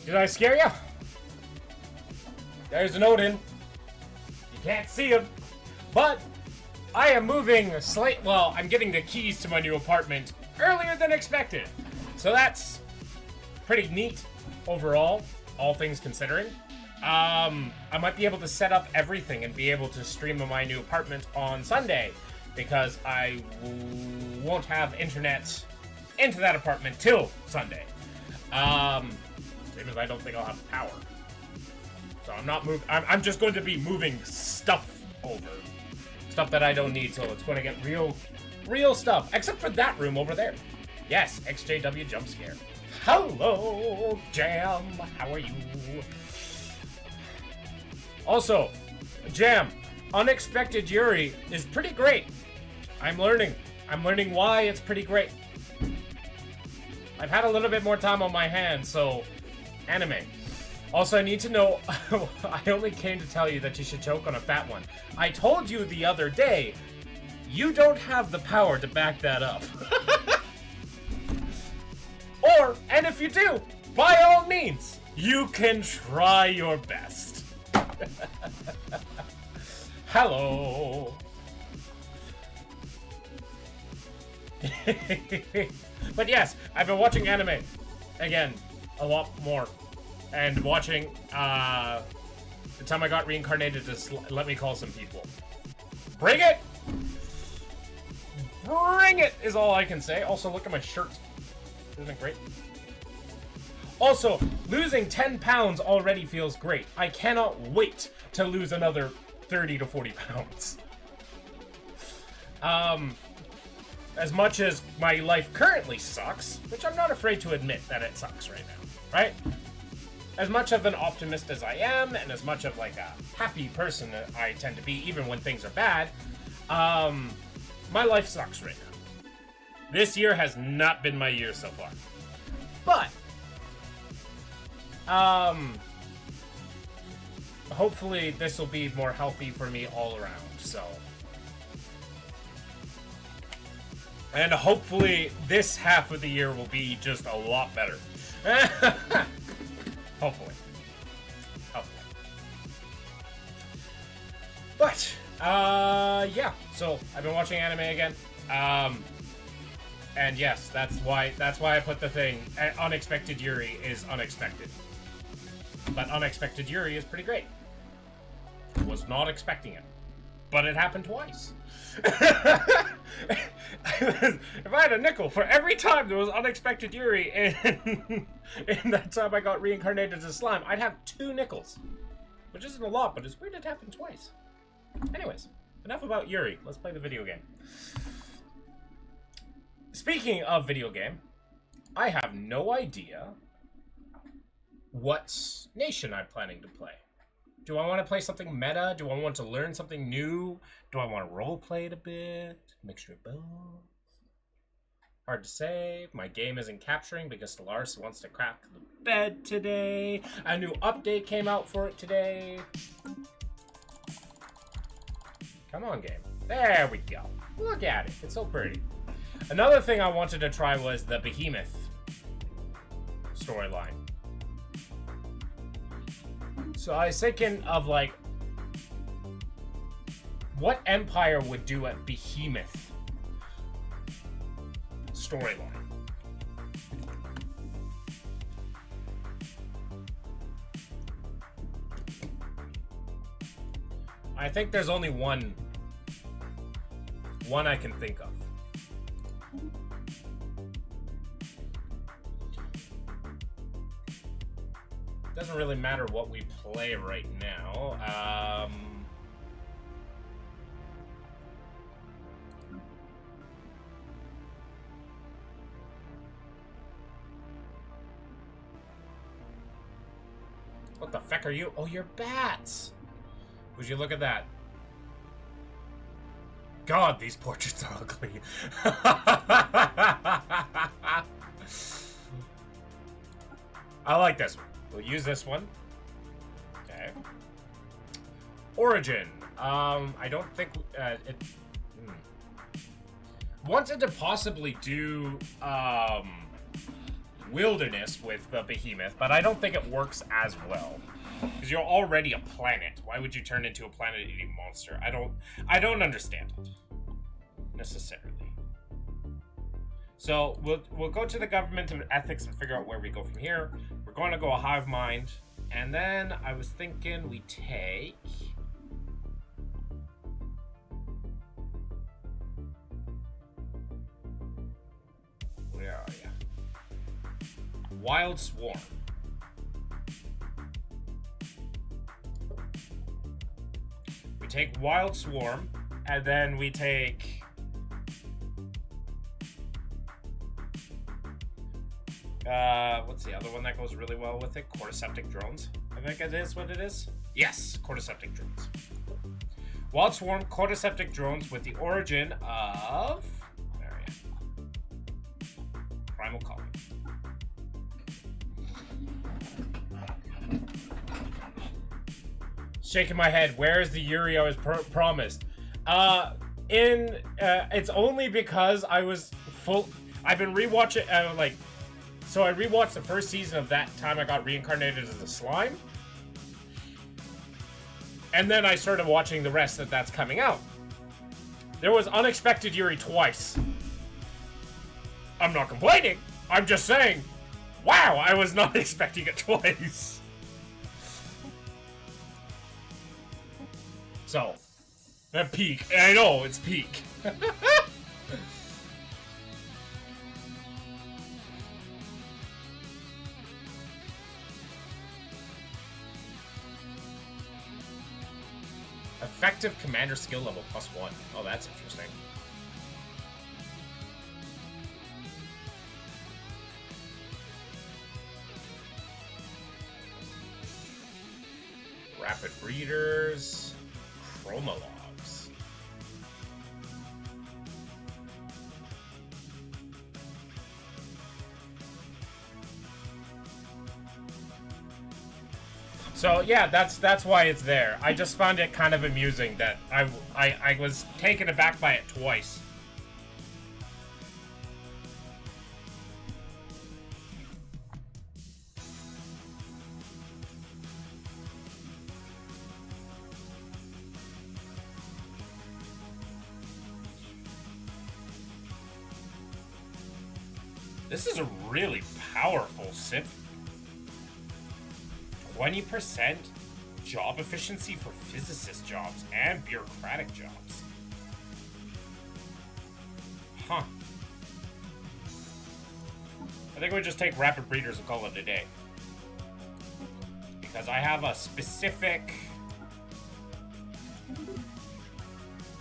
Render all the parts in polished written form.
Did I scare you? There's an Odin. You can't see him. But I am moving well, I'm getting the keys to my new apartment earlier than expected. So that's pretty neat overall, all things considering. I might be able to set up everything and be able to stream in my new apartment on Sunday because I won't have internet into that apartment till Sunday. Same as I don't think I'll have power. So I'm not moving. I'm just going to be moving stuff over. Stuff that I don't need, so it's going to get real stuff. Except for that room over there. Yes, EXJW jump scare. Hello, Jam. How are you? Also, Jam, Unexpected Yuri is pretty great. I'm learning why it's pretty great. I've had a little bit more time on my hands, so anime. Also, I need to know, I only came to tell you that you should choke on a fat one. I told you the other day, you don't have the power to back that up. And if you do, by all means, you can try your best. Hello. But yes, I've been watching anime again a lot more, and watching the time I got reincarnated as Let Me Call Some People. Bring it! Bring it is all I can say. Also, look at my shirt. Isn't it great? Also, losing 10 pounds already feels great. I cannot wait to lose another 30 to 40 pounds. As much as my life currently sucks, which I'm not afraid to admit that it sucks right now, right? As much of an optimist as I am, and as much of like a happy person that I tend to be, even when things are bad, my life sucks right now. This year has not been my year so far. But, hopefully this will be more healthy for me all around, so. And hopefully this half of the year will be just a lot better. Hopefully. But, yeah, so I've been watching anime again. And yes, that's why I put the thing, Unexpected Yuri is unexpected. But Unexpected Yuri is pretty great. Was not expecting it. But it happened twice. If I had a nickel for every time there was Unexpected Yuri in that time I got reincarnated as slime, I'd have 2 nickels. Which isn't a lot, but it's weird it happened twice. Anyways, enough about Yuri. Let's play the video game. Speaking of video game, I have no idea what nation I'm planning to play. Do I want to play something meta? Do I want to learn something new? Do I want to roleplay it a bit? Mixture of both? Hard to say. My game isn't capturing because Stellaris wants to crack the bed today. A new update came out for it today. Come on, game. There we go. Look at it. It's so pretty. Another thing I wanted to try was the Behemoth storyline. So I was thinking of, like, what Empire would do at Behemoth storyline. I think there's only one I can think of. Doesn't really matter what we play right now. What the feck are you? Oh, you're bats! Would you look at that? God, these portraits are ugly. I like this one. We'll use this one. Okay. Origin. I don't think it. Wanted to possibly do wilderness with the behemoth, but I don't think it works as well. Because you're already a planet. Why would you turn into a planet-eating monster? I don't understand it. Necessarily. So, we'll go to the government of ethics and figure out where we go from here. We're going to go a hive mind. And then I was thinking we take... Where are you? Wild Swarm. We take Wild Swarm, and then we take... what's the other one that goes really well with it? Cordyceptic drones. I think it is what it is. Yes, cordyceptic drones. Wild Swarm, cordyceptic drones with the origin of... Where are you? Primal Colony. Shaking my head. Where is the Yuri I was promised? It's only because I was full... I've been rewatching, so I rewatched the first season of that time I got reincarnated as a slime. And then I started watching the rest that's coming out. There was Unexpected Yuri twice. I'm not complaining. I'm just saying, wow, I was not expecting it twice. So, that peak. I know, it's peak. Effective commander skill level +1. Oh, that's interesting. Rapid breeders. Chromalogs. So yeah, that's why it's there. I just found it kind of amusing that I was taken aback by it twice. This is a really powerful Sith. 20% job efficiency for physicist jobs and bureaucratic jobs. Huh. I think we just take rapid breeders and call it a day. Because I have a specific...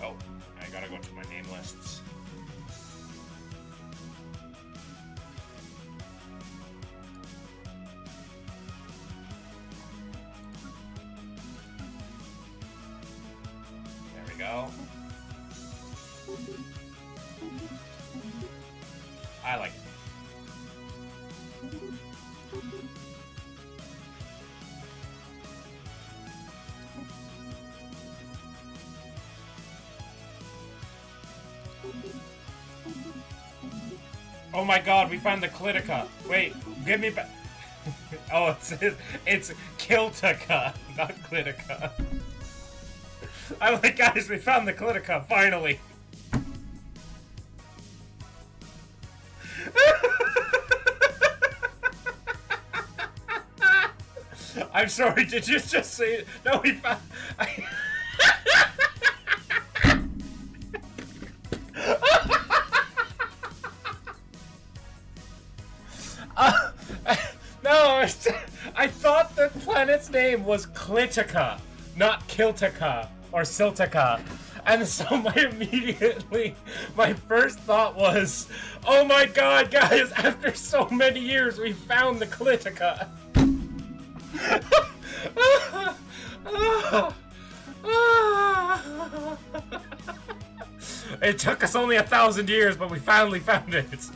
Oh, I gotta go to my name lists. Go. I like it. Oh my god, we found the Clitica. Wait, give me back. Oh, it's Kiltica, not Clitica. I'm like, guys, we found the Clitica, finally. I'm sorry, did you just say it? No, we found... No, I thought the planet's name was Clitica, not Kiltica. Or Siltica. And so my first thought was, oh my god, guys, after so many years, we found the Clitica. It took us only 1,000 years, but we finally found it.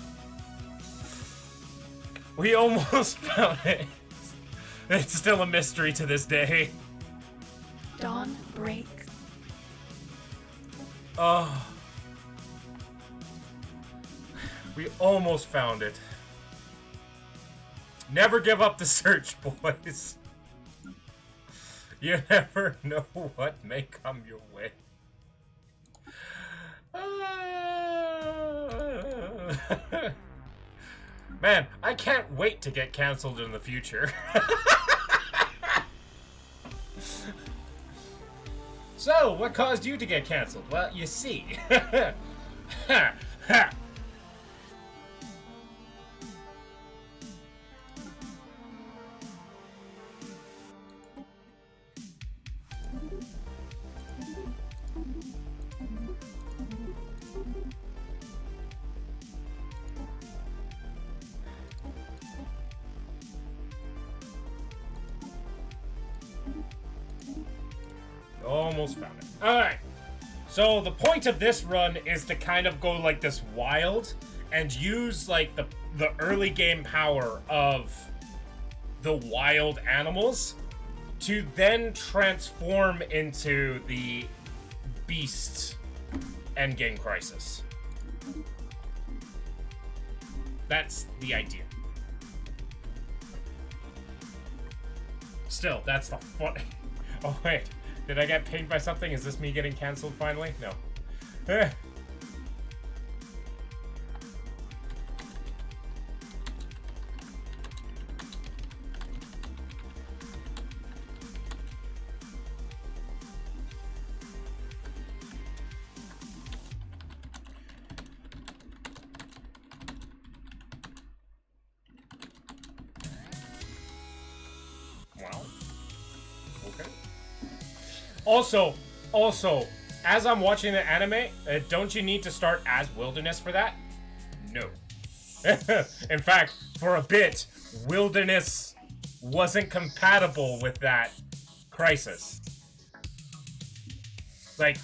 We almost found it. It's still a mystery to this day. Dawn break. Oh. We almost found it. Never give up the search, boys. You never know what may come your way. Man, I can't wait to get canceled in the future. So, what caused you to get canceled? Well, you see. Ha, ha. Almost found it. Alright. So the point of this run is to kind of go like this wild and use like the early game power of the wild animals to then transform into the beast endgame crisis. That's the idea. Still, that's the fun. Oh wait. Did I get pinged by something? Is this me getting canceled finally? No. Wow. Okay. Also, as I'm watching the anime, don't you need to start as Wilderness for that? No. In fact, for a bit, Wilderness wasn't compatible with that crisis. Like,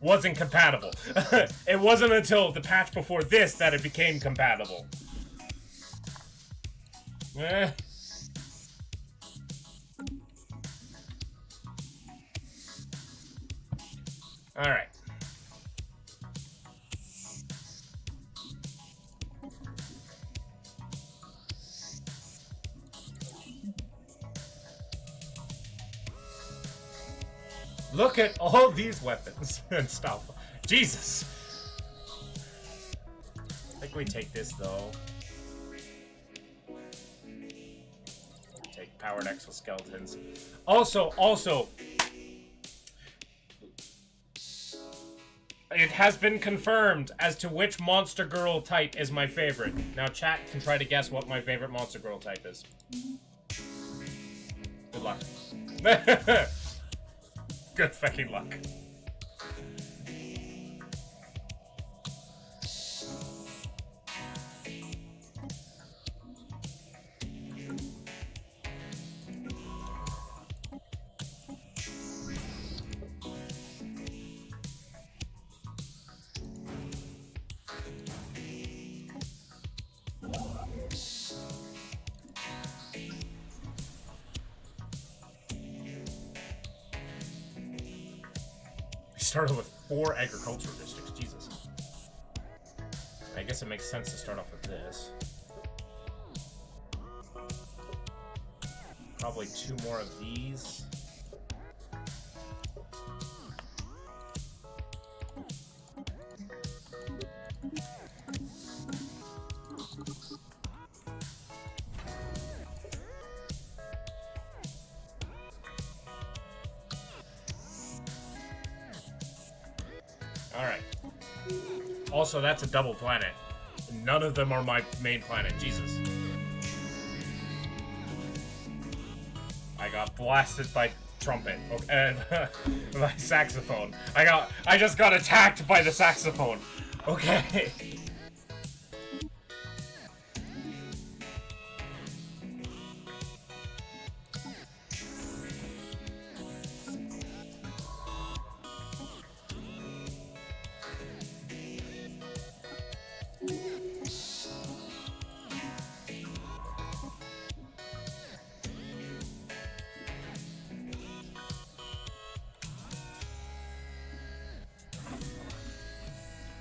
wasn't compatible. It wasn't until the patch before this that it became compatible. Alright. Look at all these weapons and stuff. Jesus! I think we take this, though. Take powered exoskeletons. Also, it has been confirmed as to which Monster Girl type is my favorite. Now chat can try to guess what my favorite Monster Girl type is. Good luck. Good fucking luck. Started with 4 agricultural districts, Jesus. I guess it makes sense to start off with this. Probably 2 more of these. Alright. Also, that's a double planet. None of them are my main planet. Jesus. I got blasted by trumpet. Okay, by saxophone. I just got attacked by the saxophone. Okay.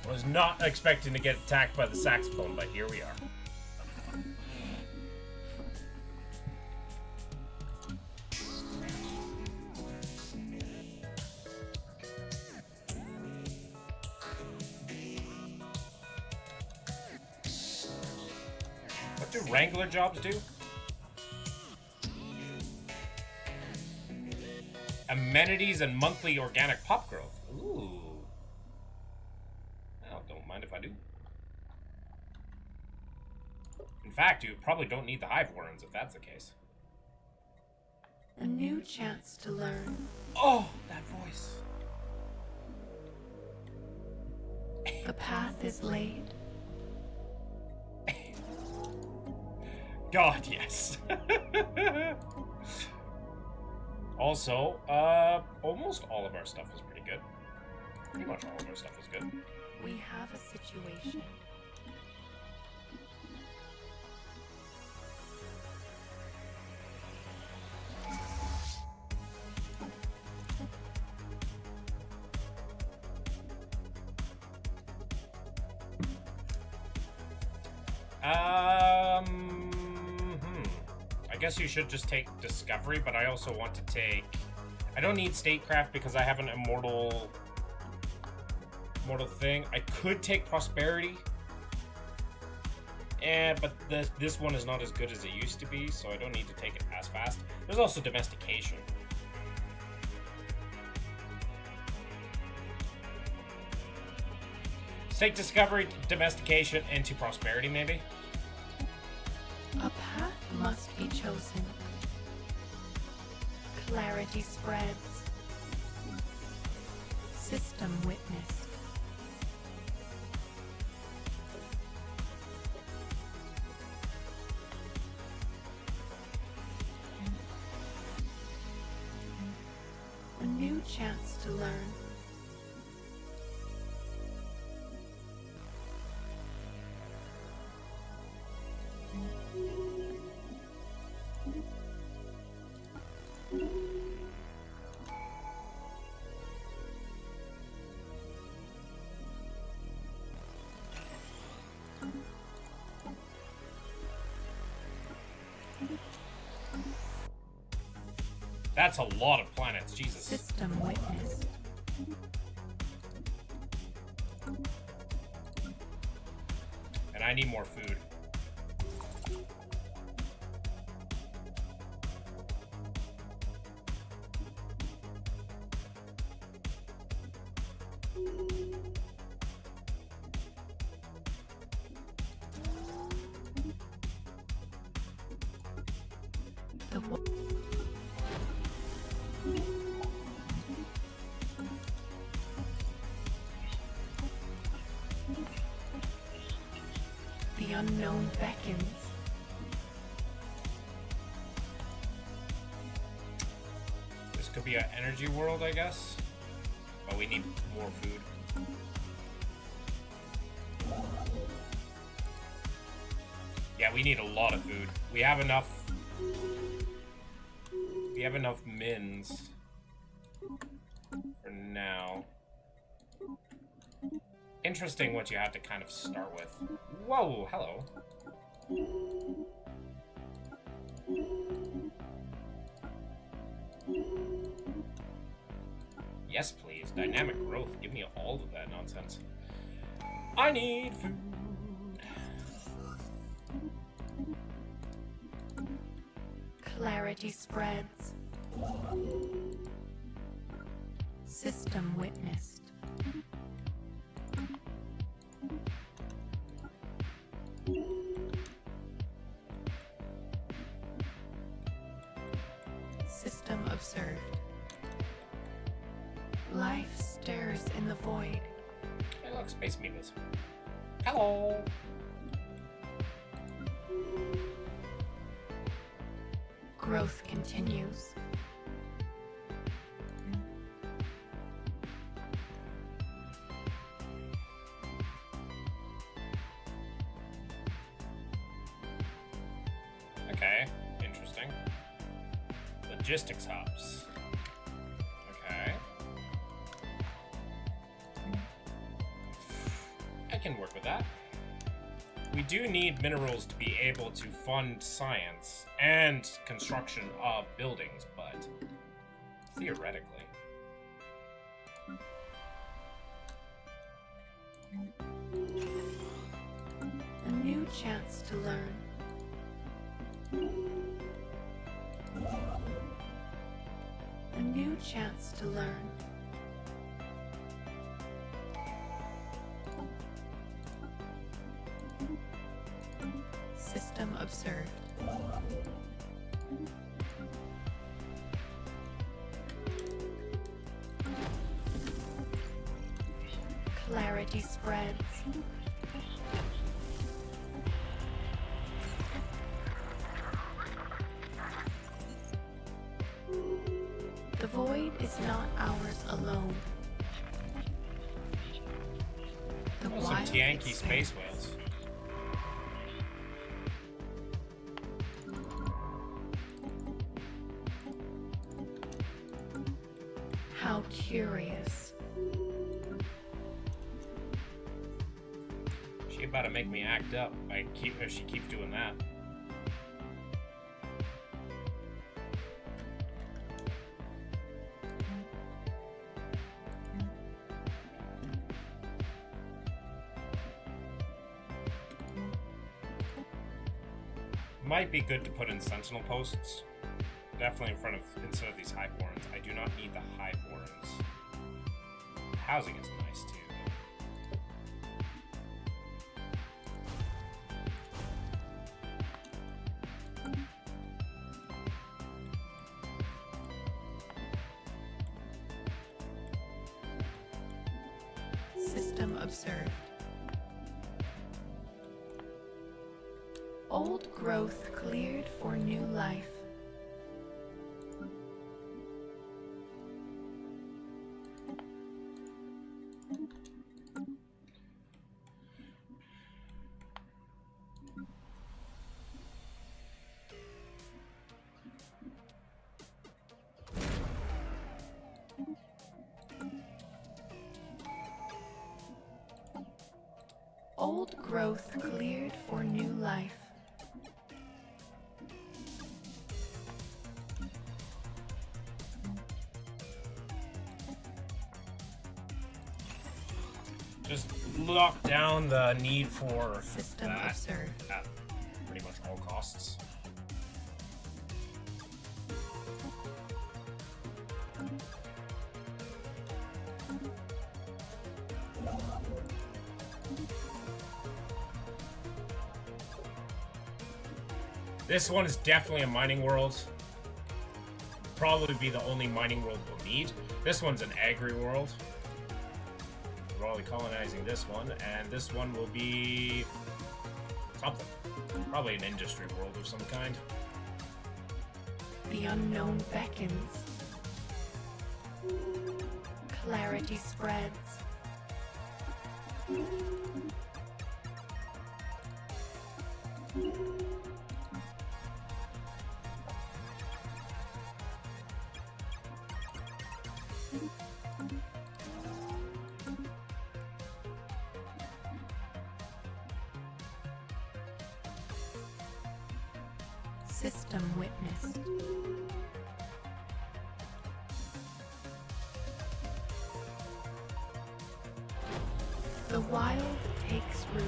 Was not expecting to get attacked by the saxophone, but here we are. do Wrangler jobs do? Amenities and monthly organic pop growth. Ooh. Well, don't mind if I do. In fact, you probably don't need the hive warrens if that's the case. A new chance to learn. Oh, that voice. The path is laid. God, yes. Also, almost all of our stuff is pretty good. Pretty much all of our stuff is good. We have a situation. I guess you should just take Discovery, but I also want to take... I don't need Statecraft because I have an immortal thing. I could take Prosperity. But this one is not as good as it used to be, so I don't need to take it as fast. There's also Domestication. Let's take Discovery, Domestication, into Prosperity, maybe? A path must be chosen. Clarity spreads. System witnessed. A new chance to learn. That's a lot of planets, Jesus. System witnessed. And I need more food. The unknown beckons. This could be an energy world, I guess. But we need more food. Yeah, we need a lot of food. We have enough. We have enough mins for now. Interesting what you have to kind of start with. Whoa, hello. Yes, please. Dynamic growth. Give me all of that nonsense. I need food. Clarity spreads. System witnessed. System observed. Life stirs in the void. Hey, look, Space Amoebas. Hello. Growth continues. Okay, interesting. Logistics hubs. Okay. I can work with that. We do need minerals to be able to fund science and construction of buildings, but theoretically. A new chance to learn. A new chance to learn. System observed. Clarity spreads. The void is not ours alone. The Oh, some wild Yankee expands. space whales. How curious. She about to make me act up. She keeps doing that. Might be good to put in sentinel posts. Definitely in front of, instead of these high horns. I do not need the high horns. Housing is nice too. System observed. Old growth cleared for new life. Old growth cleared for new life. Just lock down the need for System that observed. at pretty much all costs. This one is definitely a mining world. Probably be the only mining world we'll need. This one's an agri world. We're probably colonizing this one, and this one will be something. Probably an industry world of some kind. The unknown beckons. Clarity spreads. System witnessed. The wild takes root.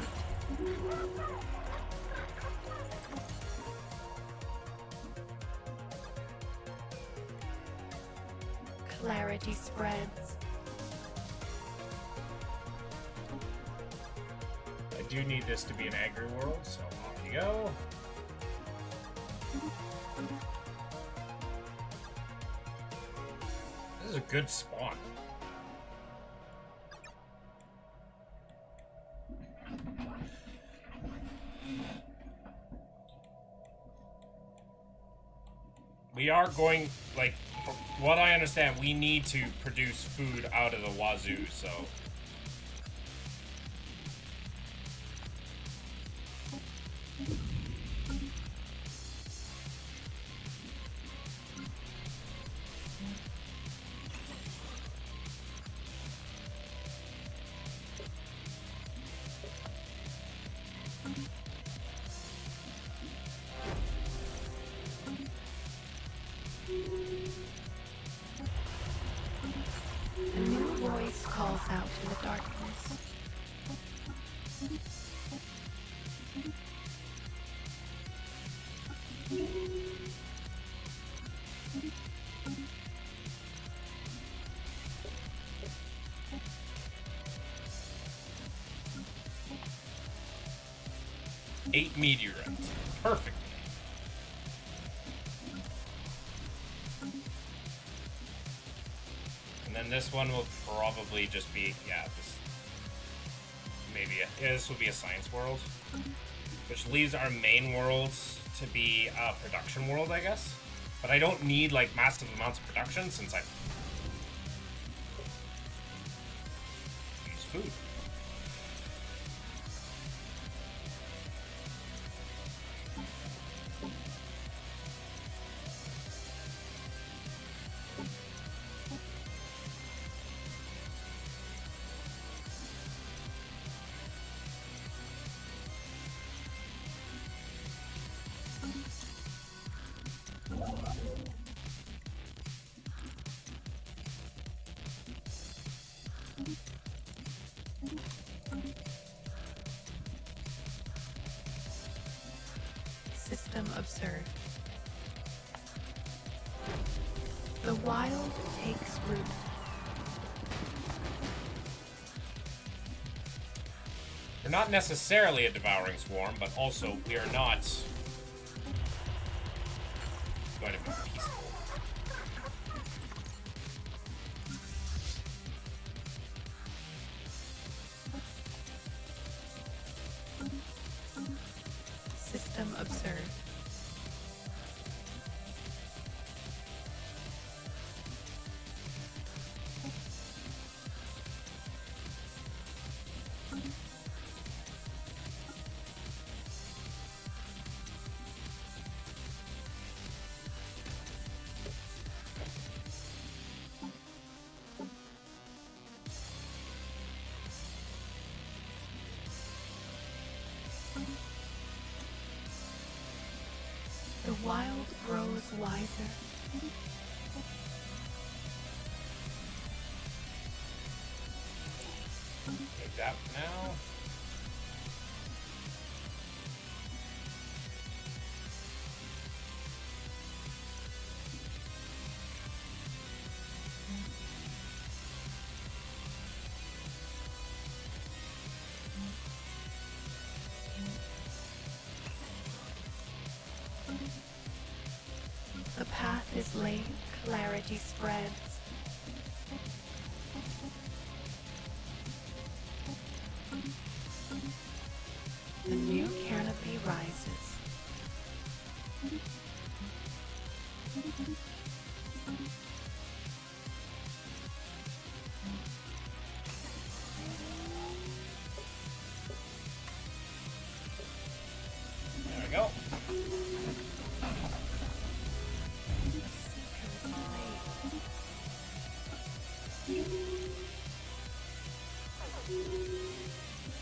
Clarity spreads. I do need this to be an agri world, so off you go. This is a good spawn. We are going, like, from what I understand, we need to produce food out of the wazoo, so... A new voice calls out 8 meteorites. Perfect. And then this one will probably just be, yeah, this, maybe, yeah, this will be a science world. Which leaves our main world to be a production world, I guess. But I don't need, like, massive amounts of production since I use food. System observed. The wild takes root. We're not necessarily a devouring swarm, but also we are not going to be peaceful. System observed. The wild grows wiser. Take that now. The path is laid, clarity spreads. The new canopy rises. There we go.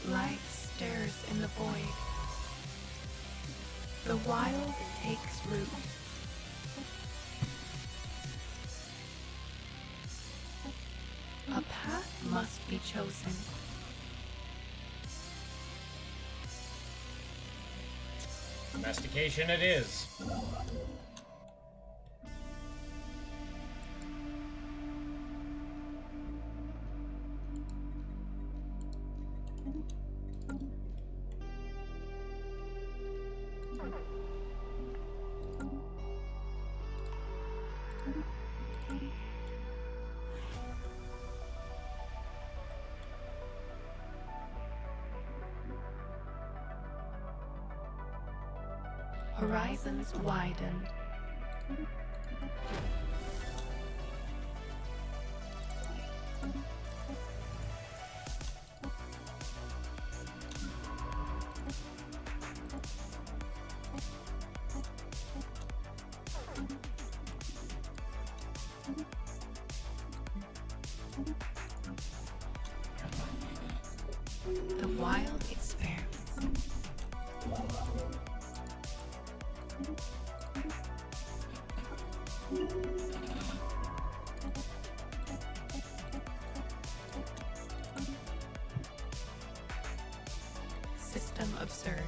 Life stirs in the void. The wild takes root. A path must be chosen. Domestication it is. Horizons widened. The wild experiments. System observed.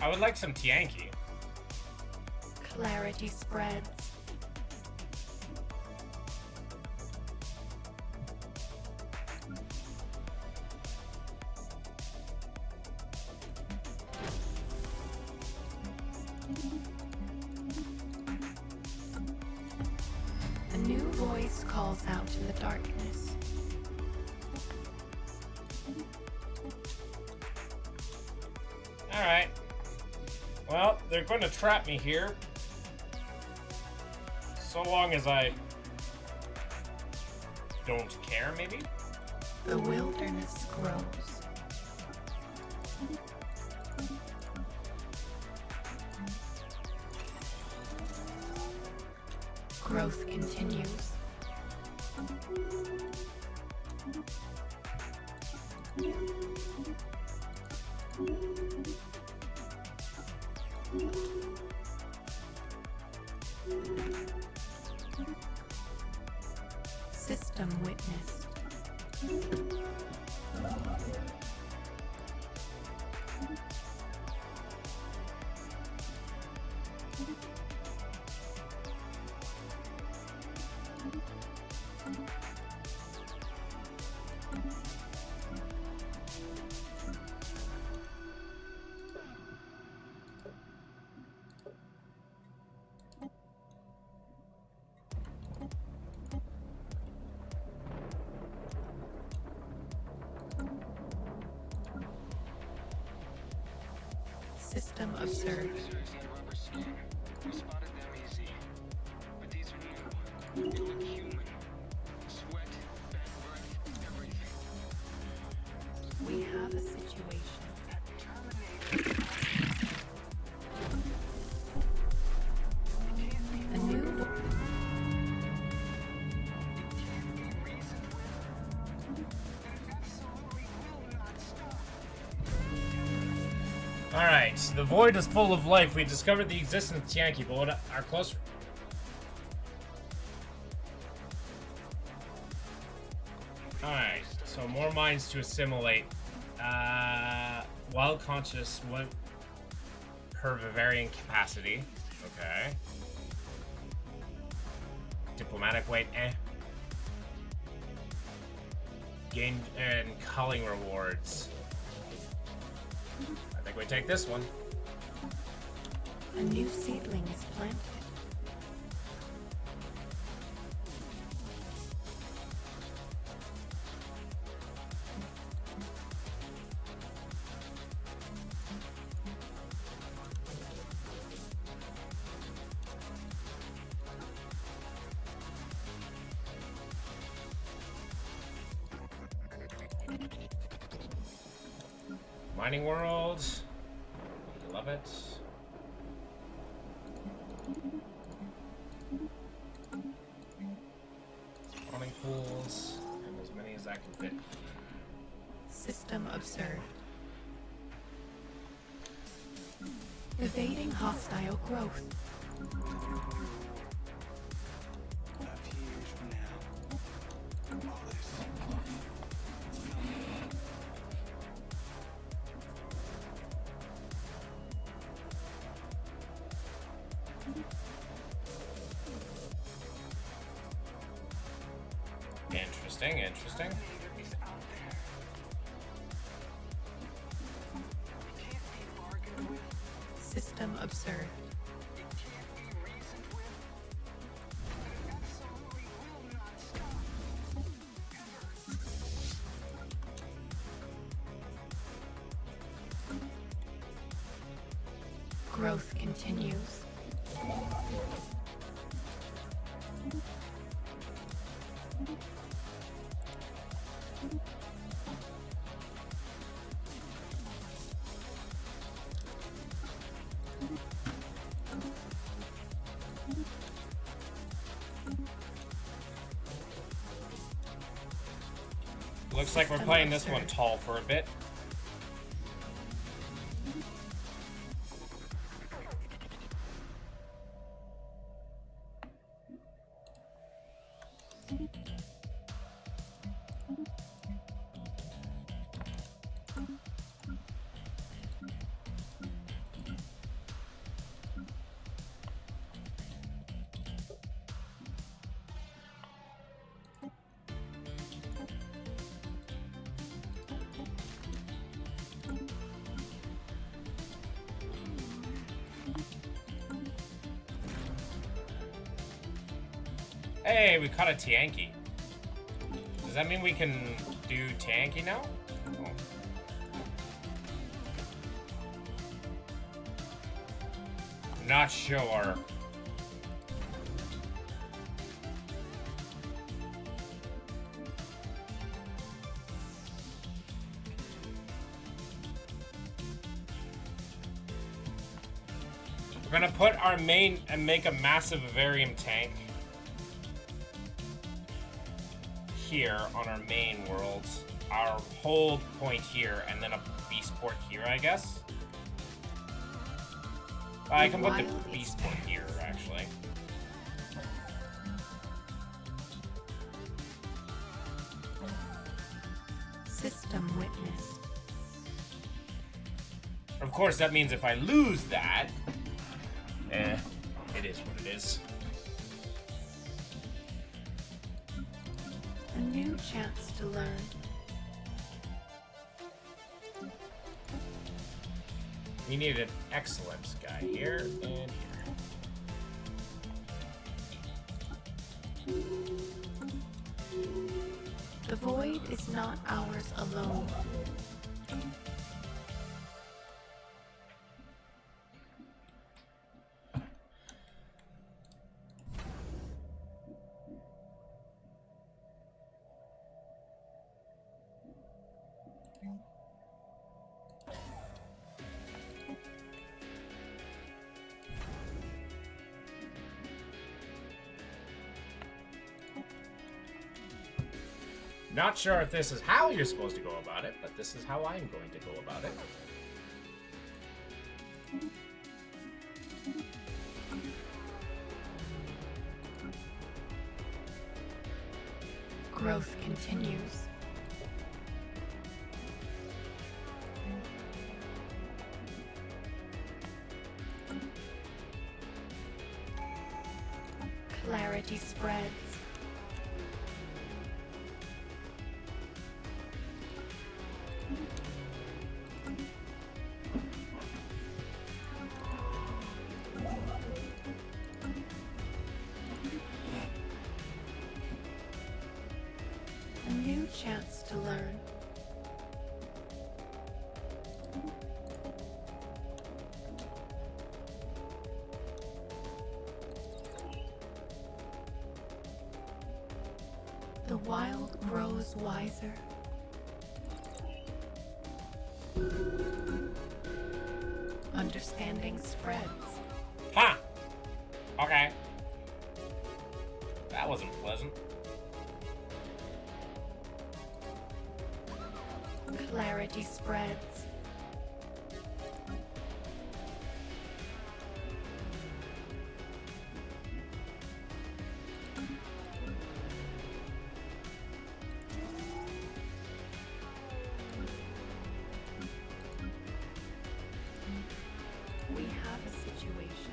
I would like some Tianki. Clarity spreads. A new voice calls out in the darkness. Alright. Well, they're going to trap me here. So long as I don't care, maybe? The wilderness grows. Growth continues. System witnessed. System observed. We spotted them easy. But these are new. They look human. Sweat, bad breath, everything. We have a situation. A new vo- Alright, the void is full of life. We discovered the existence of Tianki, but what are closer? Alright, so more minds to assimilate. Wild conscious went per varying capacity. Okay. Diplomatic weight, eh. Gain and culling rewards. I think we take this one. a new seedling is planted. Mining world. Love it. Spawning pools. And as many as I can fit. System observed. Evading hostile growth. A few years from now, all this. Interesting, interesting. Is out there. It can't be bargained with. System observed. It can't be reasoned with. And it absolutely will not stop. Ever. Growth continues. Looks like we're playing this one tall for a bit. Hey, we caught a Tianki. Does that mean we can do Tianki now? Oh. Not sure. We're gonna put our main and make a massive vivarium tank here on our main world. Our hold point here, and then a beast port here, I guess. I can put the beast port here, actually. System witnessed. Of course, that means if I lose that, it is what it is. A new chance to learn. We need an excellence guy here and here. The void is not ours alone. Not sure if this is how you're supposed to go about it, but this is how I'm going to go about it. Growth continues. Clarity spreads. A new chance to learn. The wild grows wiser. Understanding spreads. Huh. Okay. That wasn't pleasant. Clarity spreads. We have a situation.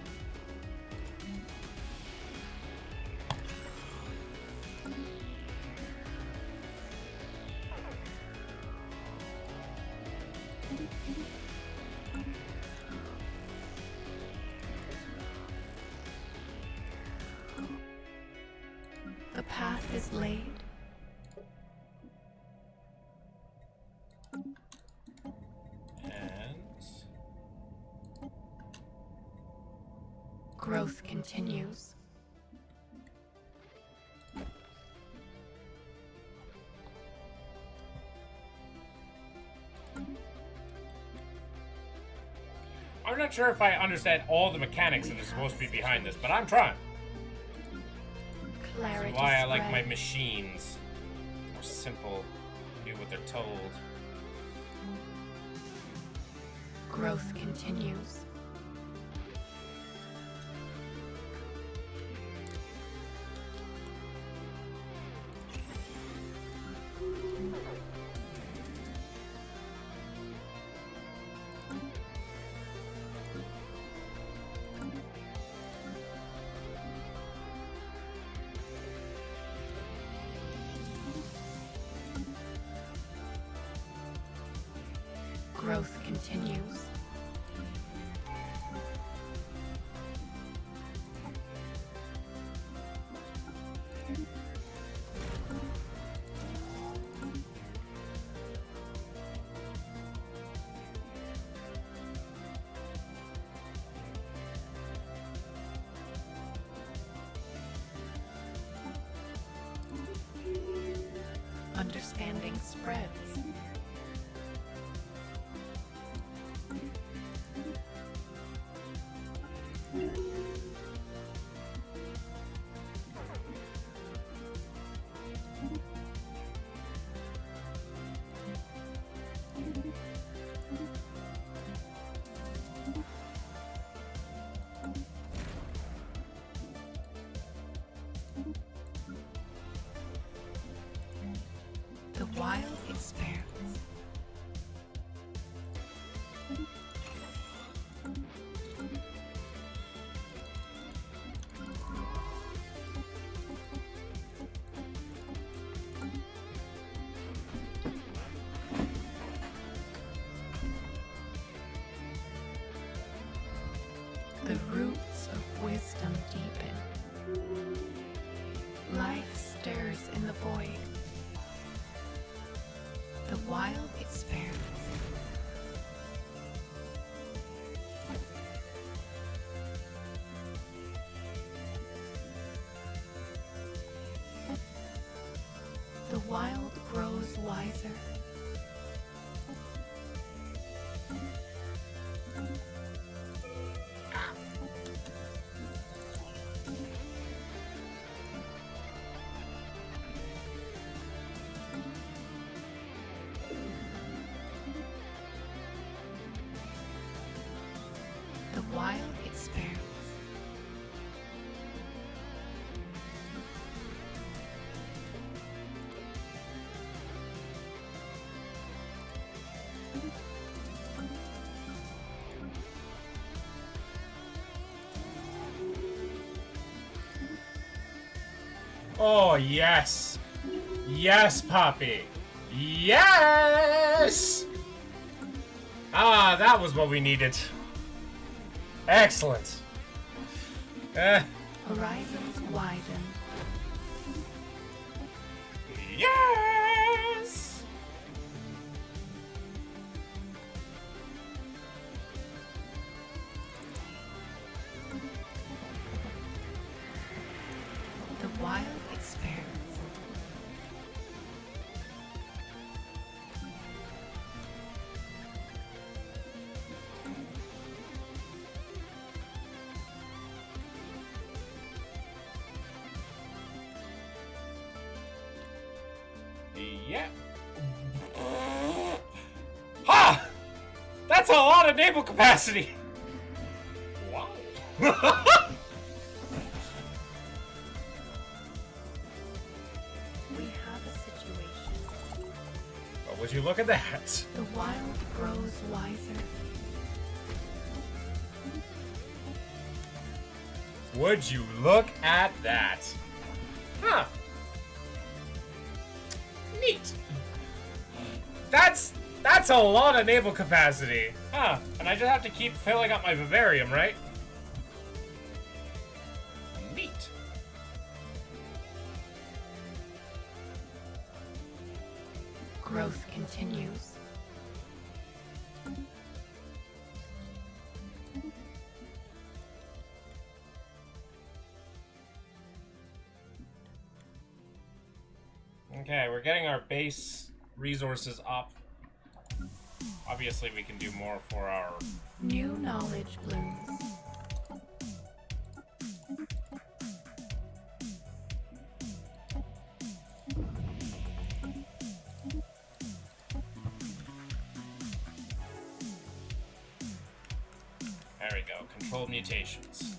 The path is laid. And Growth continues. I'm not sure if I understand all the mechanics that are supposed to be behind this, but I'm trying. Clarity This is why I like spread. my machines. More simple, do what they're told. Growth continues. Growth continues. Understanding spreads. The wild expands. The roots of wisdom deepen. Life stirs in the void. The wild expands. The wild grows wiser. The wild expands. Oh, yes. Yes, Poppy. Yes! Ah, that was what we needed. Excellent. Horizons widen. Yes! The wild expands. Yeah. Ha! That's a lot of naval capacity. Wow. We have a situation. But would you look at that? The wild grows wiser. Would you look at that? Huh. Neat. That's a lot of naval capacity. Huh. And I just have to keep filling up my vivarium, right? Neat. Growth continues. Okay, we're getting our base resources up. Obviously, we can do more for our... New knowledge blooms. There we go. Control mutations.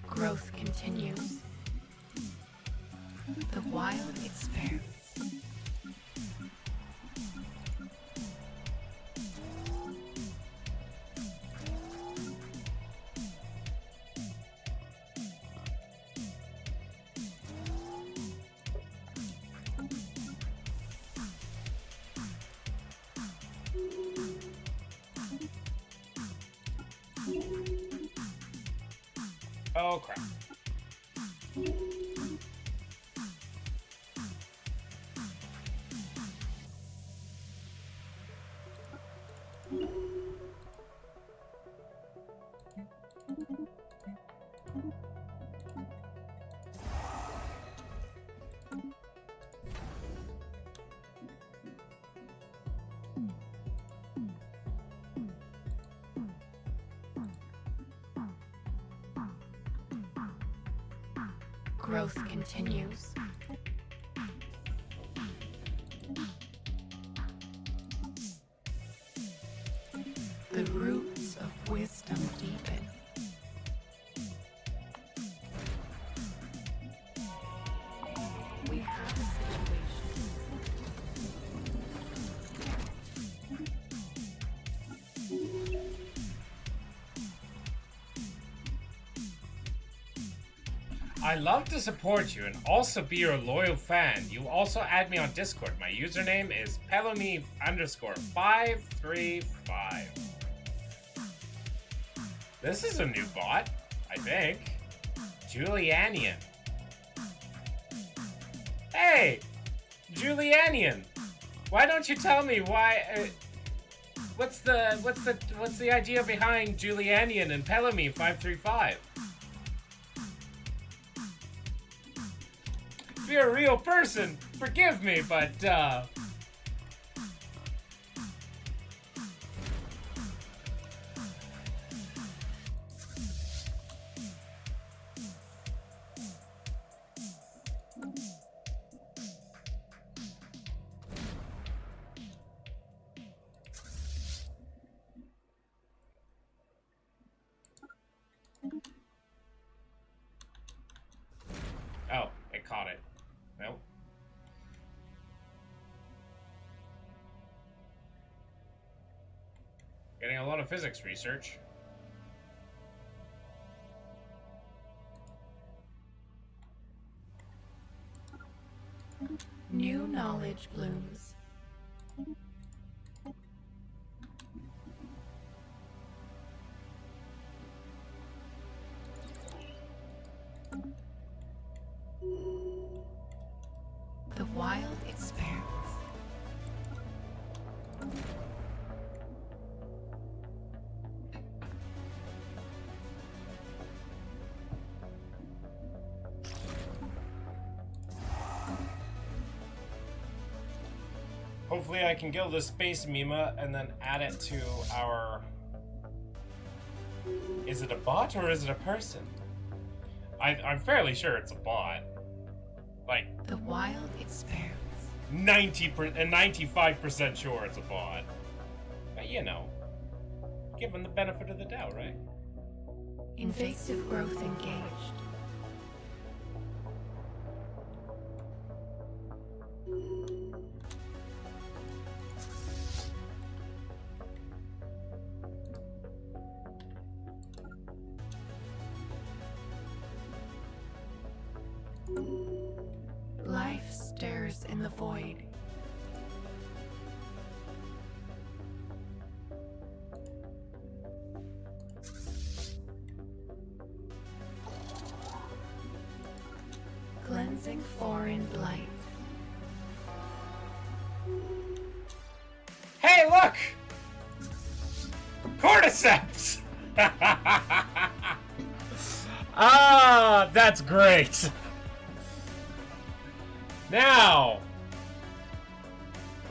Growth continues. The wild expands. Oh, crap. Growth continues. The roots of wisdom deepen. We have a situation. I love to support you and also be your loyal fan. You also add me on Discord. My username is Pelamy_535. This is a new bot, I think. Julianian. Hey! Julianian! Why don't you tell me why... what's the idea behind Julianian and Pelamy535? If you're a real person, forgive me, but, oh, it caught it. Nope. Getting a lot of physics research. New knowledge blooms. The wild expands. Hopefully I can kill this space Mima and then add it to our... Is it a bot or is it a person? I'm fairly sure it's a bot. Like... The wild expands. 95% sure it's a bot. But you know, give them the benefit of the doubt, right? Invasive growth engaged. Life stirs in the void. Cleansing foreign blight. Hey, look! Cordyceps! Ah, that's great. Now,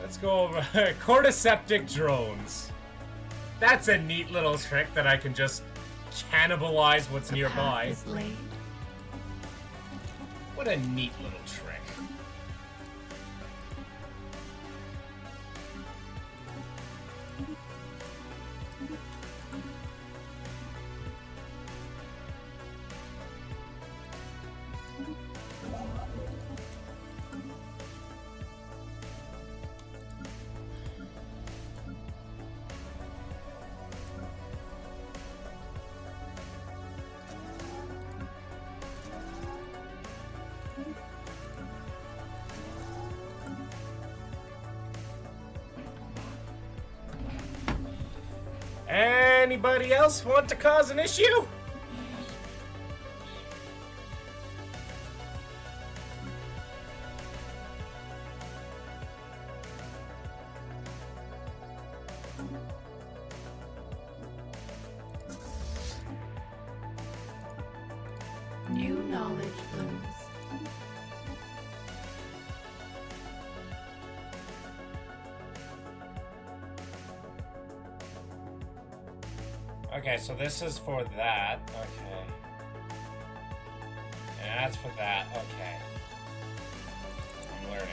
let's go over cordyceptic drones. That's a neat little trick that I can just cannibalize what's nearby. Path is laid. What a neat little trick. Anybody else want to cause an issue? knowledge blooms. Okay, so this is for that. Okay. And that's for that. Okay. I'm learning.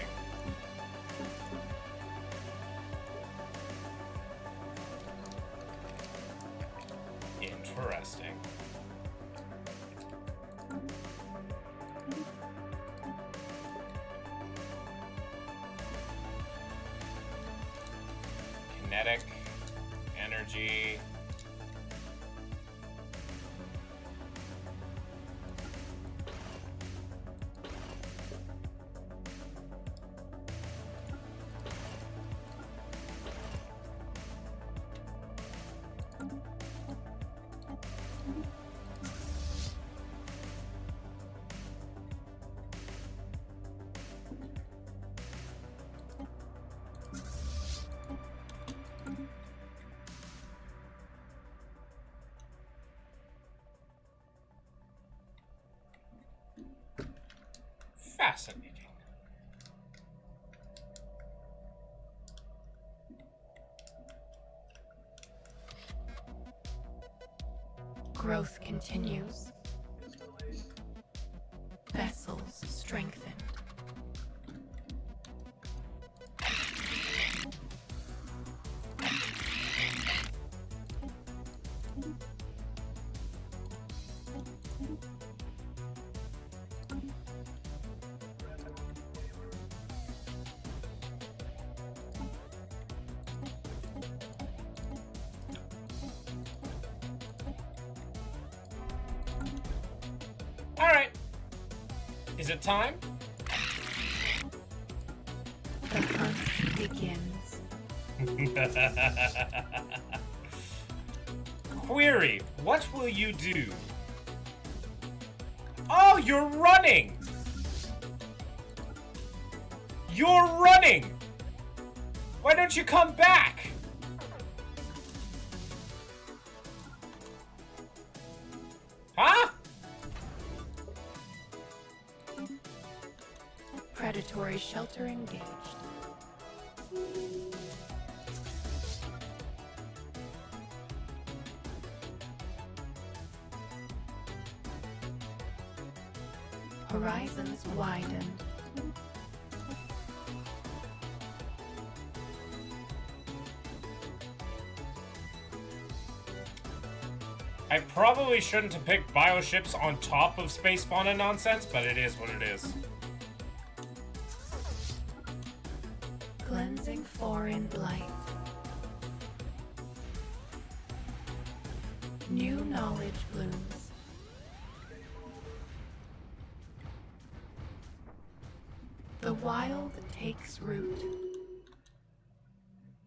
Interesting. Kinetic energy. Fascinating. Growth continues. Vessels strengthened. All right. Is it time? The hunt begins. Query, what will you do? Oh, you're running! You're running! Why don't you come back? Huh? Predatory shelter engaged. Horizons widened. I probably shouldn't have picked bioships on top of space fauna nonsense, but it is what it is. Cleansing foreign blight. New knowledge blooms. The wild takes root.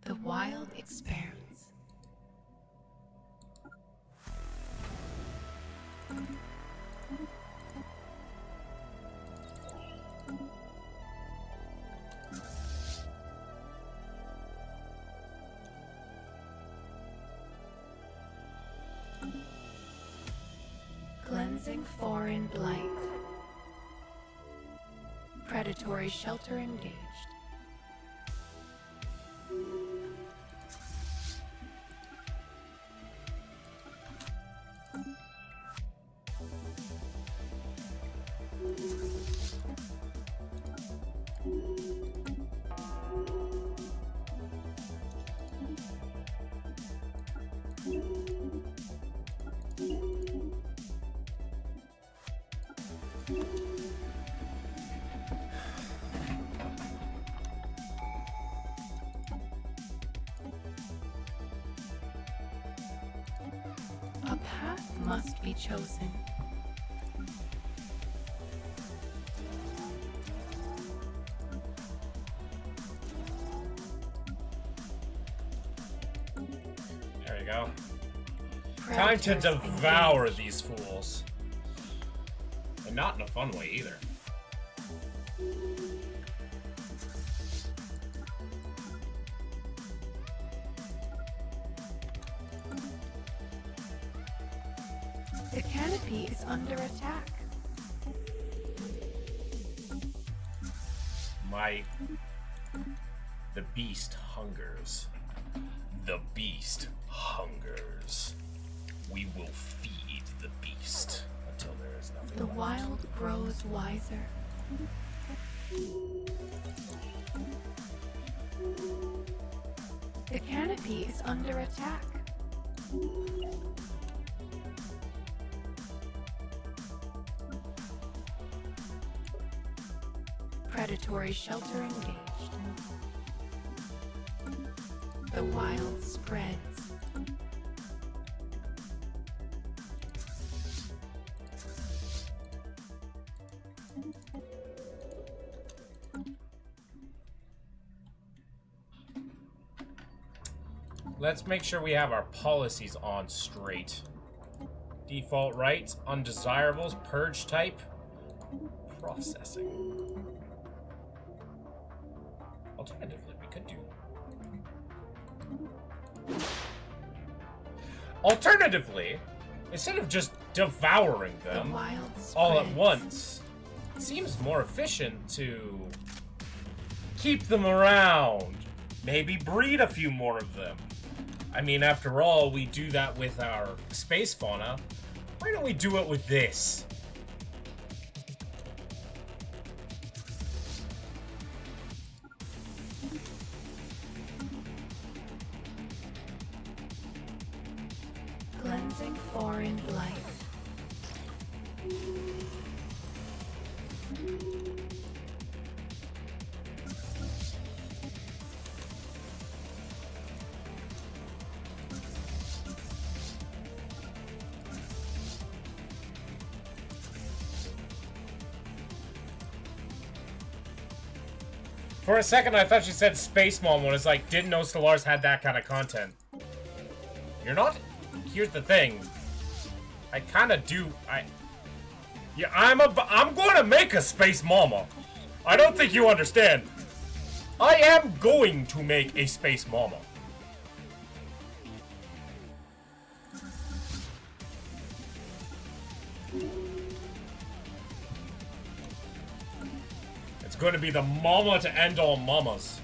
The wild expands. Cleansing foreign blight. Predatory shelter engaged. A path must be chosen. There we go. Time to devour these fools. And not in a fun way either. The canopy is under attack. The beast hungers. The beast hungers. We will feed the beast until there is nothing The left. wild grows wiser. The canopy is under attack. Predatory shelter engaged. The wild spreads. Let's make sure we have our policies on straight. Default rights, undesirables, purge type, processing. Alternatively, we could do... Alternatively, instead of just devouring them all at once, it seems more efficient to keep them around. Maybe breed a few more of them. I mean, after all, we do that with our space fauna. Why don't we do it with this? Cleansing foreign blight. For a second, I thought she said Space Mom when it's like, didn't know Stellars had that kind of content. You're not? Here's the thing. I kind of do. Yeah, I'm going to make a Space Mama. I don't think you understand. I am going to make a Space Mama. It's going to be the mama to end all mamas.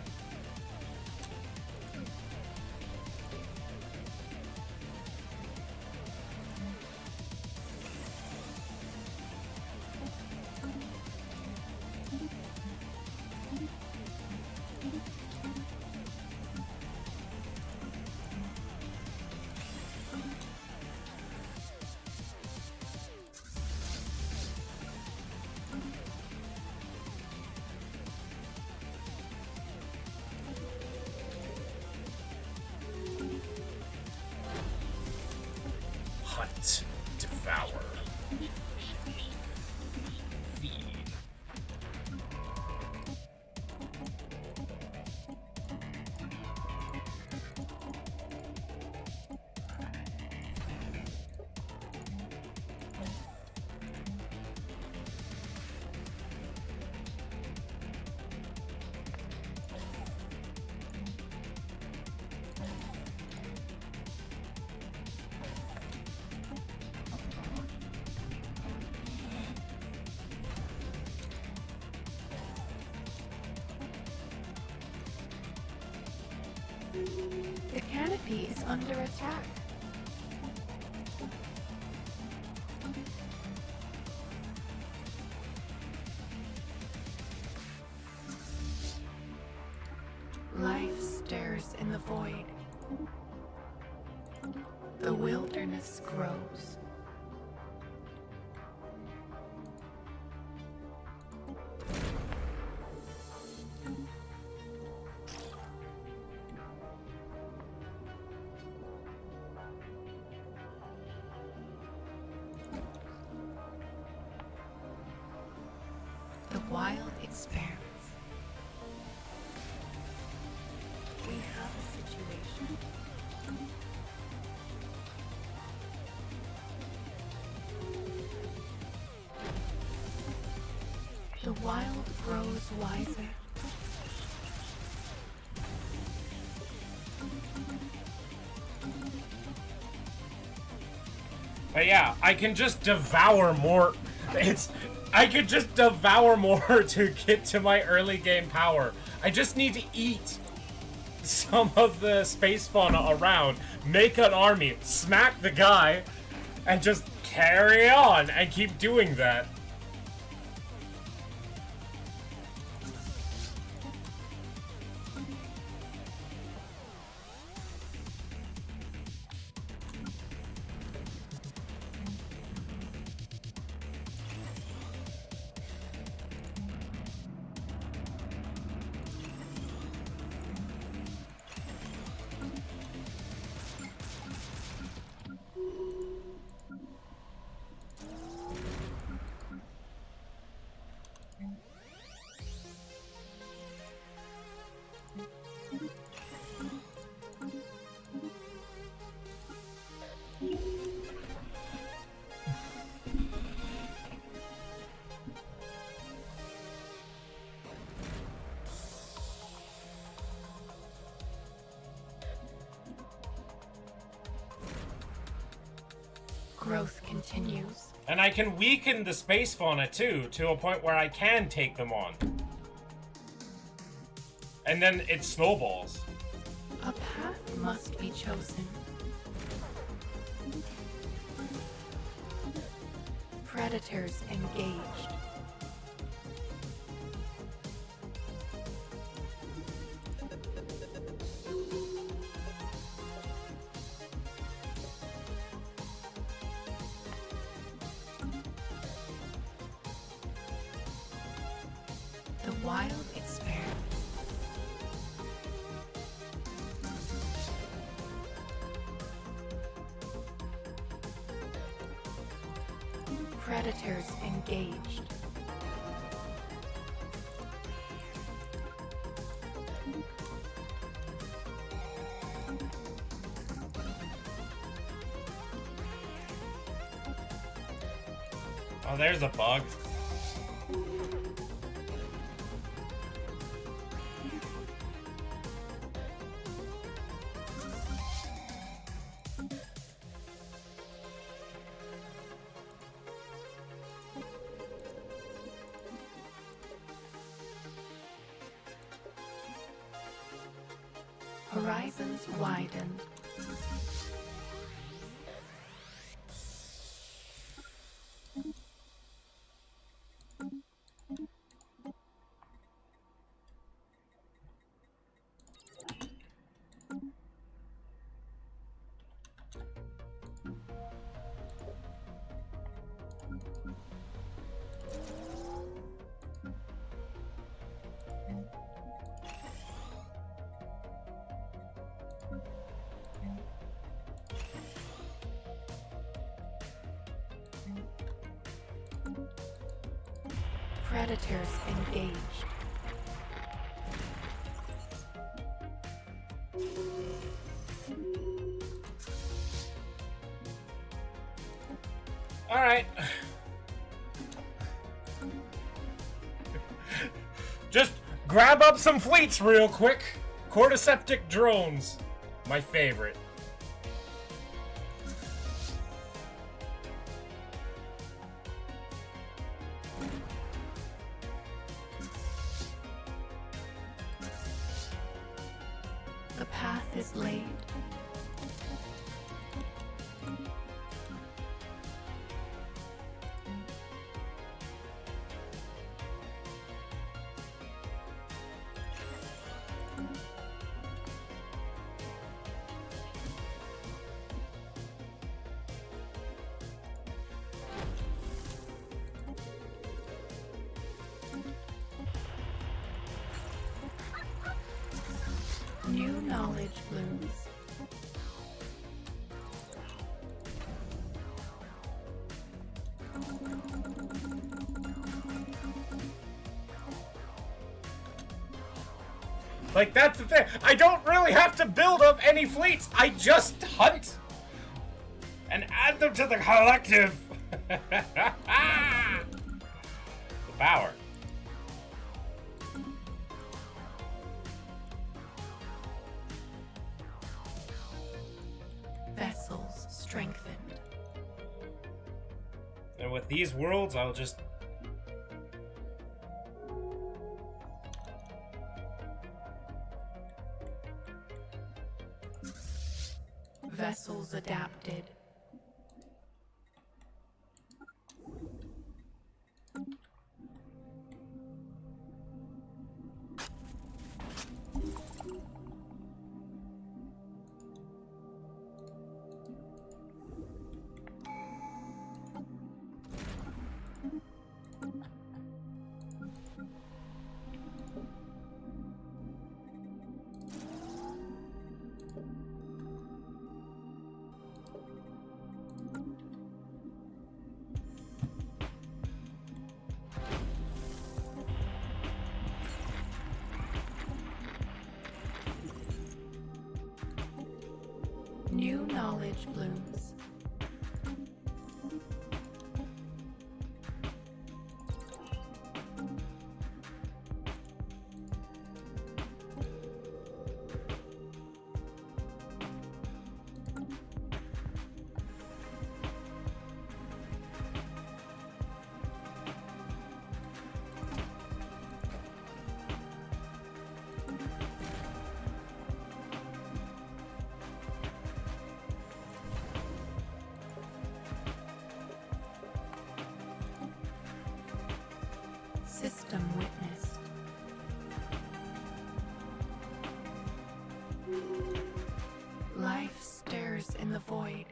Hunt, devour, feed. The canopy is under attack. Life stirs in the void. The wilderness grows. The wild expands. We have a situation. The wild grows wiser. But yeah, I can just devour more. It's I could just devour more to get to my early game power. I just need to eat some of the space fauna around, make an army, smack the guy, and just carry on and keep doing that. Growth continues. And I can weaken the space fauna too, to a point where I can take them on. And then it snowballs. A path must be chosen. Predators engaged. The wild experiment. Predators engaged. Oh, there's a bug. Horizons widen. Predators engaged. All right. Just grab up some fleets real quick. Cordyceptic drones. My favorite. The path is laid. New knowledge blooms. Like, that's the thing. I don't really have to build up any fleets. I just hunt and add them to the collective. The power. Vessels strengthened. And with these worlds, I'll just vessels adapted. New knowledge blooms. System witnessed. Life stirs in the void.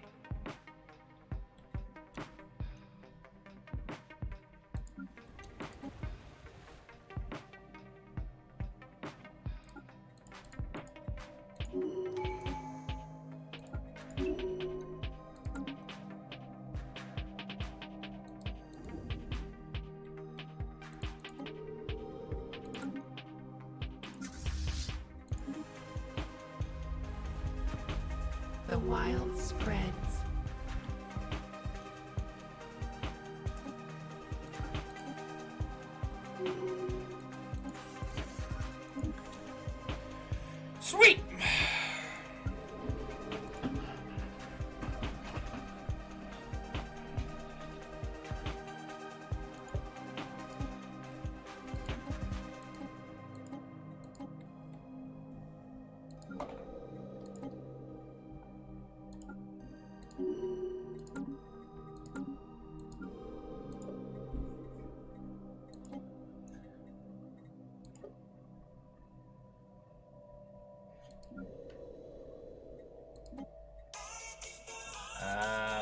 The wild spreads. Sweet!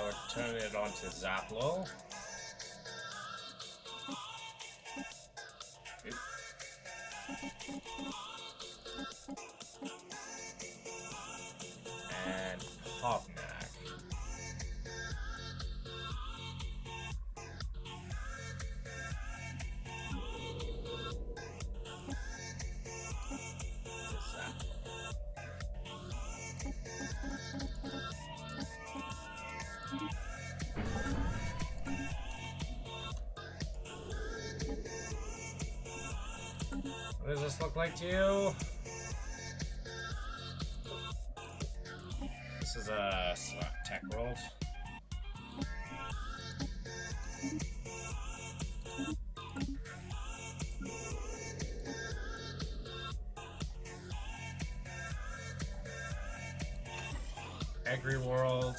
We're turning it on to Zaplo. And Hobnack. What does this look like to you? This is a tech world. Agri world.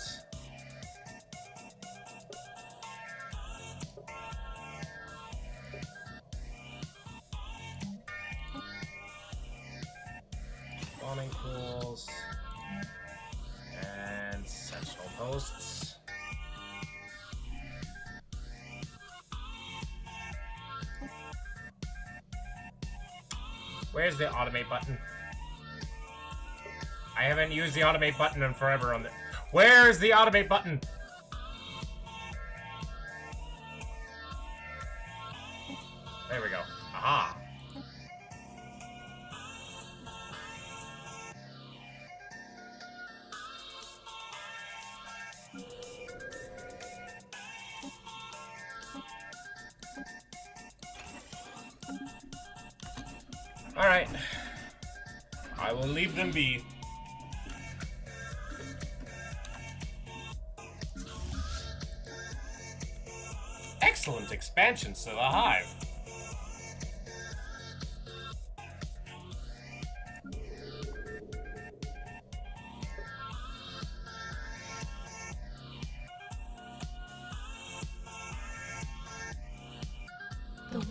Spawning pools and sentinel posts. Where's the automate button? I haven't used the automate button in forever on the. Where's the automate button? There we go. Aha. Alright. I will leave them be. Excellent expansions to the hive.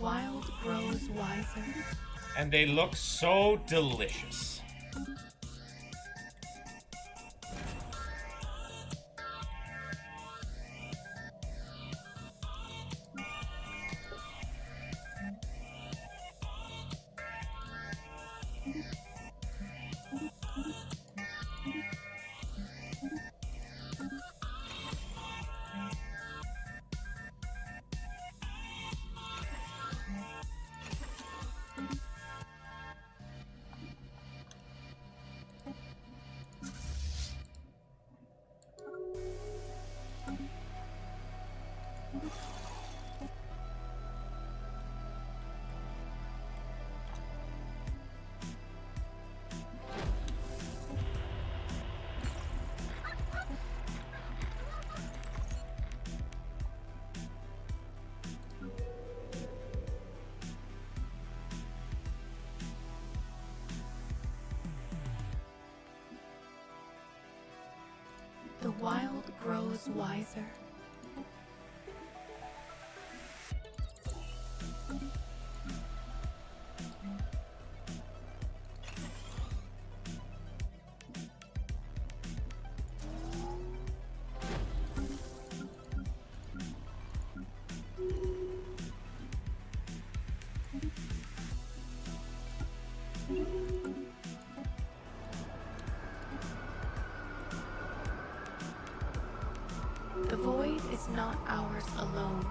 wild grows wiser. And they look so delicious. The wild grows wiser. The void is not ours alone.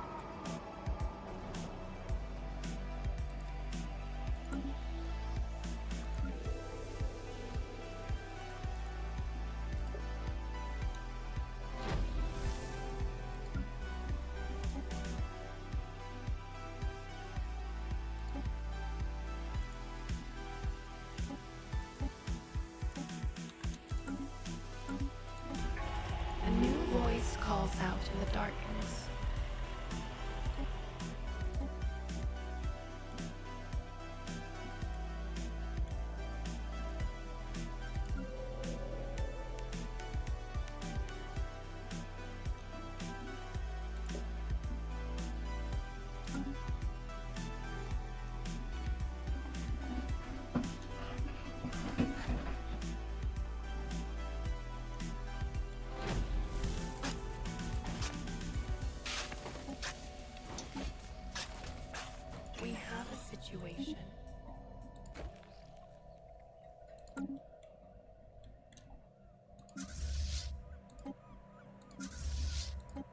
A new voice calls out in the darkness. We have a situation.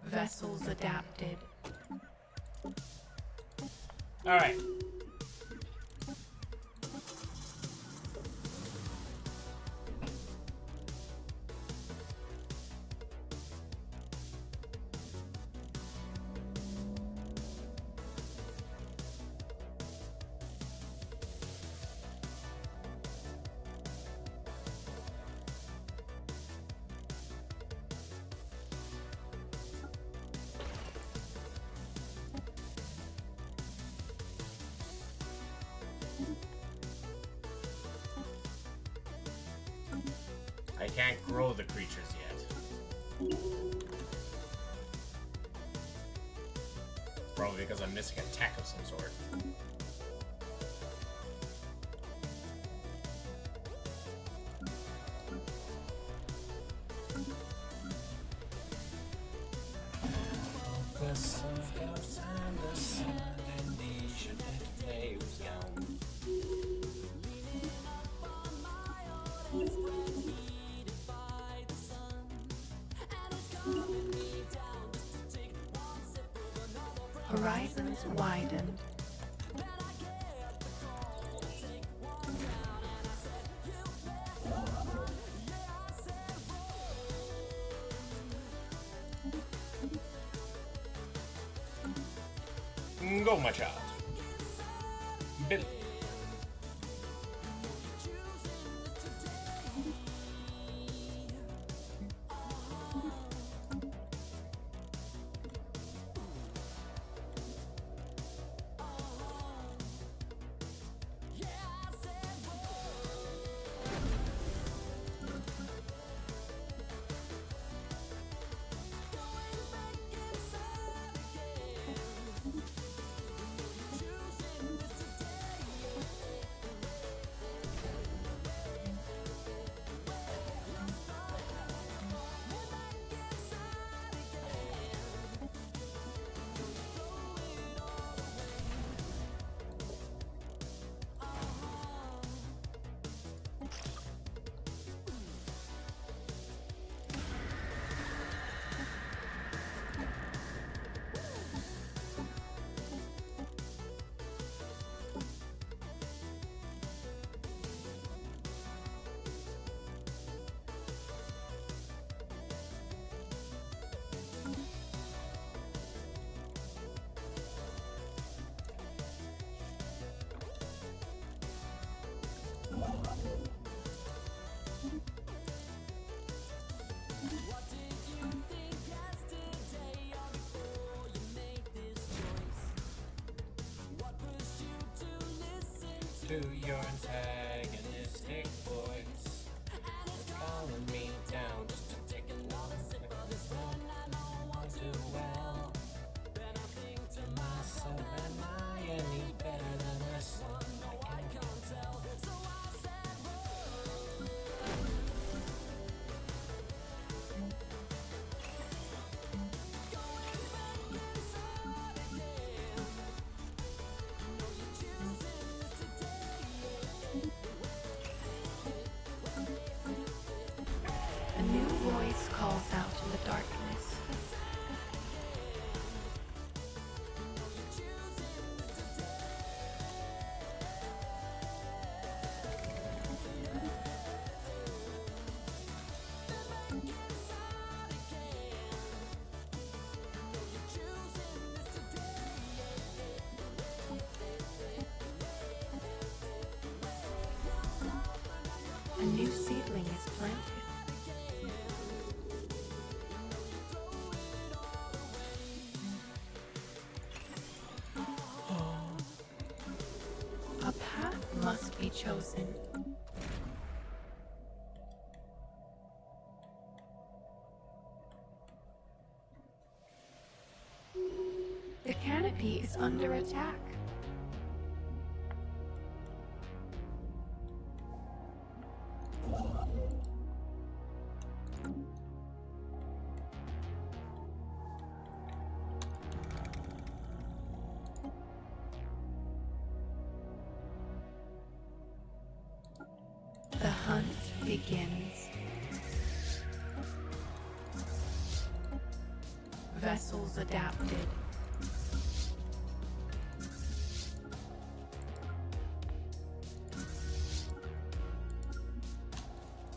Vessels adapted. All right. I can't grow the creatures yet. Probably because I'm missing a tech of some sort. The sun goes and the sun and the nation waves down. Horizons widen. Go, my child. Billy. to your antagonistic voice, calling me down just to take it long. I don't want to well. Then I think to myself, am I any better than this one? I can't tell. So I said, A new voice calls out in the darkness. A new seedling is planted. A path must be chosen. The canopy is under attack. The hunt begins. Vessels adapted.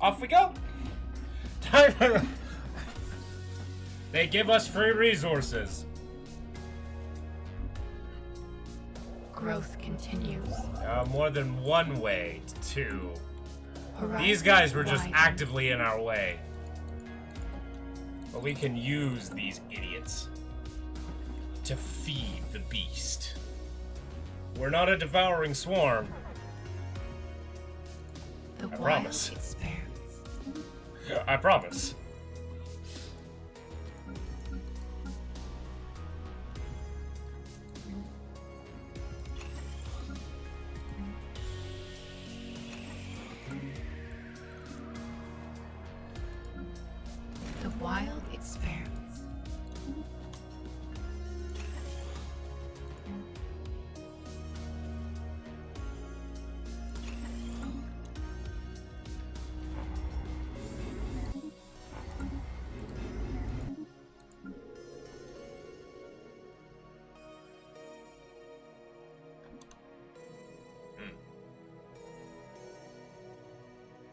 Off we go! They give us free resources. Growth continues. More than one way to. Horizons These guys were just widen. actively in our way. But we can use these idiots to feed the beast. We're not a devouring swarm. The I wild promise. expands. I promise. The wild expands.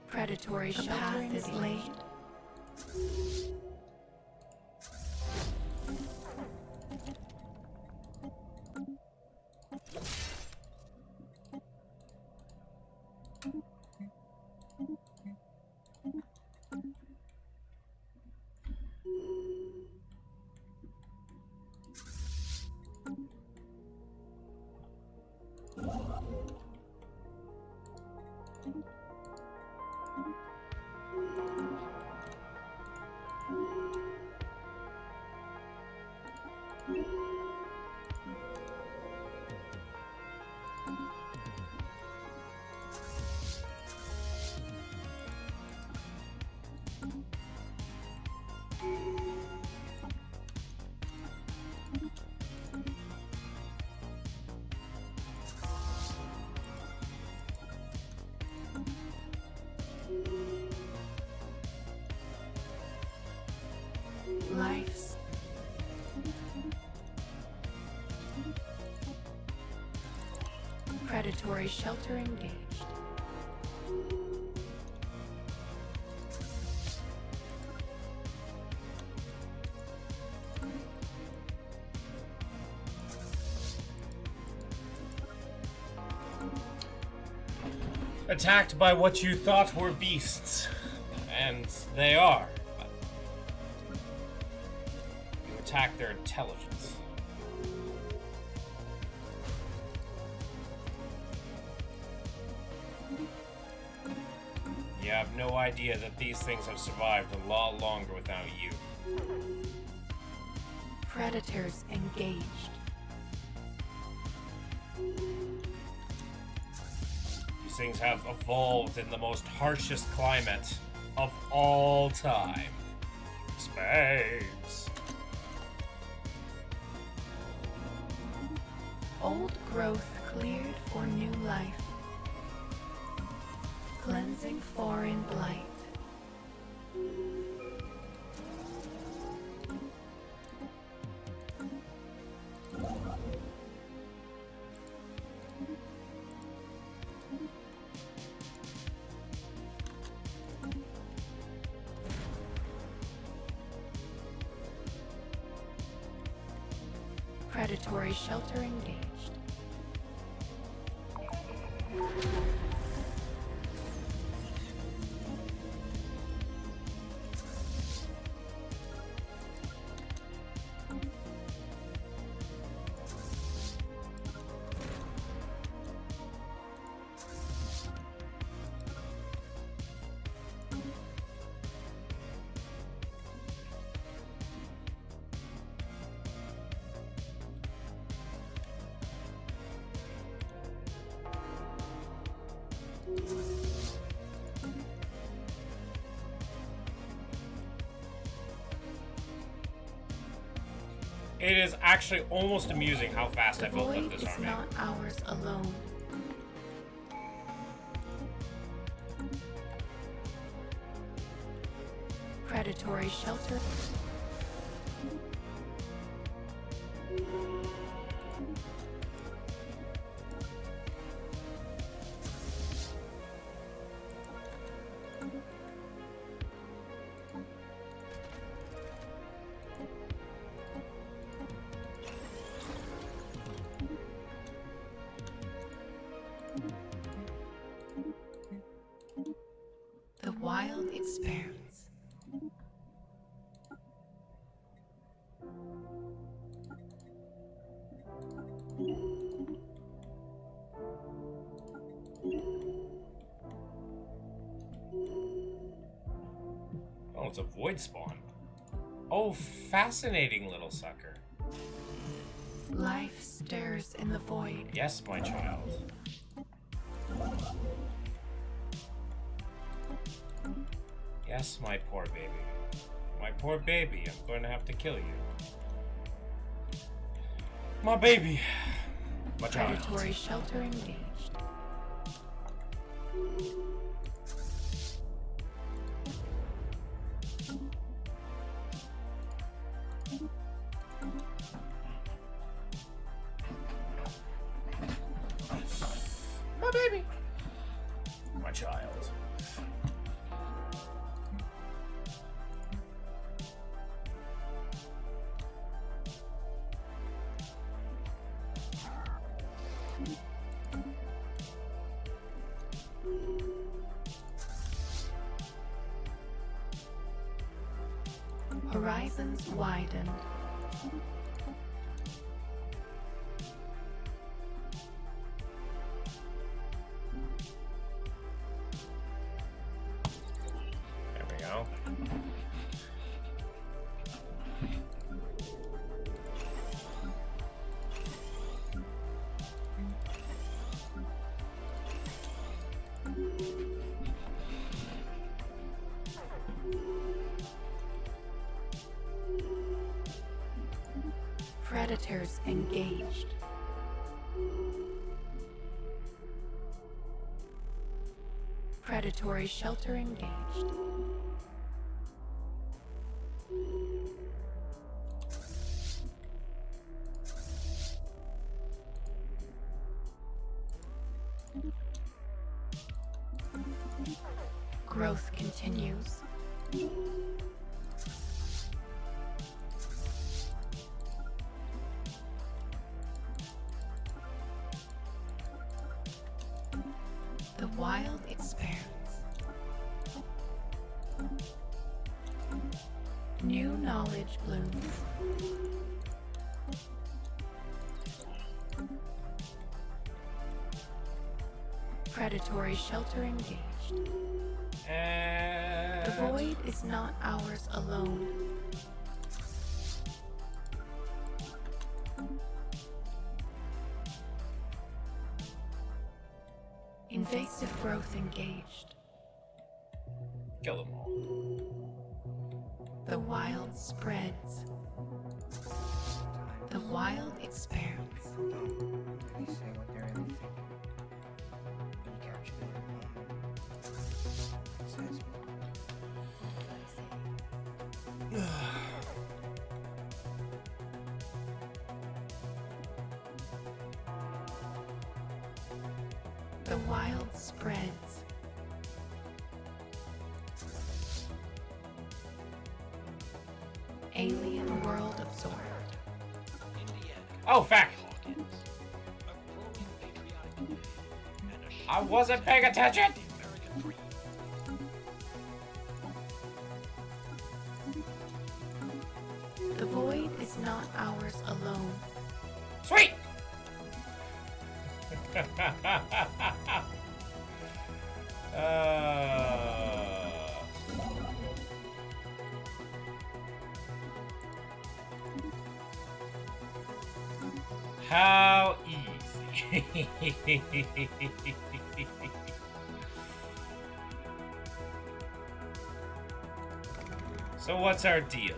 Predatory path is laid. Life's predatory shelter engaged. Attacked by what you thought were beasts. And they are. You attack their intelligence. idea that these things have survived a lot longer without you. Predators engaged. These things have evolved in the most harshest climate of all time. Space. Old growth cleared for new life. Cleansing foreign blight. Predatory shelter engaged. It is actually almost amusing how fast The I built up void this is army. not ours alone. Predatory shelter. The wild expanse. Oh, it's a void spawn. Oh, fascinating little sucker. Life stirs in the void. Yes, my child. Yes, my poor baby. My poor baby, I'm going to have to kill you. My baby. My child. Predatory shelter engaged. My baby. My child. Horizons widened. There we go. Predators engaged. Predatory shelter engaged. Growth continues. The wild expanse. New knowledge blooms. Predatory shelter engaged. And... The void is not ours alone. Invasive growth engaged. Kill them all. The wild spreads. The wild expands. People don't really say what they're really thinking. You capture it in the moment. It says The wild spreads. Alien world absorbed. Oh, fact. I wasn't paying attention. The void is not ours alone. Sweet. How easy. So what's our deal?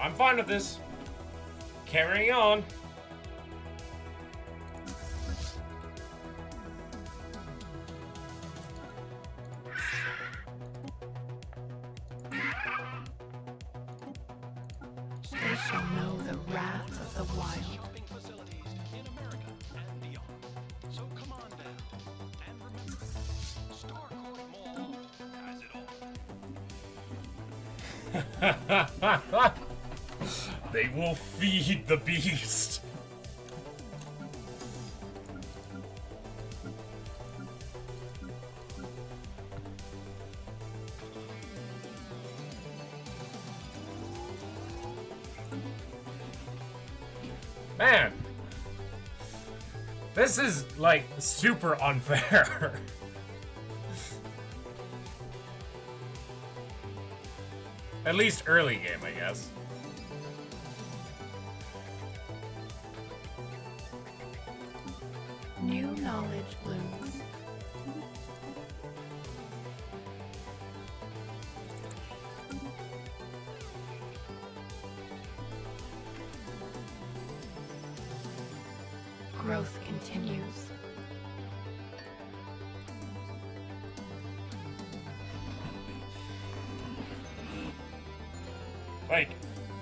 I'm fine with this. Carrying on. They shall know the wrath of the wild. Shopping facilities in America and beyond. So come on down and remember, Starcourt Mall has it all. They will feed the beast. Man, this is like super unfair. At least early game, I guess. New knowledge blooms. Growth continues. Like,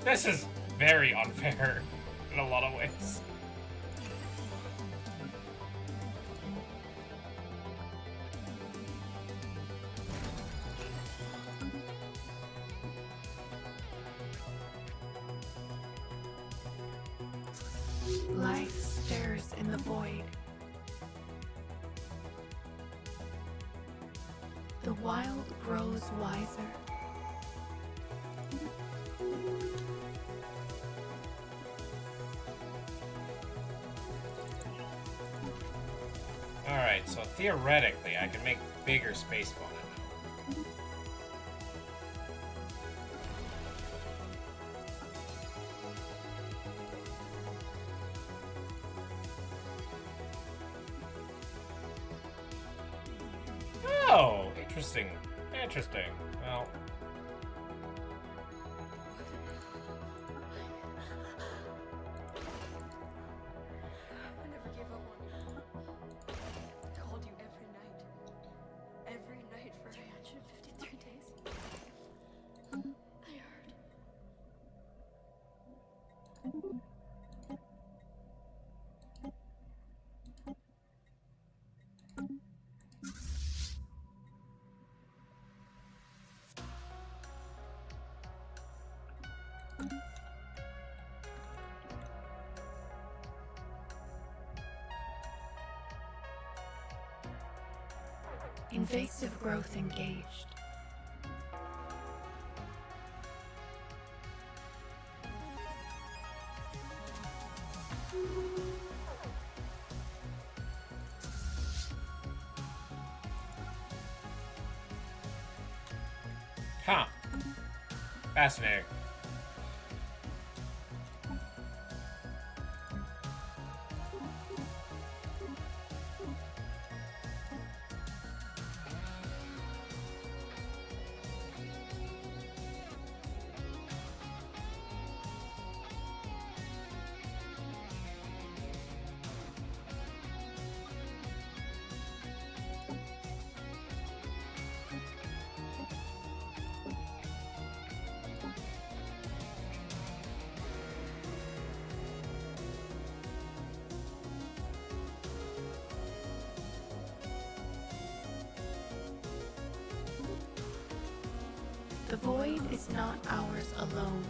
this is very unfair in a lot of ways. Life stirs in the void. The wild grows wiser. Alright, so theoretically, I can make bigger space fauna now. Oh, interesting. Interesting. Well, I never gave up on you. I called you every night. Every night for 353 days. I heard. Invasive growth engaged. Huh. Fascinating. The void is not ours alone.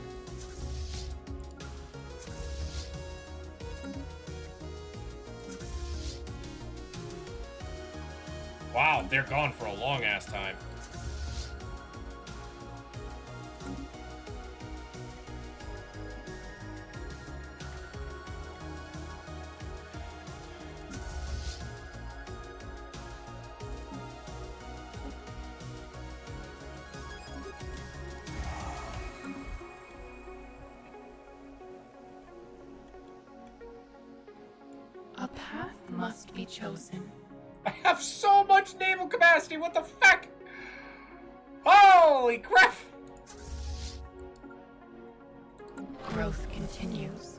Wow, they're gone for a long ass time. A path must be chosen. I have so much naval capacity, what the fuck? Holy crap! Growth continues.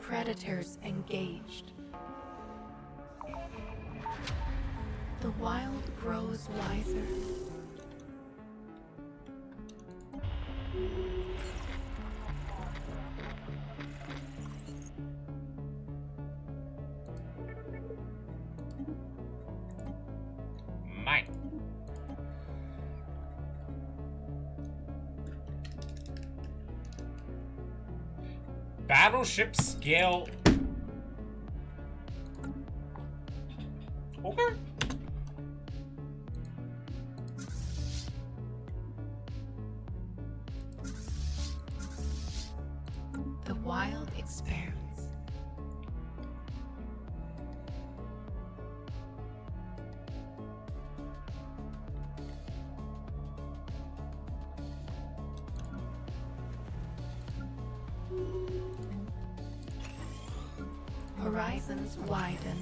Predators engaged. The wild grows wiser. Mine. Battleship scale. Okay. The wild expands. Horizons widen.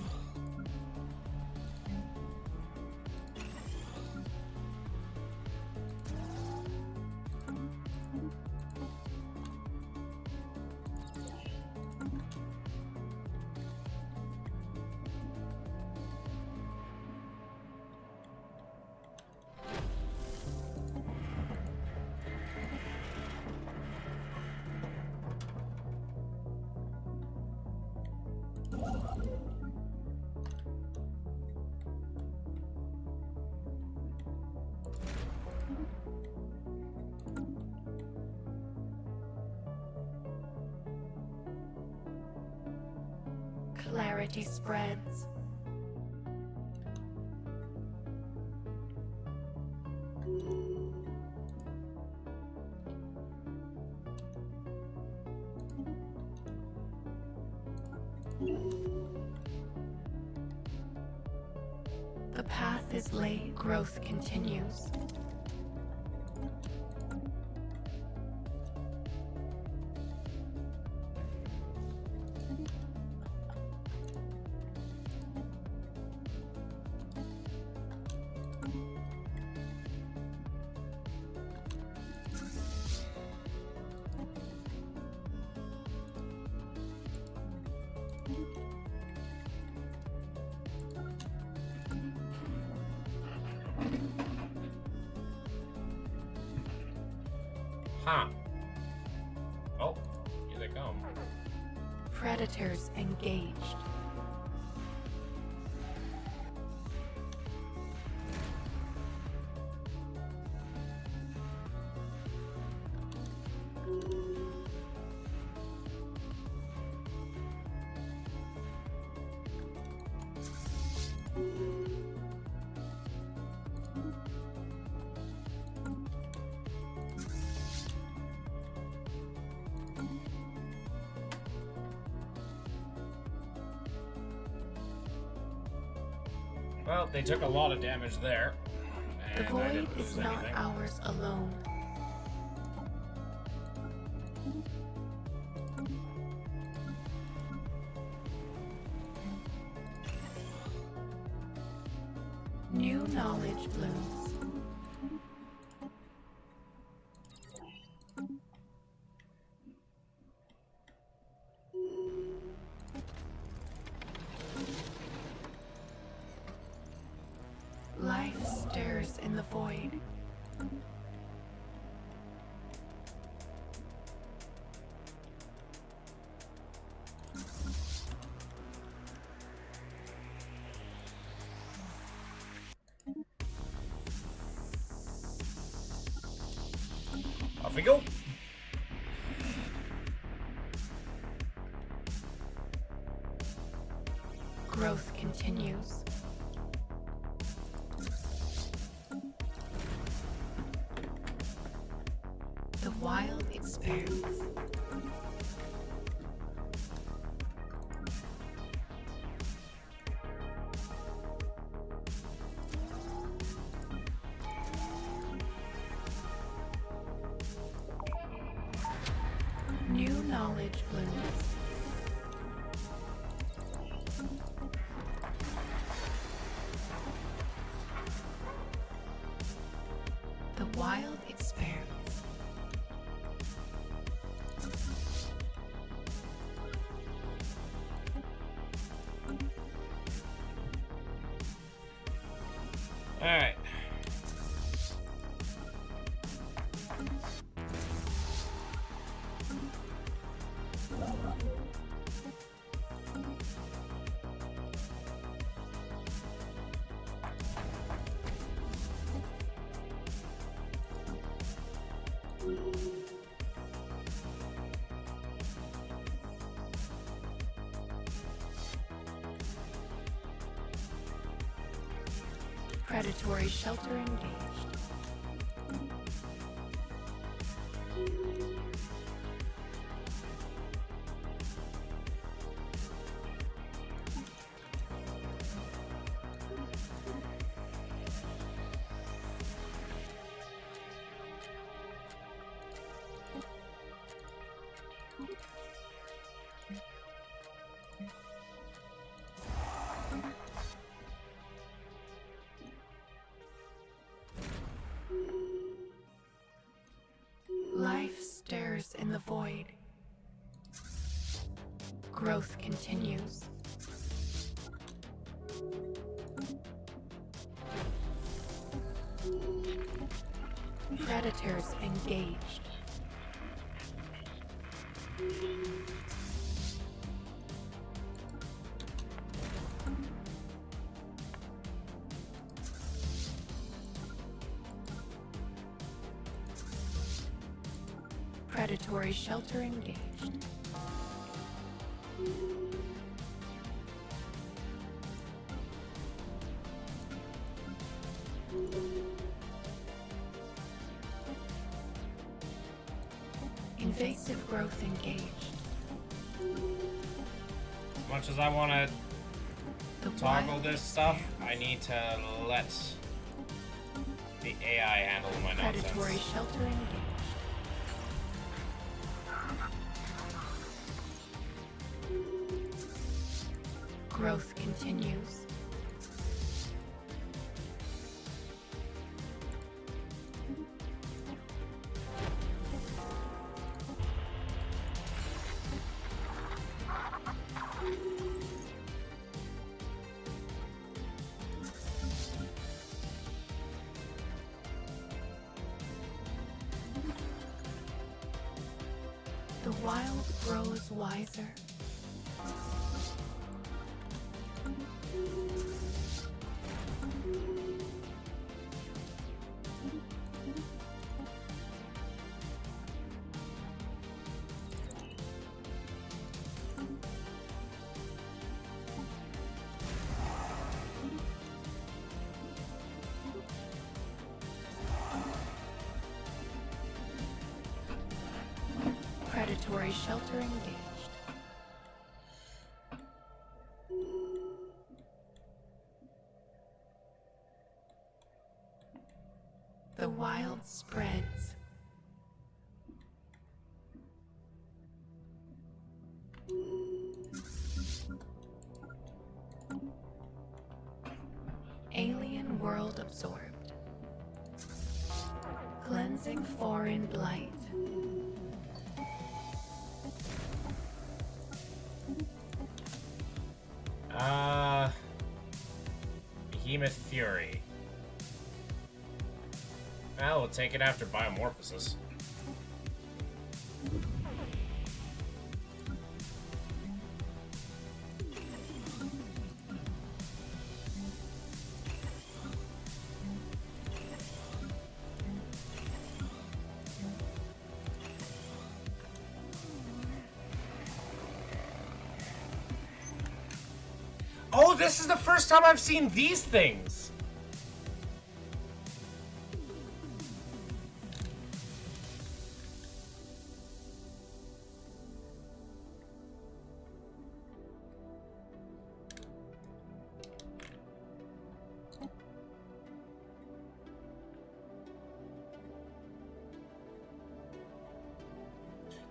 Clarity spreads. The path is laid. Growth continues. Huh. Oh, here they come. Predators engaged. Well, they took a lot of damage there. The And I void didn't is lose not anything. ours alone. New knowledge blooms. Life stirs in the void. Off we go. Growth continues. The wild expands. New knowledge blooms. The wild expands. All right. Predatory shelter engaged. Life stirs in the void. Growth continues. Predators engaged. Predatory shelter engaged. Invasive growth engaged. As much as I want to The toggle wild this stuff, expands. I need to let the AI handle my nonsense. Predatory shelter engaged. Growth continues. The wild grows wiser. Predatory shelter engaged. wild spreads. Alien world absorbed. Cleansing foreign blight. Behemoth Fury. Well, we'll take it after Biomorphosis. Oh, this is the first time I've seen these things!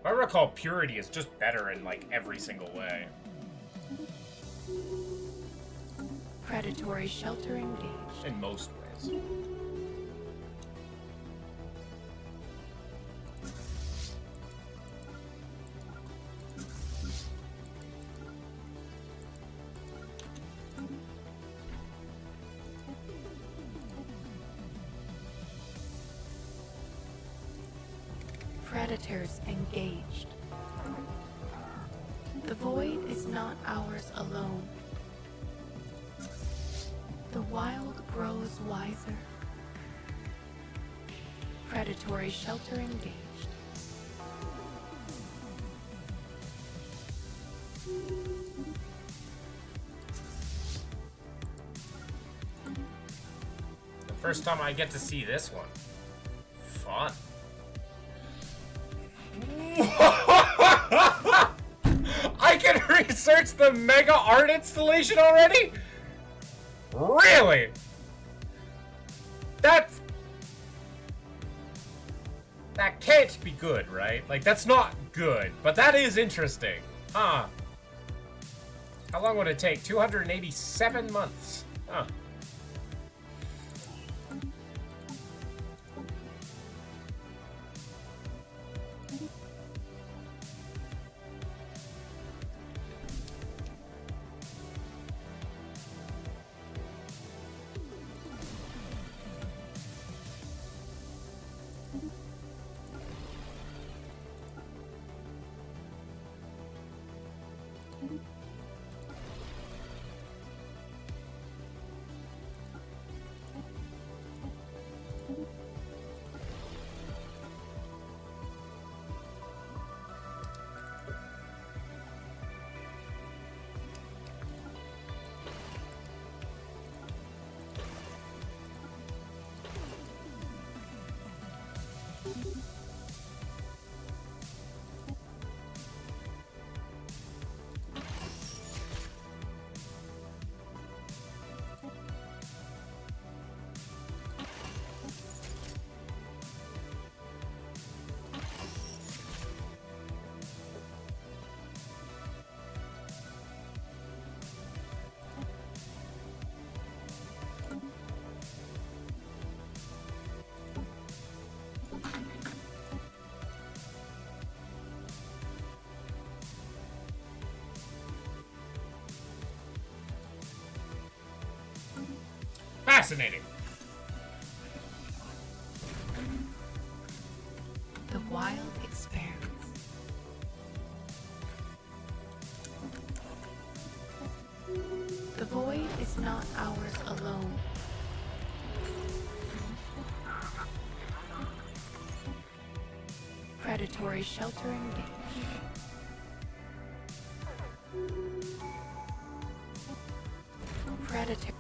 If I recall, Purity is just better in, like, every single way. Predatory shelter engaged. In most ways. Predators engaged. The void is not ours alone. The wild grows wiser. Predatory shelter engaged. The first time I get to see this one. Fun. I can research the Mega Art installation already? Really? That can't be good, right? Like, that's not good, but that is interesting. Huh. How long would it take? 287 months. Huh. Fascinating. The wild expands. The void is not ours alone. Predatory shelter engaged. Predator.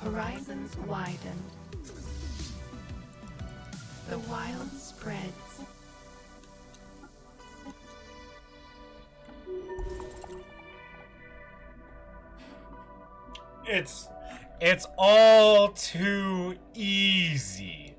Horizons widened. The wild spreads. It's all too easy.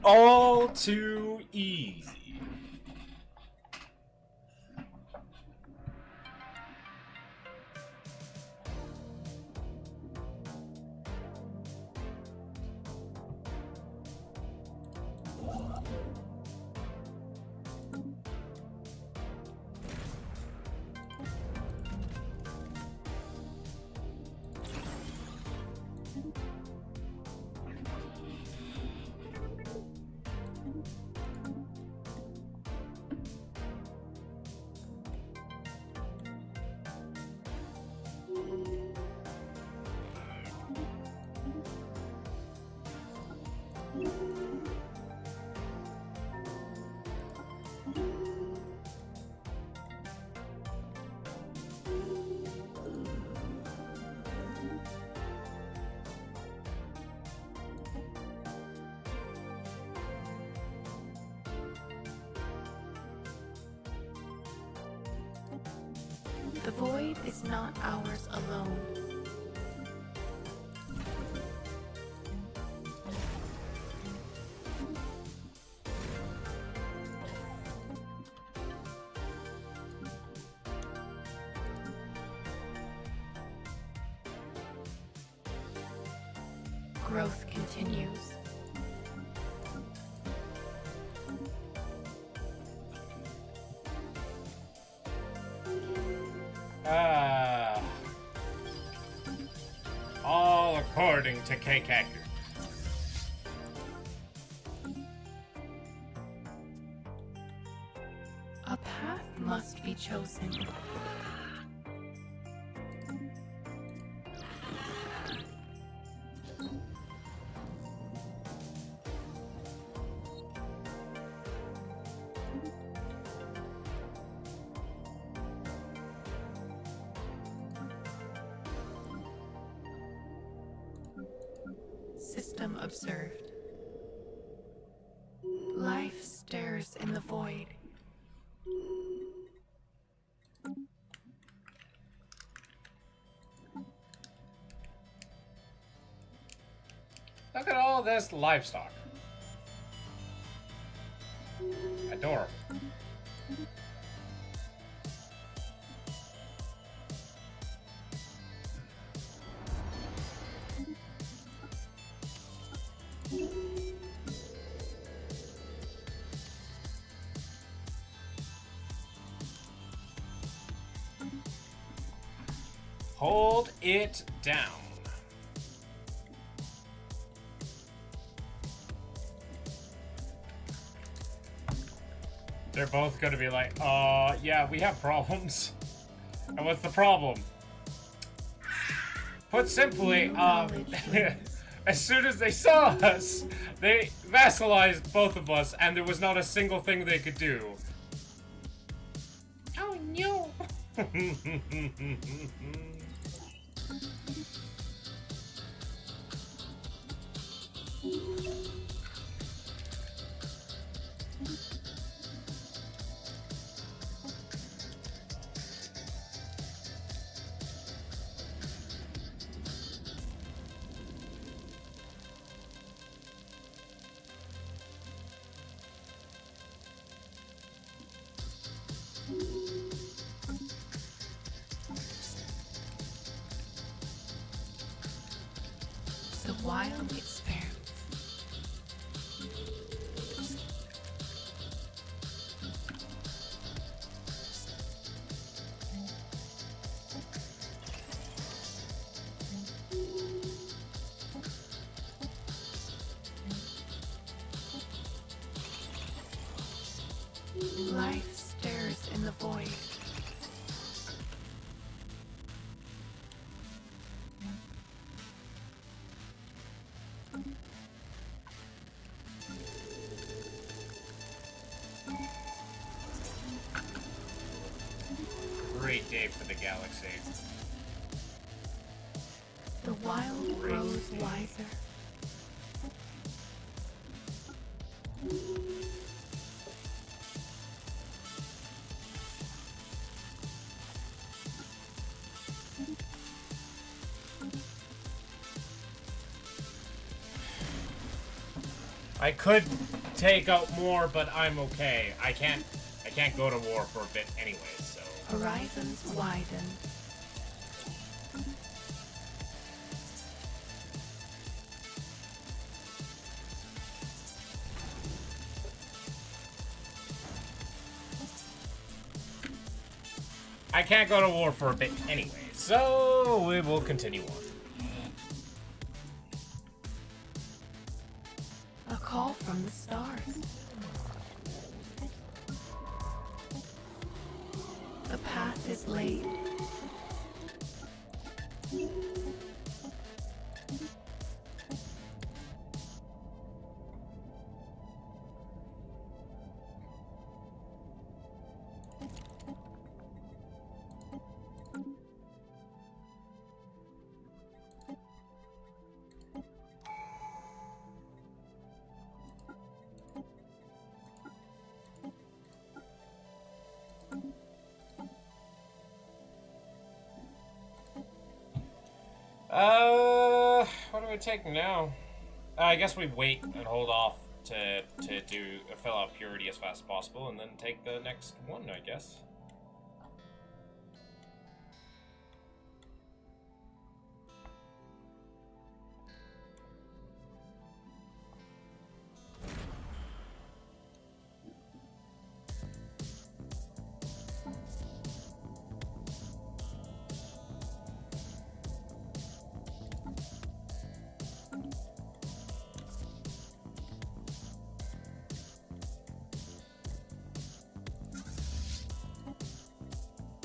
All too easy. The void is not ours alone. Growth continues. All according to Cake Actor. A path must be chosen. System observed. Life stares in the void. Look at all this livestock. Adorable. Hold it down. They're both gonna be like, yeah, we have problems. And what's the problem? Put simply, as soon as they saw us, they vassalized both of us, and there was not a single thing they could do. Oh no! The wild expanse. Life stares in the void. Great day for the galaxy. The wild grows wiser. I could take out more, but I'm okay. I can't go to war for a bit anyway, so. Horizons widen. I can't go to war for a bit anyway, so we will continue on. A call from the stars. The path is laid. What do we take now? I guess we wait and hold off to fill out purity as fast as possible, and then take the next one, I guess.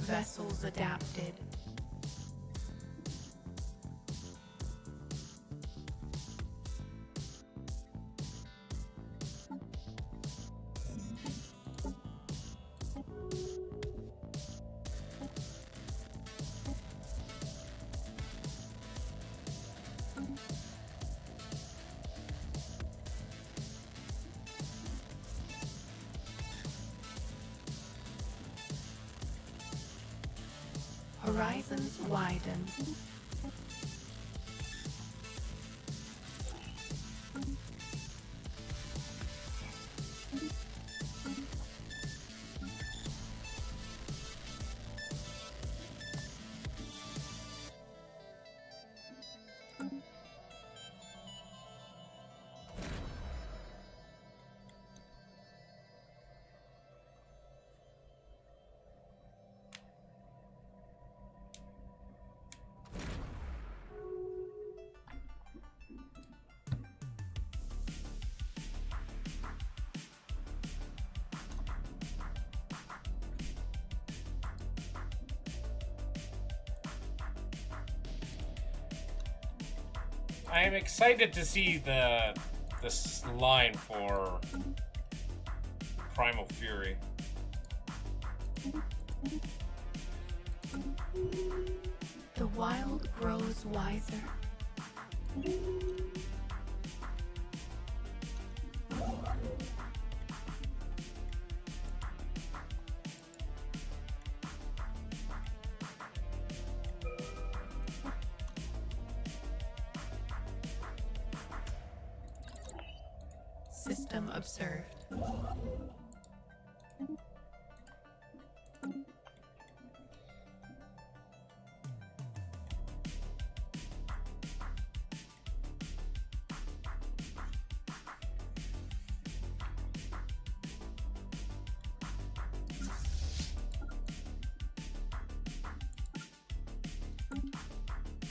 Vessels adapted. Horizons widen. I am excited to see this line for Primal Fury. The wild grows wiser. System observed.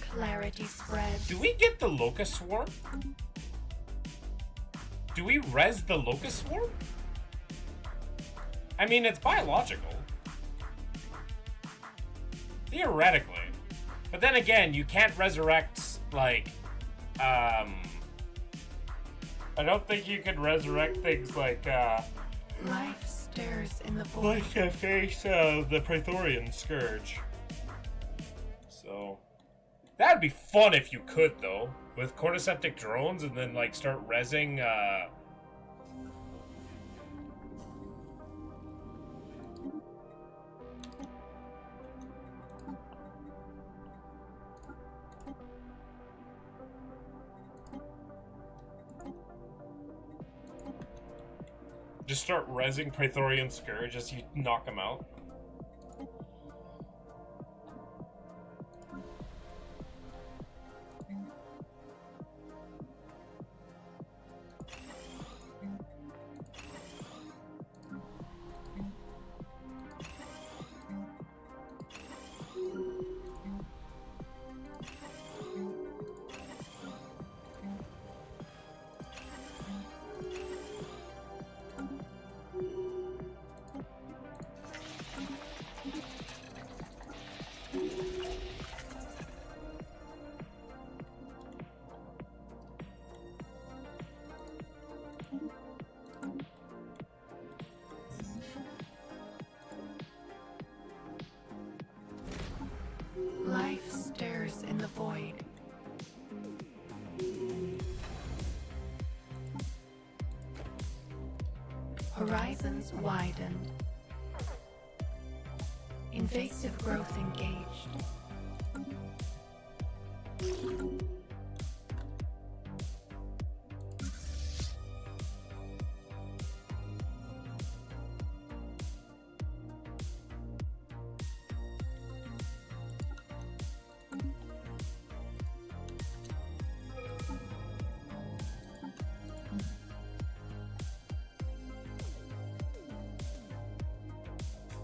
Clarity spreads. Do we get the Locust Swarm? Do we res the Locust Swarm? I mean, it's biological. Theoretically. But then again, you can't resurrect, like, I don't think you could resurrect things like, Life stirs in the void. like the face of the Praetorian Scourge. So, That'd be fun if you could, though. With cordyceptic drones and then, like, start rezzing, just start rezzing Praetorian Scourge as you knock him out. Life stirs in the void. Horizons widened. Invasive growth engaged.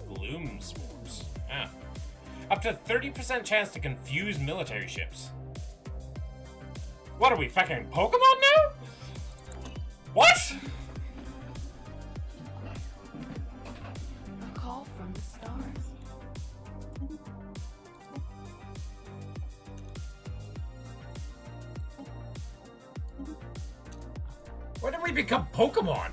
Bloom swarms. Ah. Up to 30% chance to confuse military ships. What are we, fucking Pokemon now? What? A call from the stars. When did we become Pokemon?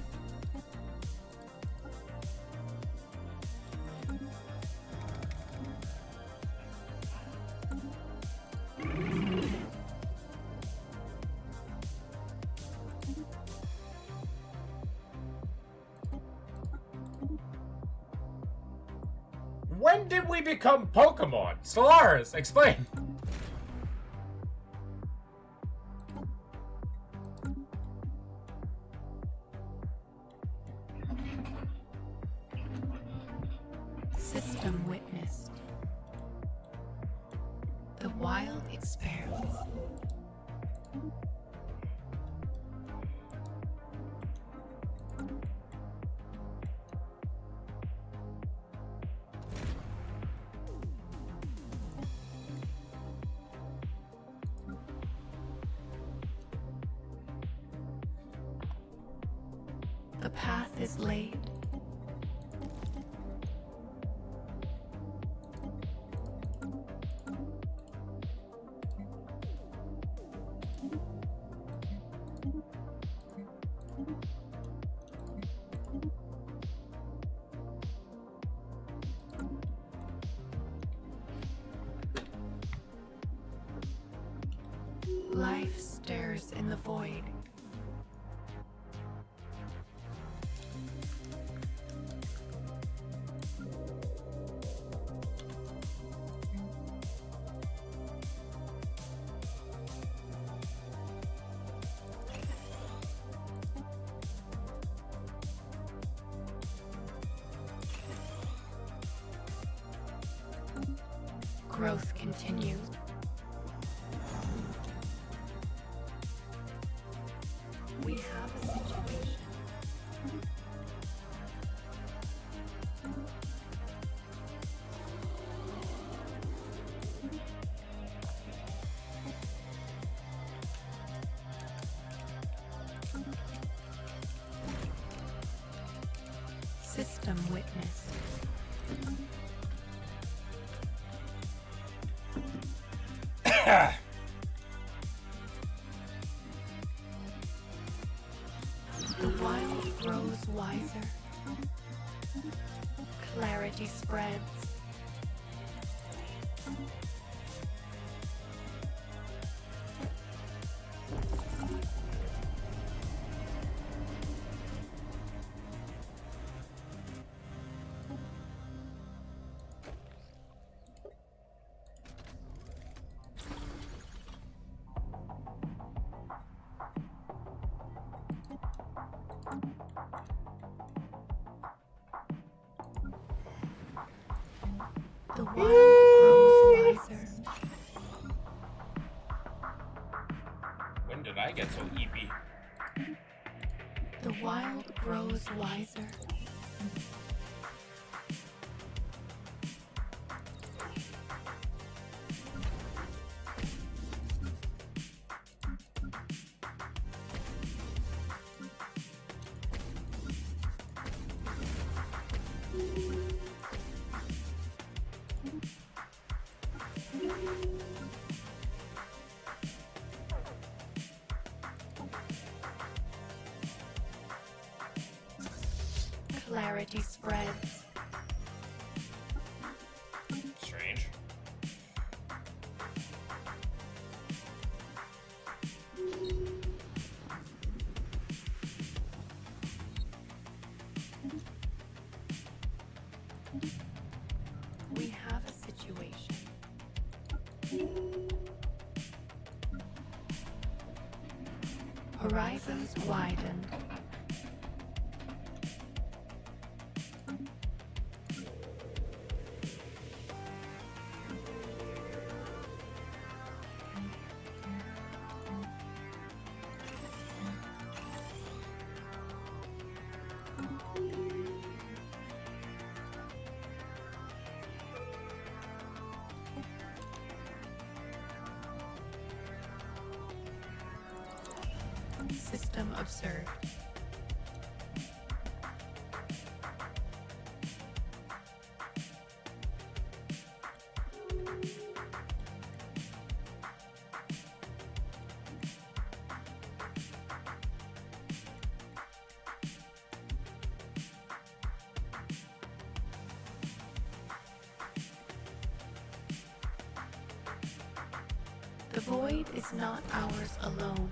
When did we become Pokemon? Stellaris, explain. System witnessed. The wild experiments. The path is laid. Life stirs in the void. Growth continues. We have a situation. System witnessed. The wild grows wiser. Clarity spreads. wild grows wiser. When did I get so eepy? The wild grows wiser. Clarity spreads. Strange. We have a situation. Horizons widen. System observed. The void is not ours alone.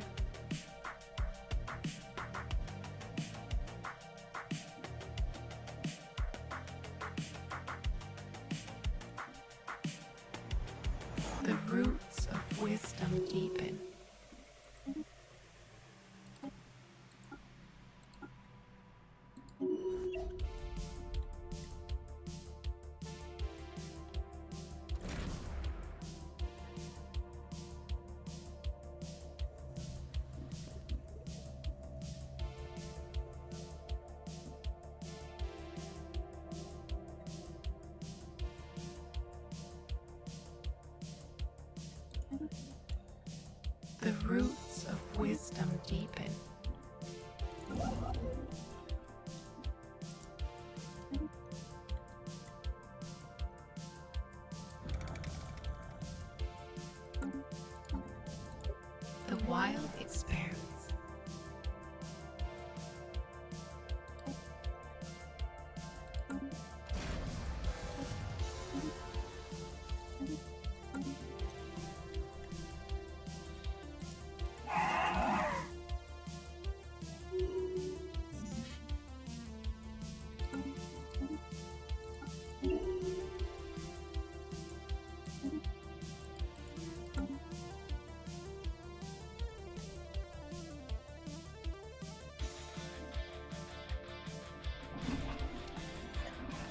The roots of wisdom deepen. The roots of wisdom deepen. The wild expands.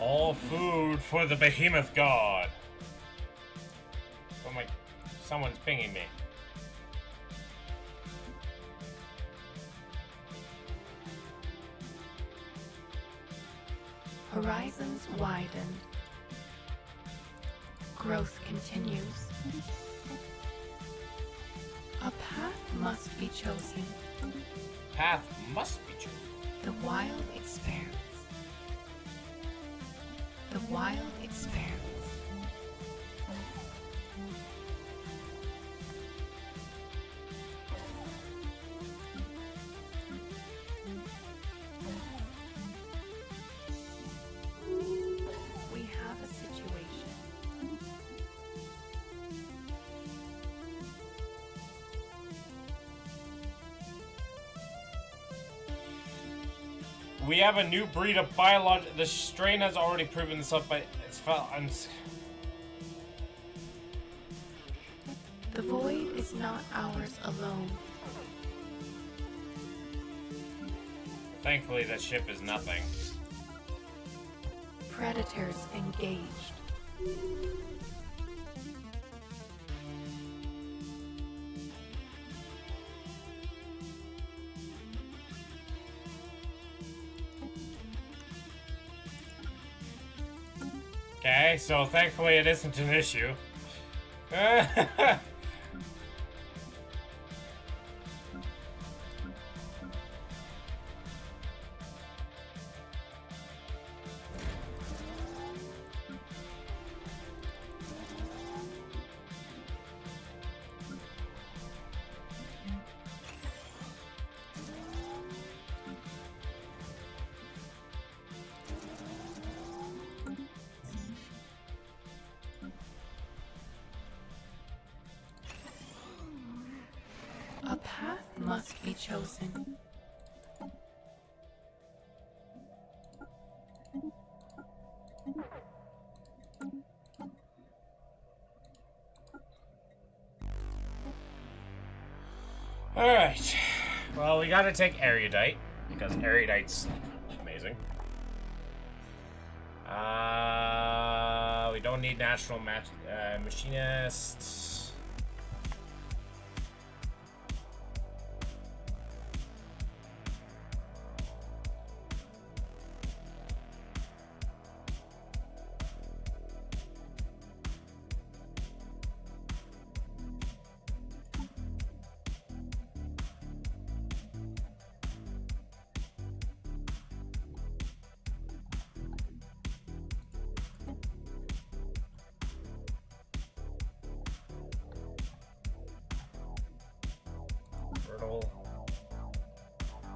All food for the behemoth god. Oh my, someone's pinging me. Horizons widen. Growth continues. A path must be chosen. Path must be chosen. The wild expands. The wild expands. We have a situation. We have a new breed of biological. The strain has already proven itself, but it's felt. The void is not ours alone. Thankfully, that ship is nothing. Predators engaged. Okay, so thankfully it isn't an issue. A path must be chosen. Alright. Well, we gotta take erudite, because erudite's amazing. We don't need natural machinist.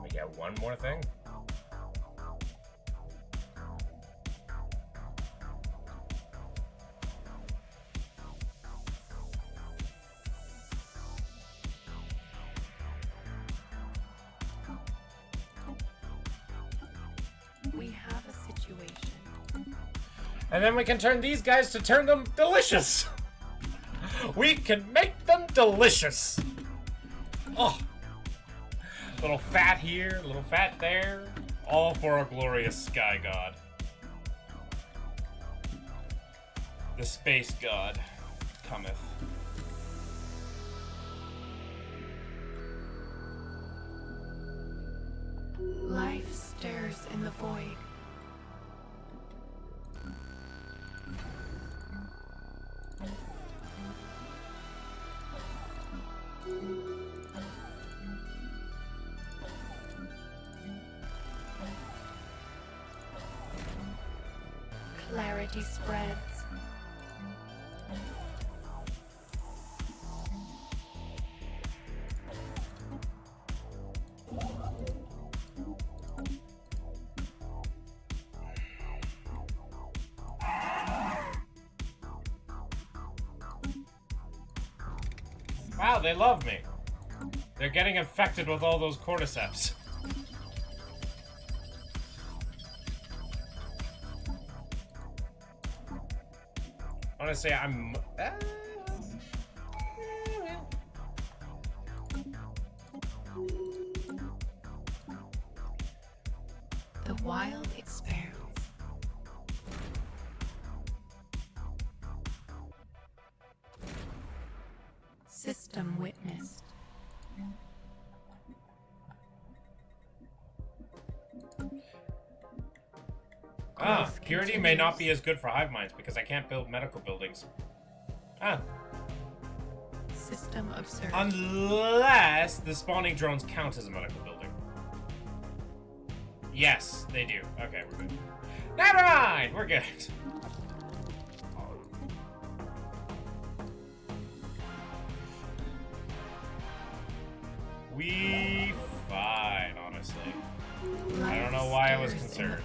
We get one more thing. We have a situation. And then we can turn these guys to turn them delicious. We can make them delicious. Oh. Little fat here, little fat there. All for a glorious sky god. The space god cometh. Life stirs in the void. Clarity spreads. Wow, they love me. They're getting infected with all those cordyceps. Honestly, I'm... The wild expands. System witnessed. Ah, purity may not be as good for hive minds because I can't build medical buildings. Ah. System observed. Unless the spawning drones count as a medical building. Yes, they do. Okay, we're good. Never mind, we're good. We fine, honestly. I don't know why I was concerned.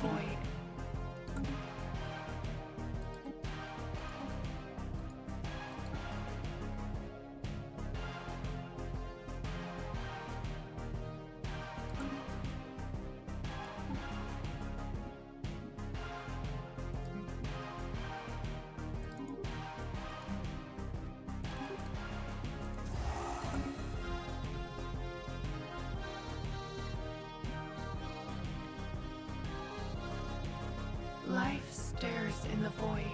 Life stirs in the void.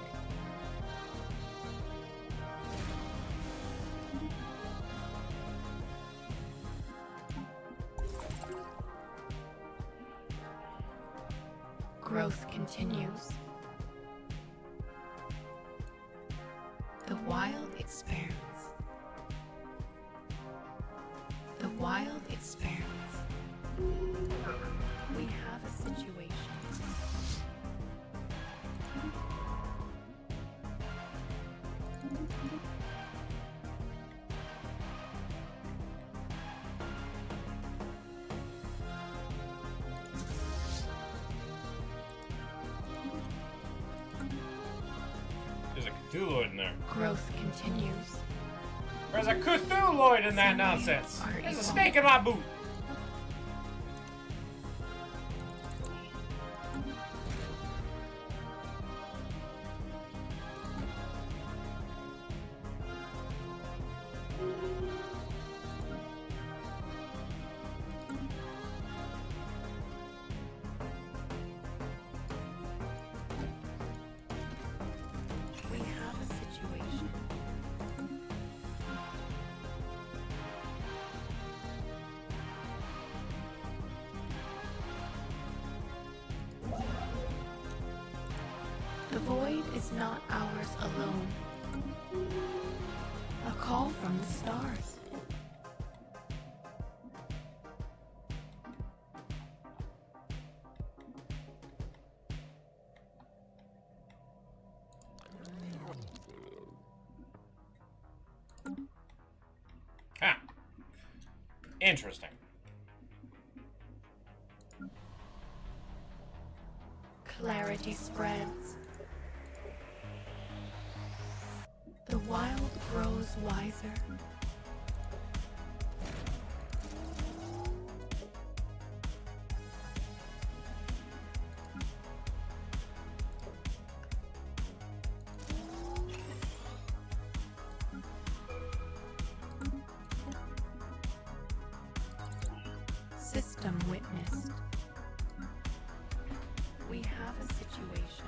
Growth continues. The wild expands. The wild expands. We have a situation. There's a Cthulhuid in there. Growth continues. There's a Cthulhuid in that Some nonsense. waves are There's a evolved. snake in my boot. We have a situation. The void is not ours alone. A call from the stars. Huh. Interesting. Clarity spreads. The wild grows wiser. System witnessed. We have a situation.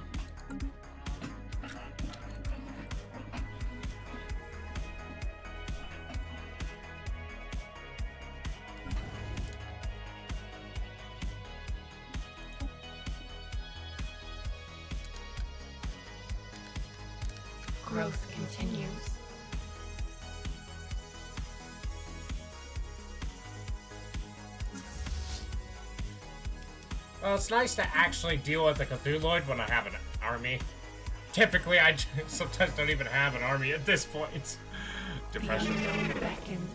Growth continues. Well, it's nice to actually deal with the Cthulhuid when I have an army. Typically, I sometimes don't even have an army at this point. The Depression. unknown beckons.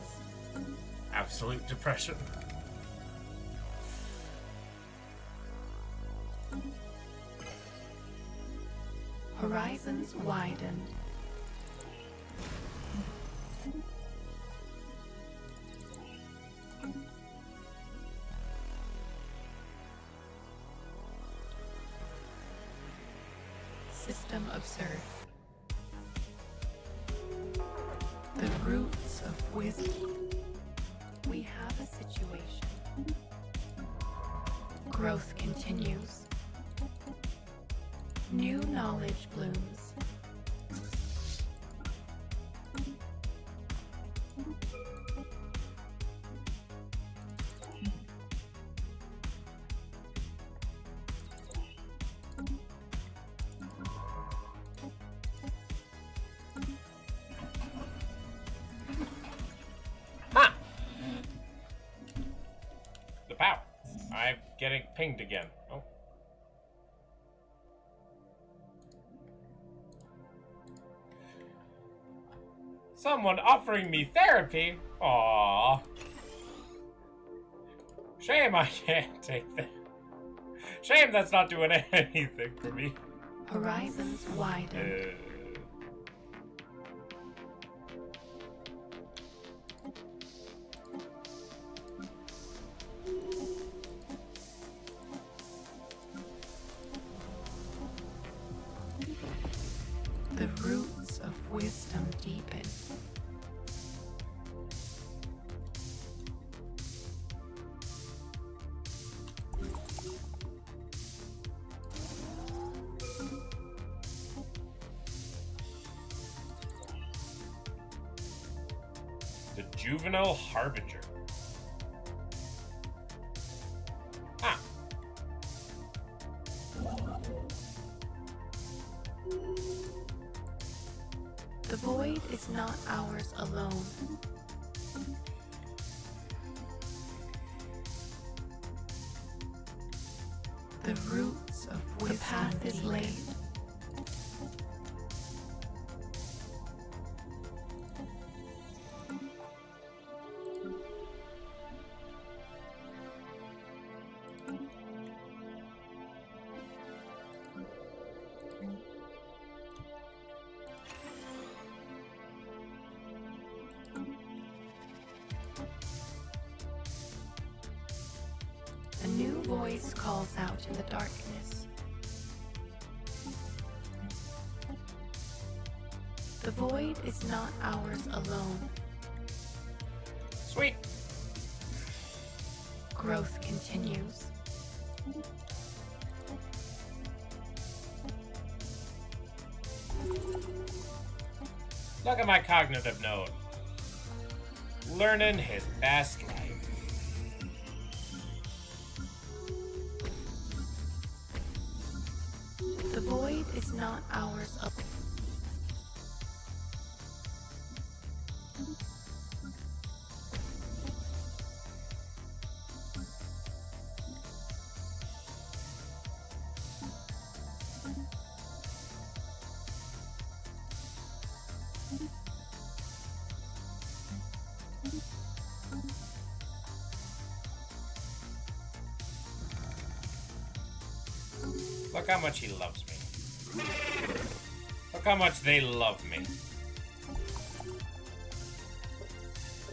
Absolute depression. Horizons widen. System observed. The roots of wisdom. We have a situation. Growth continues. New knowledge blooms. Huh. The power. I'm getting pinged again. Oh. Someone offering me therapy? Aww. Shame I can't take that. Shame that's not doing anything for me. Horizons widen. The roots of wisdom deepen. The Juvenile Harbinger. Ah. The void is not ours alone. The roots of wisdom, the path is laid. A new voice calls out in the darkness. The void is not ours alone. Sweet. Growth continues. Look at my cognitive node. Learning his best life. The void is not ours alone. Look how much he loves me. Look how much they love me.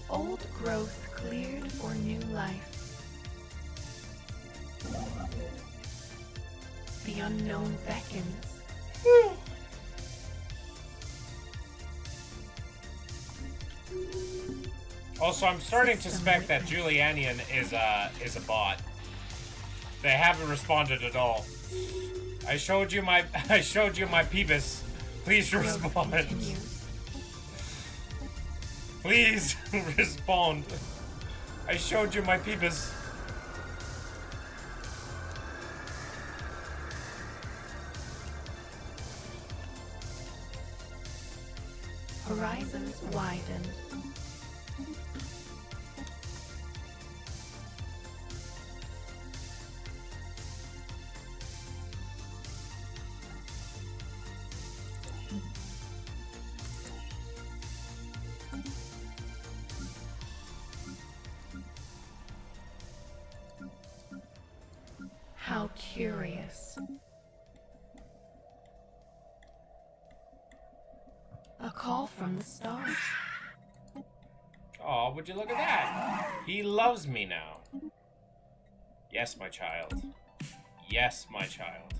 Old growth cleared for new life. The unknown beckons. Also, I'm starting to suspect that Julianian is a bot. They haven't responded at all. I showed you my peebus. Please Growth respond. continues. Please respond. I showed you my peebus. Horizons widen. How curious. A call from the stars. Oh, would you look at that? He loves me now. Yes, my child. Yes, my child.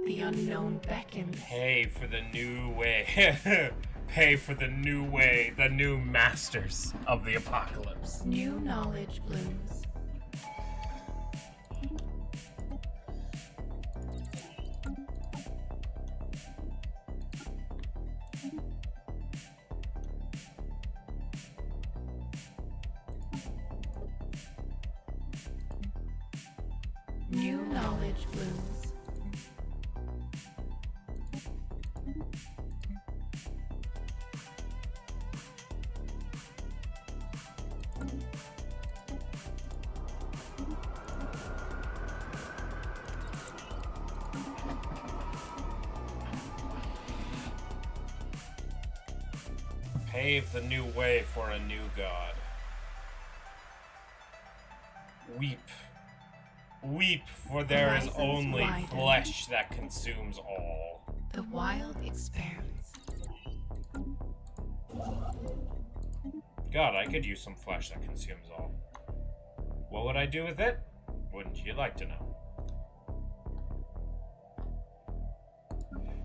The unknown beckons. Pay for the new way. Pay for the new way. The new masters of the apocalypse. New knowledge blooms. New knowledge blooms. Pave the new way for a new god. Weep. Weep, for there is Horizons only widen. flesh that consumes all. The wild expands. God, I could use some flesh that consumes all. What would I do with it? Wouldn't you like to know?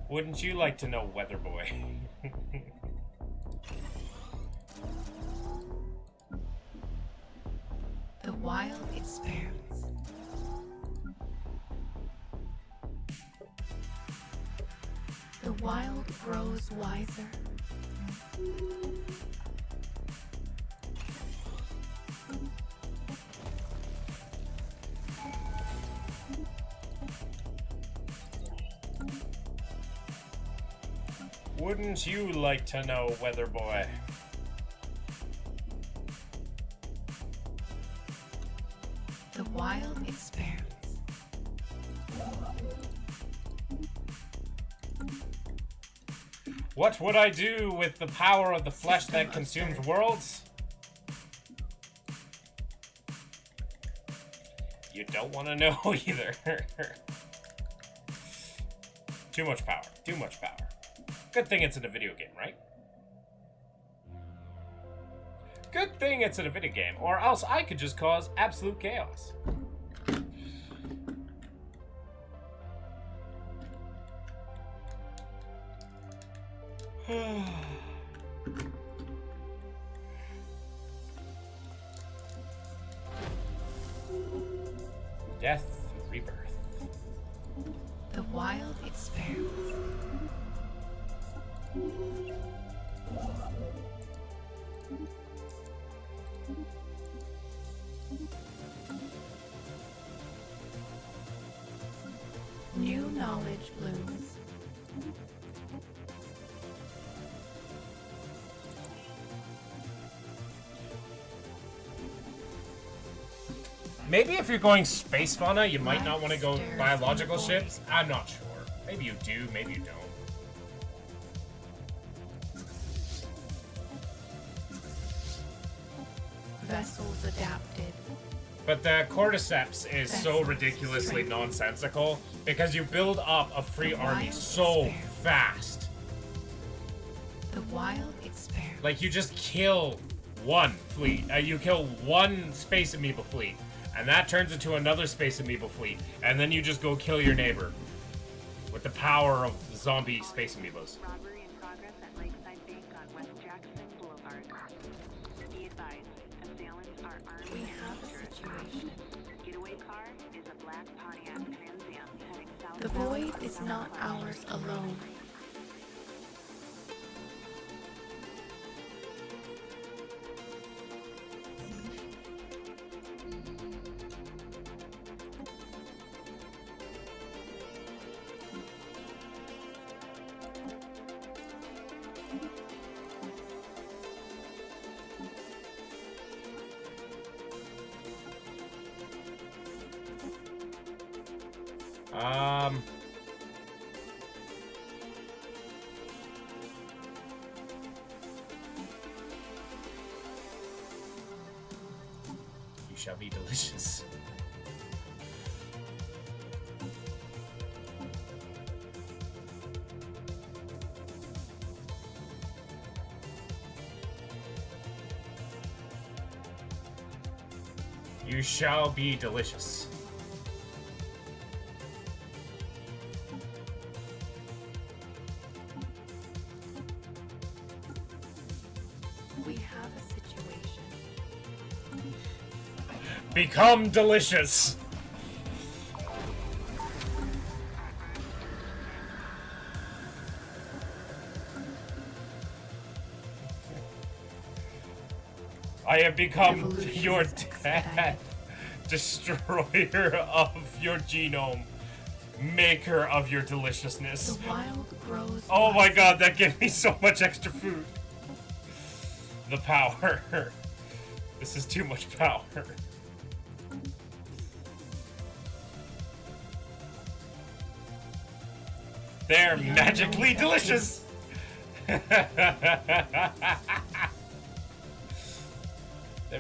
Wouldn't you like to know, Weather Boy? The wild expands. The wild grows wiser. Wouldn't you like to know, Weather Boy? The wild experiments. What would I do with the power of the flesh that consumes worlds? You don't want to know either. Too much power. Too much power. Good thing it's in a video game, right? Good thing it's in a video game, or else I could just cause absolute chaos. Death, rebirth. The wild experiments. New knowledge blooms. Maybe if you're going space fauna, you might not want to go biological ships. I'm not sure. Maybe you do, maybe you don't. Vessels adapted. But the cordyceps is so ridiculously nonsensical because you build up a free army so fast. The wild experiment. Like, you just kill one fleet. You kill one space amoeba fleet. And that turns into another space amoeba fleet. And then you just go kill your neighbor. With the power of zombie space amoebas. Robbery in progress at Lakeside Bank on West Jackson Boulevard. Be advised, assailants are armed We and have a dangerous. situation. Getaway car is a black Pontiac Trans Am heading south. The void is not ours alone. You shall be delicious. You shall be delicious. We have a situation. Become delicious. I have become your dad, destroyer of your genome, maker of your deliciousness. The wild grows. Oh my wiser. god, that gave me so much extra food. The power. This is too much power. They're magically delicious. They're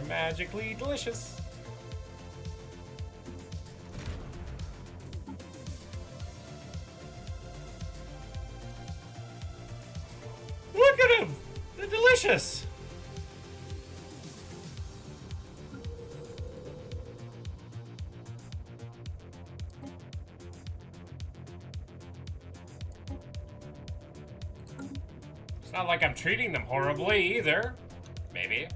magically delicious. Look at them! They're delicious! It's not like I'm treating them horribly either. Maybe.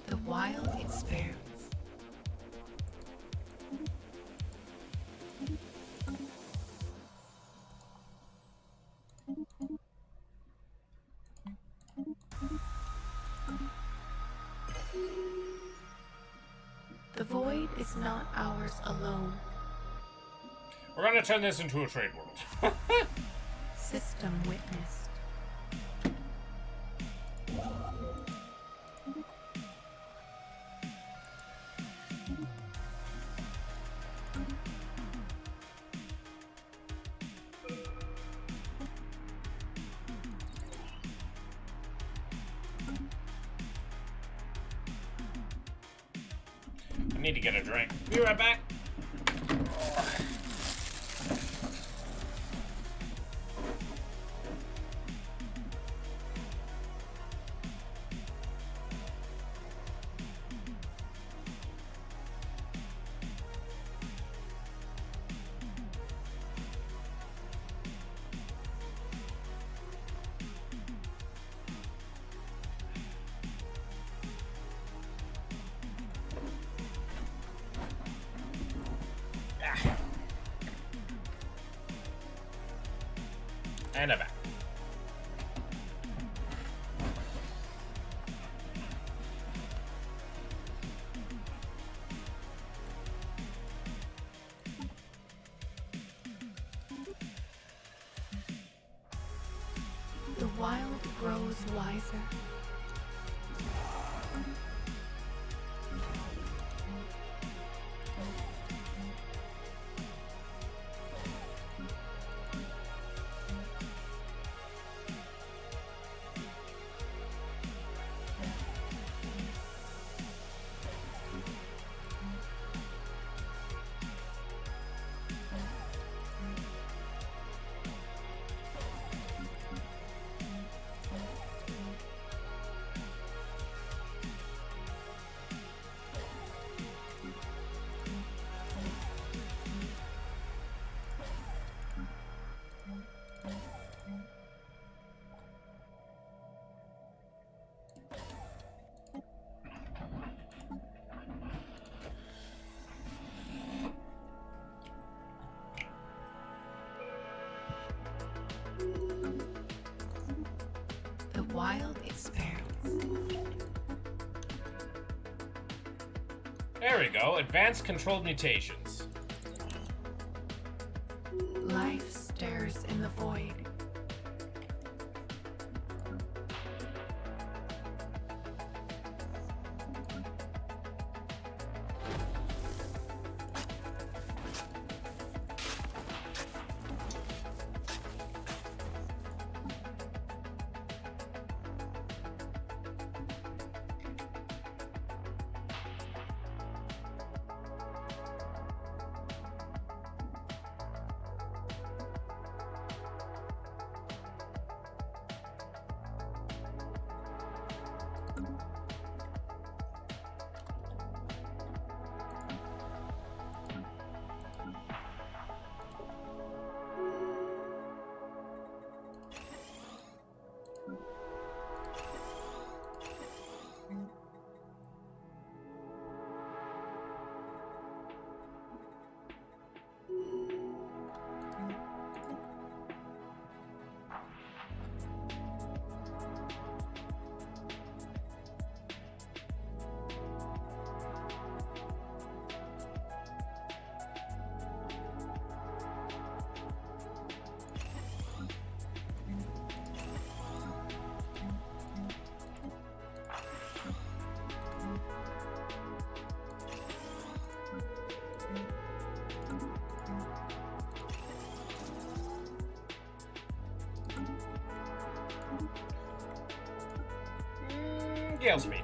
The wild experiments. The void is not ours alone. We're gonna turn this into a trade world. System witnessed. I need to get a drink. Be right back. And I'm back. The wild grows wiser. The wild expands. There we go. Advanced controlled mutations. Life stirs in the void. Gale speed.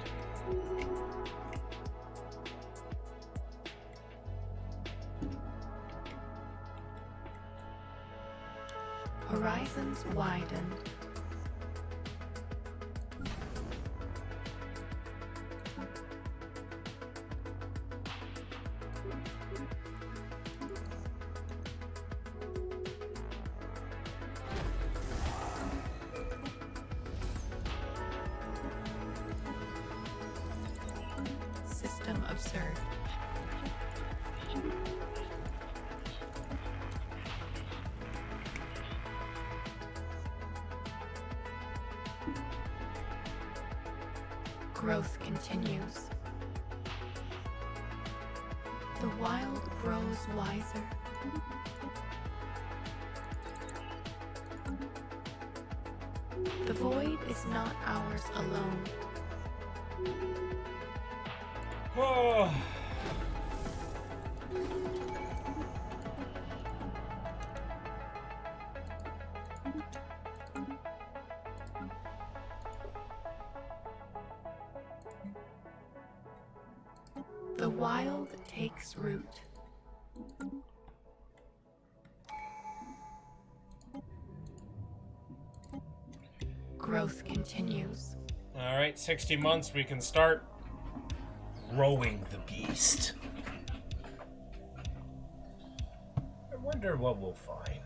Horizons widened. System observed. Growth continues. The wild grows wiser. The void is not ours alone. Oh. The wild takes root. Growth continues. All right, 60 months, we can start growing the beast. I wonder what we'll find.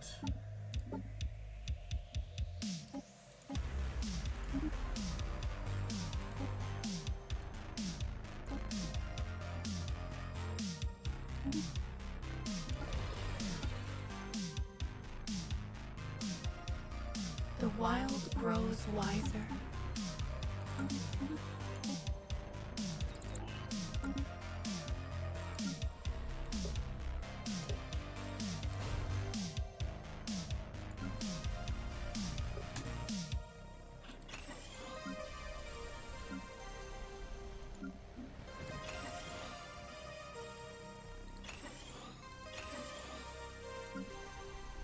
The wild grows wiser.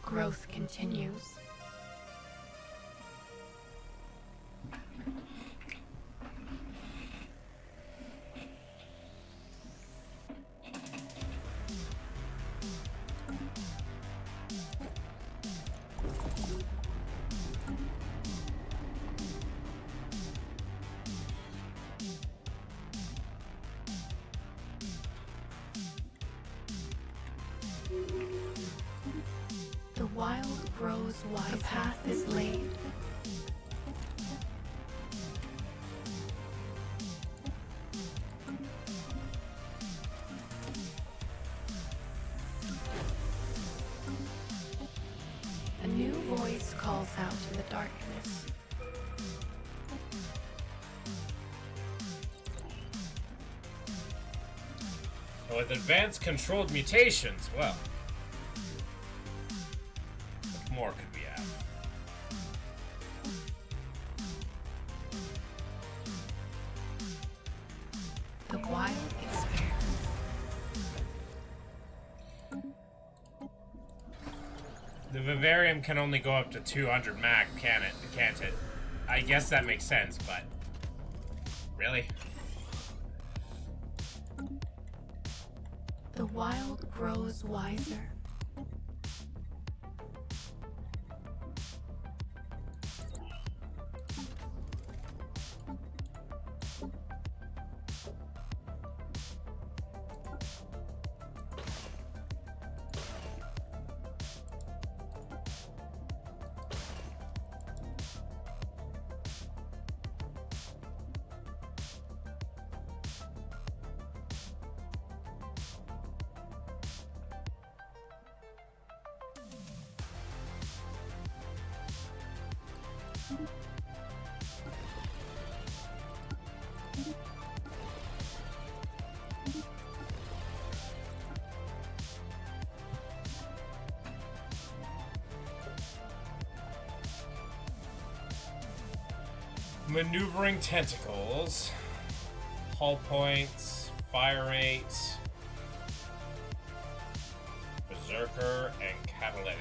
Growth continues. The wild grows wise. The path is laid. A new voice calls out in the darkness. With advanced controlled mutations, well, what more could we have? The wild experiment. The vivarium can only go up to 200 mag, can't it? I guess that makes sense, but really? The wild grows wiser. Maneuvering tentacles, hull points, fire rate, berserker, and catalytic.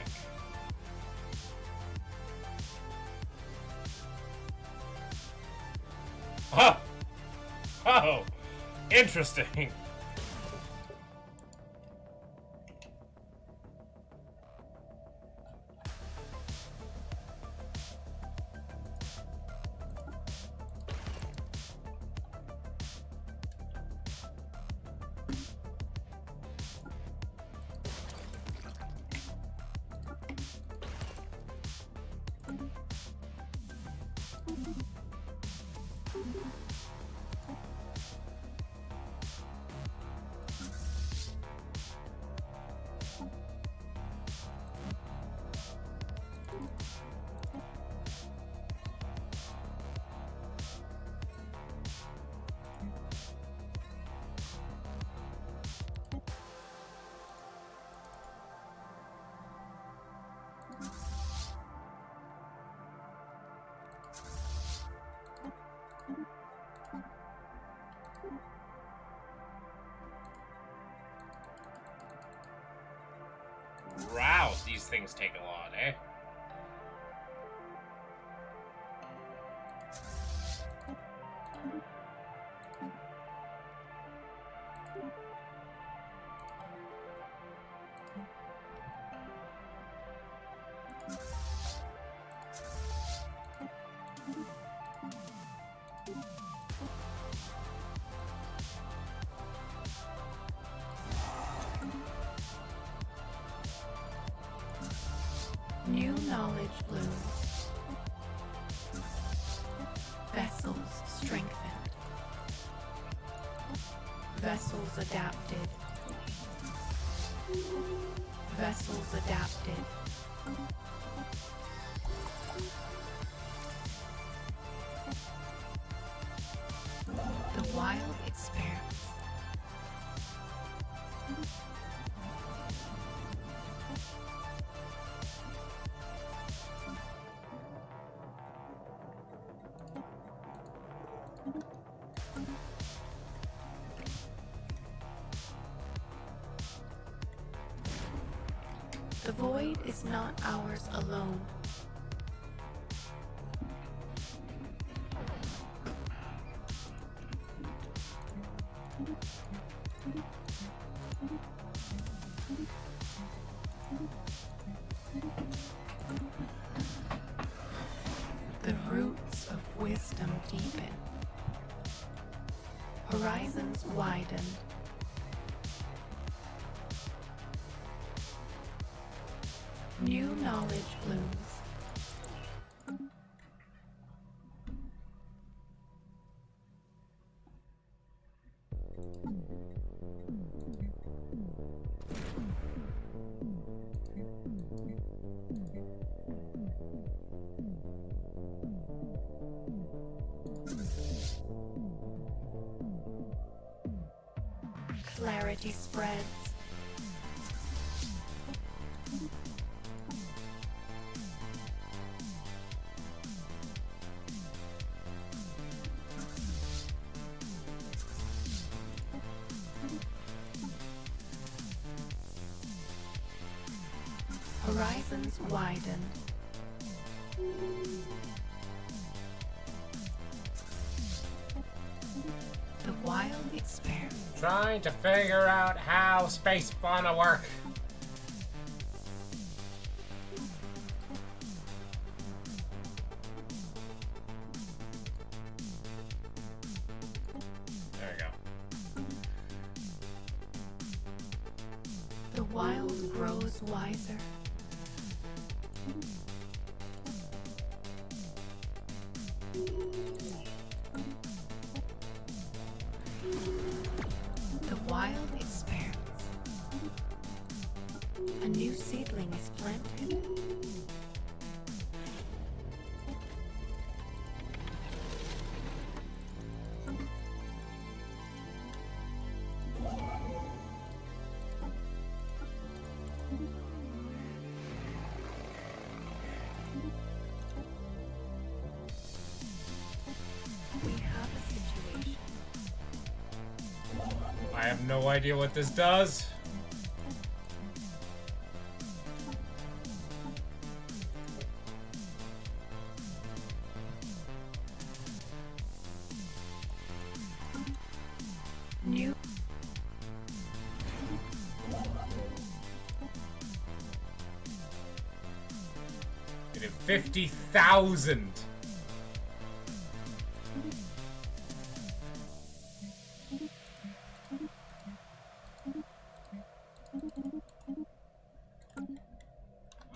Huh! Oh! Interesting! these things take a lot, eh? New knowledge blooms. Vessels strengthened. Vessels adapted. Vessels adapted. The wild expanse. The void is not ours alone. The roots of wisdom deepen. Horizons widen. New knowledge blooms. Clarity spreads. Horizons widen. The wild expanse. Trying to figure out how space fauna work. There we go. The wild grows wiser. The wild expanse. A new seedling is planted. We have a situation. I have no idea what this does. New. It did 50,000.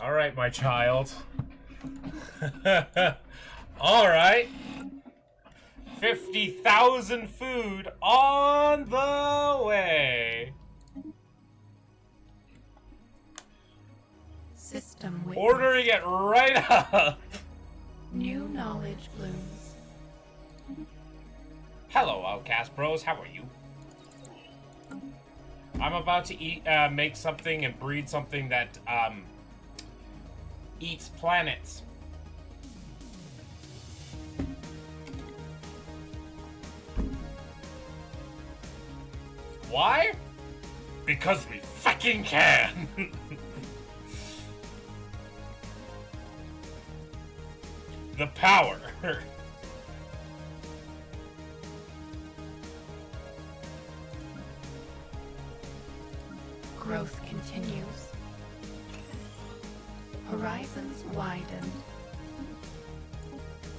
All right, my child. All right. 50,000 food on the way. System witness. Ordering it right up. New knowledge blooms. Hello, Outcast Bros. How are you? I'm about to make something and breed something that eats planets. Why? Because we fucking can. The power. Growth continues. Horizons widen.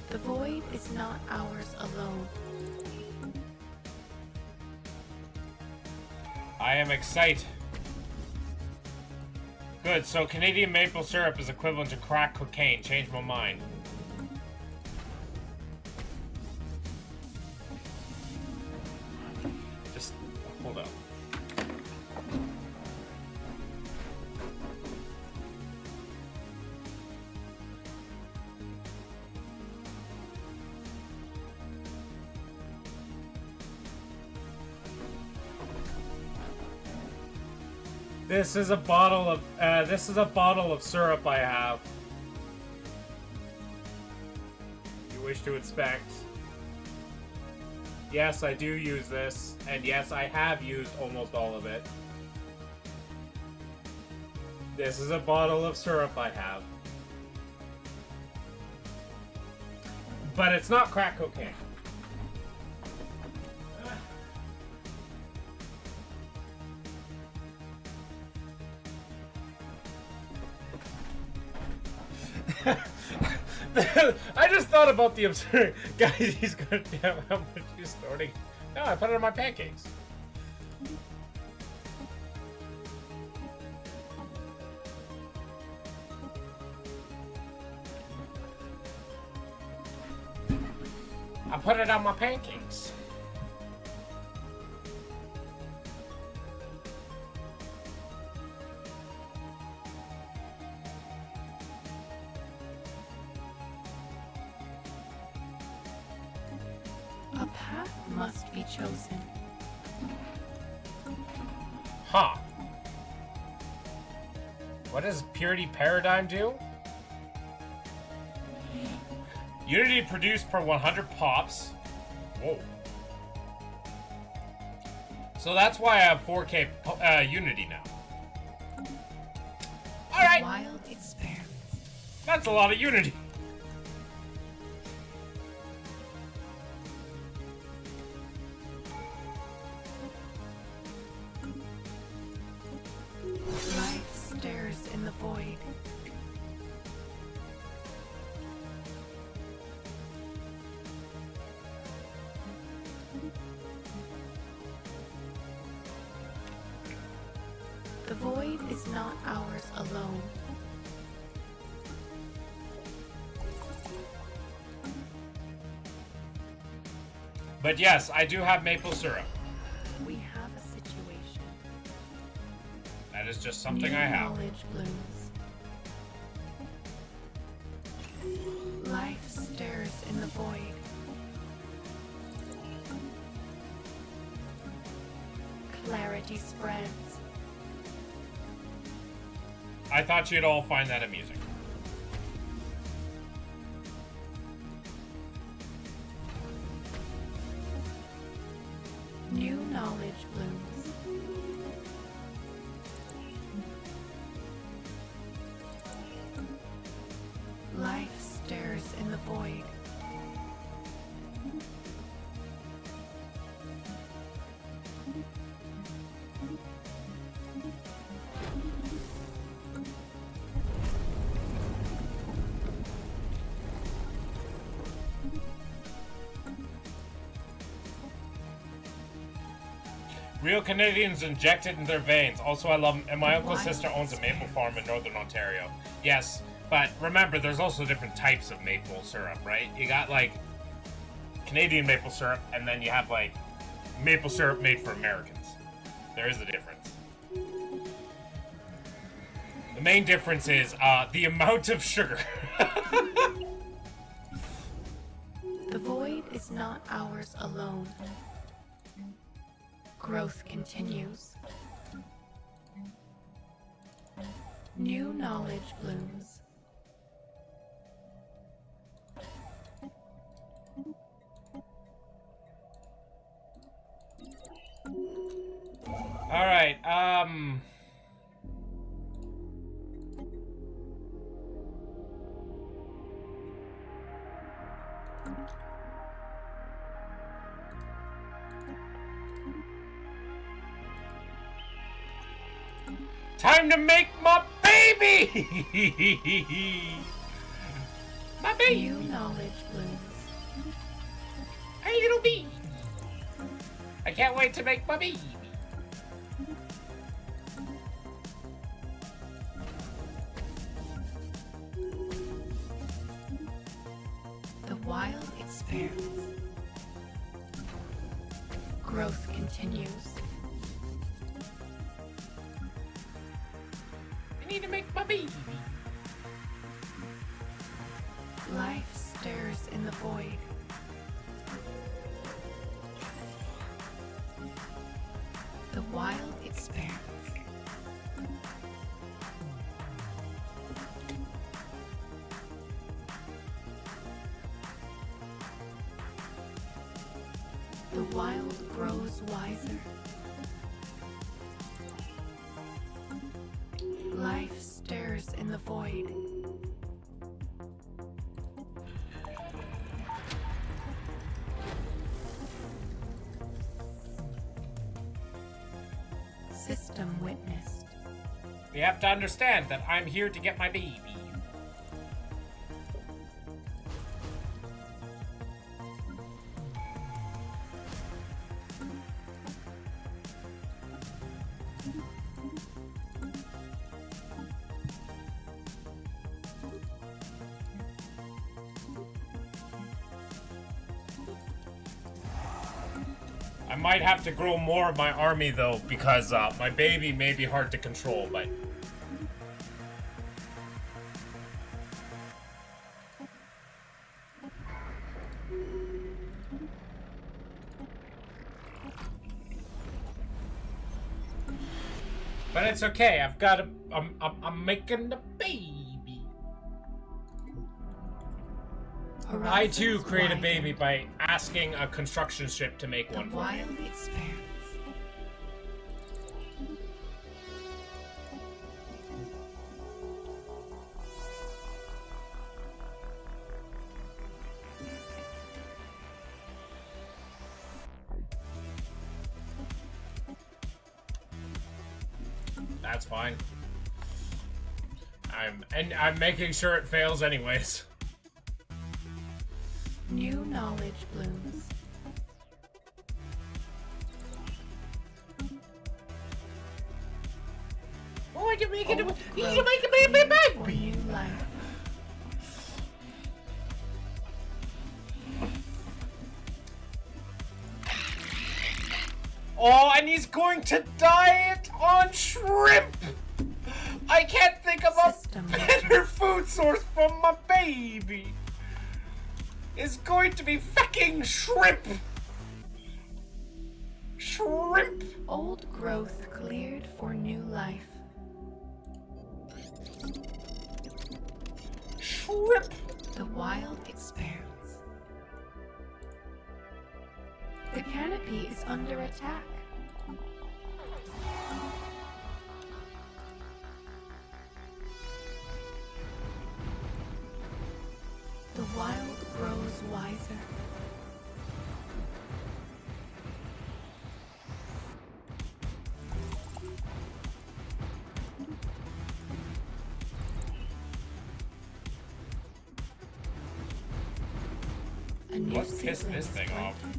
The void is not ours alone. I am excited. Good, so Canadian maple syrup is equivalent to crack cocaine. Change my mind. Just hold up. This is a bottle of syrup I have. You wish to inspect? Yes, I do use this, and yes, I have used almost all of it. This is a bottle of syrup I have. But it's not crack cocaine. I just thought about the absurd guys. He's gonna damn how much he's snorting. No, I put it on my pancakes. I put it on my pancakes. A path must be chosen. Huh. What does Purity Paradigm do? Unity produced per 100 pops. Whoa. So that's why I have 4K Unity now. Alright. Wild experiments. That's a lot of Unity. Life stares in the void. The void is not ours alone. But yes, I do have maple syrup. We have a situation. That is just something New I have. knowledge blooms. Life stares in the void. Clarity spreads. I thought you'd all find that amusing. New knowledge blooms. Life stares in the void. Real Canadians inject it in their veins. Also, I love, and my uncle's Wild sister owns a maple farm in northern Ontario. Yes, but remember, there's also different types of maple syrup, right? You got like Canadian maple syrup, and then you have like maple syrup made for Americans. There is a difference. The main difference is the amount of sugar. The void is not ours alone. Growth continues. New knowledge blooms. All right. Time to make my baby! My baby! New knowledge blooms. Hey, little bee! I can't wait to make my baby! The wild expands. Growth continues. I need to make my baby! Life stirs in the void. The wild expands. The wild grows wiser. Life stirs in the void. System witnessed. You have to understand that I'm here to get my baby. I might have to grow more of my army though, because my baby may be hard to control, but... But it's okay, I've got a... I'm making a baby. I too create a baby by asking a construction ship to make one The for me. wild expands. That's fine. I'm making sure it fails anyways. New knowledge blooms. Oh, I can make it. Old You growth can make a baby for baby. new life. Oh, and he's going to diet on shrimp. I can't think of a System better food source for my baby. It's going to be fucking shrimp. Shrimp. Old growth cleared for new life. Shrimp. The wild expands. The canopy is under attack. The wild grows wiser. A new Let's piss seedling this thing sprouted. off.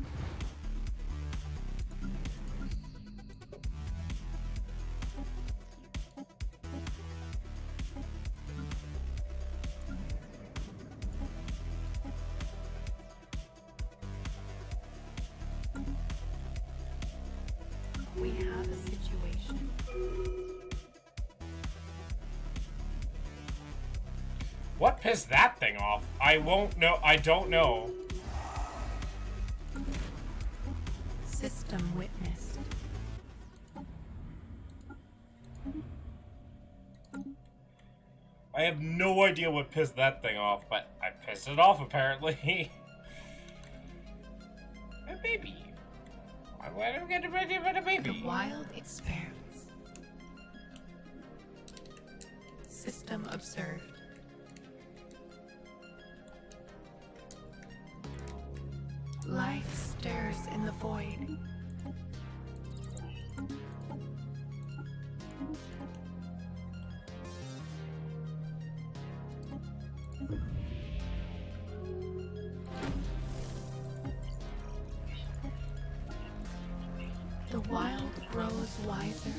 We have a situation. What pissed that thing off? I won't know. I don't know. System witnessed. I have no idea what pissed that thing off, but I pissed it off apparently. A baby. Why don't we get ready for the The baby? wild expands. System observed. Life stirs in the void. The wild grows wiser.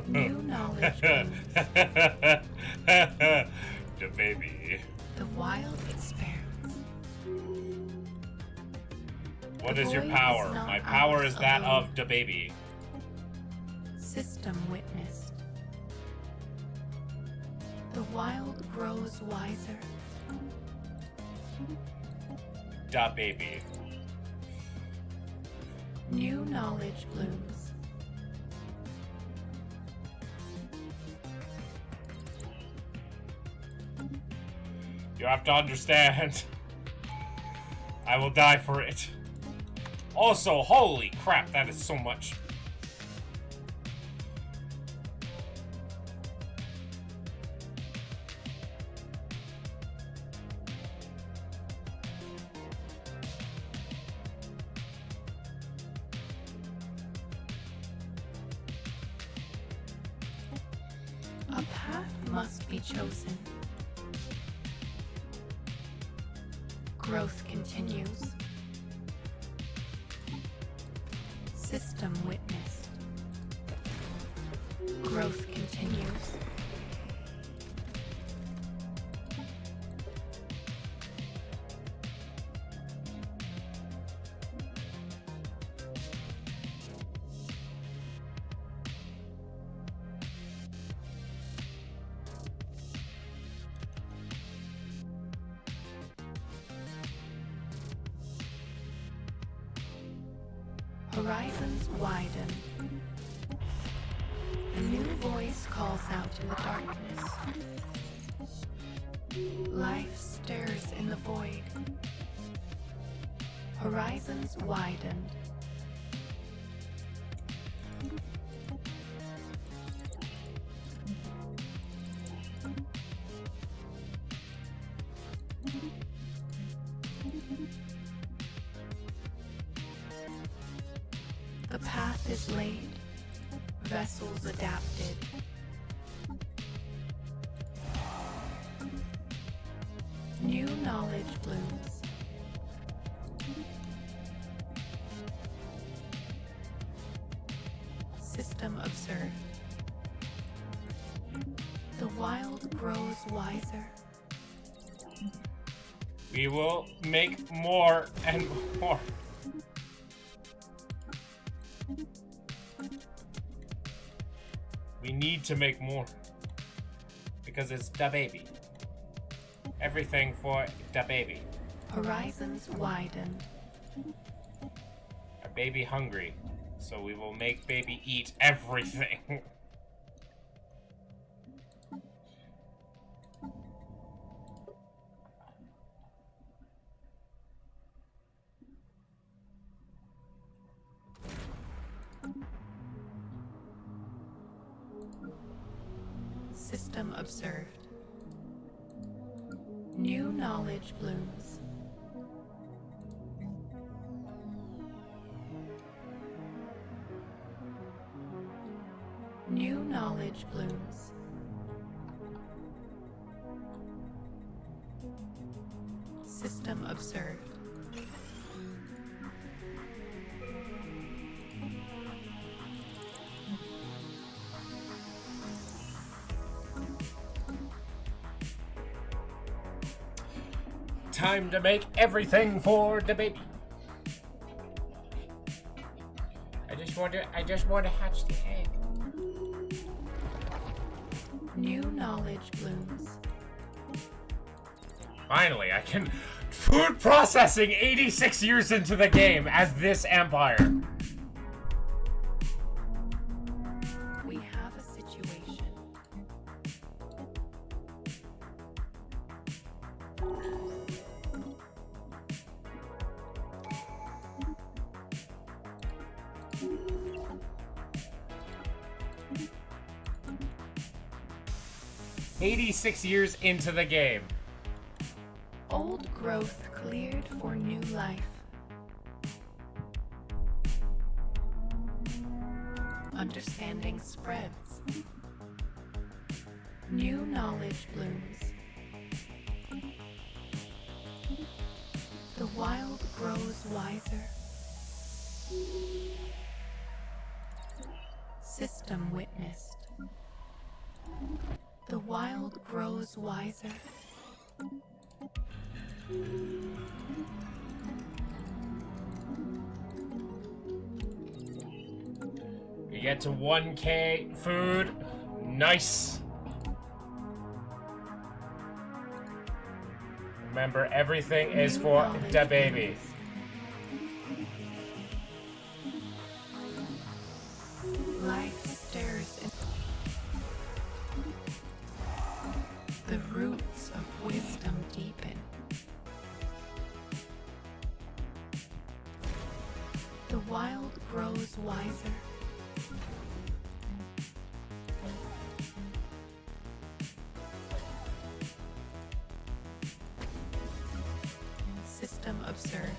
New knowledge blooms. The baby. The wild expands. What The is your void power? is not My power ours is that alone. of the baby. System witnessed. The wild grows wiser. Da baby. New knowledge blooms. You have to understand. I will die for it. Also, holy crap, that is so much. A path must be chosen. Growth continues. System witnessed. Growth continues. Horizons widen. A new voice calls out in the darkness. Life stirs in the void. Horizons widen. The path is laid, vessels adapted. New knowledge blooms. System observed. The wild grows wiser. We will make more and more. We need to make more. Because it's the baby. Everything for the baby. Horizons widen. Our baby hungry. So we will make baby eat everything. System observed. New knowledge blooms. New knowledge blooms. System observed. Time to make everything for the baby. I just want to hatch the egg. New knowledge blooms. Finally, I can food processing 86 years into the game as this empire. We have a situation. "86 years into the game. Old growth cleared for new life. Understanding spreads. New knowledge blooms. The wild grows wiser. System witnessed. The wild grows wiser. We get to 1K food. Nice. Remember, everything is for the baby. Life stirs in the roots of wisdom deepen. The wild grows wiser. System observed.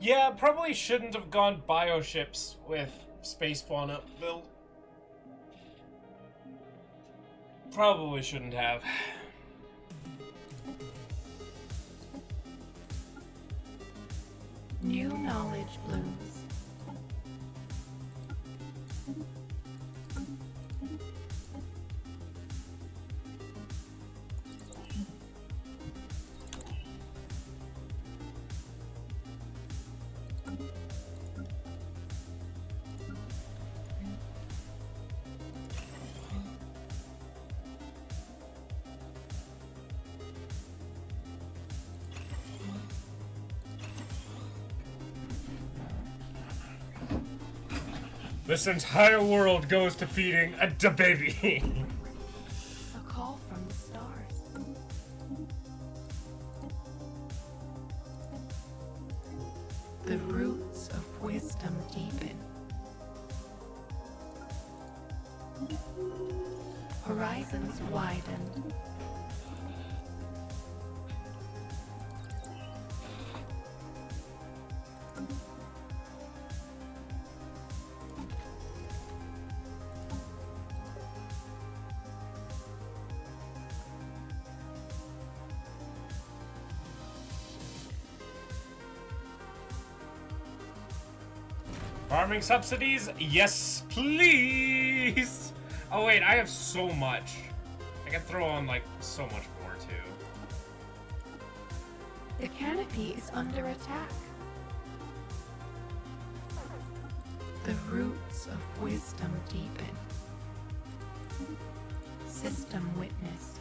Yeah, probably shouldn't have gone bioships with space fauna build. Probably shouldn't have. New knowledge blooms. This entire world goes to feeding a baby. A call from the stars. The roots of wisdom deepen. Horizons widen. Farming subsidies? Yes, please! Oh wait, I have so much. I can throw on, like, so much more, too. The canopy is under attack. The roots of wisdom deepen. System witnessed.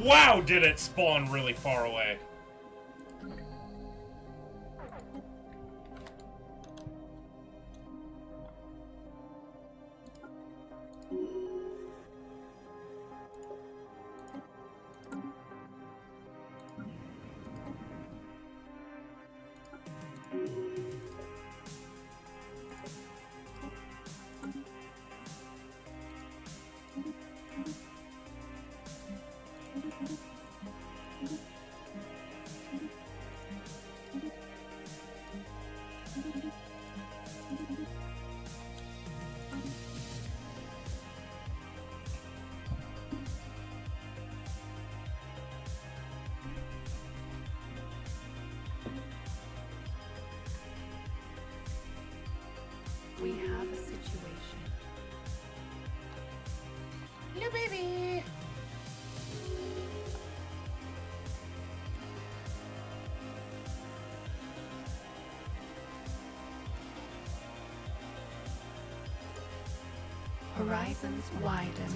Wow, did it spawn really far away. We have a situation. Little baby. Horizons widen.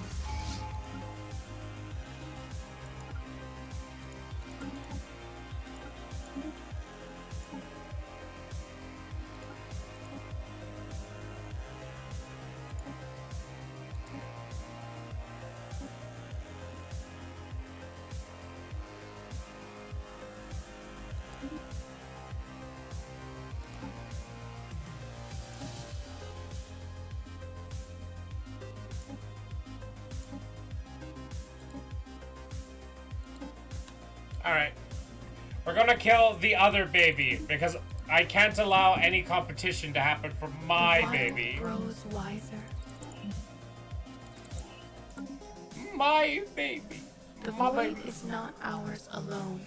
Alright. We're gonna kill the other baby because I can't allow any competition to happen for my The wild baby. grows wiser. My baby. The My void baby. is not ours alone.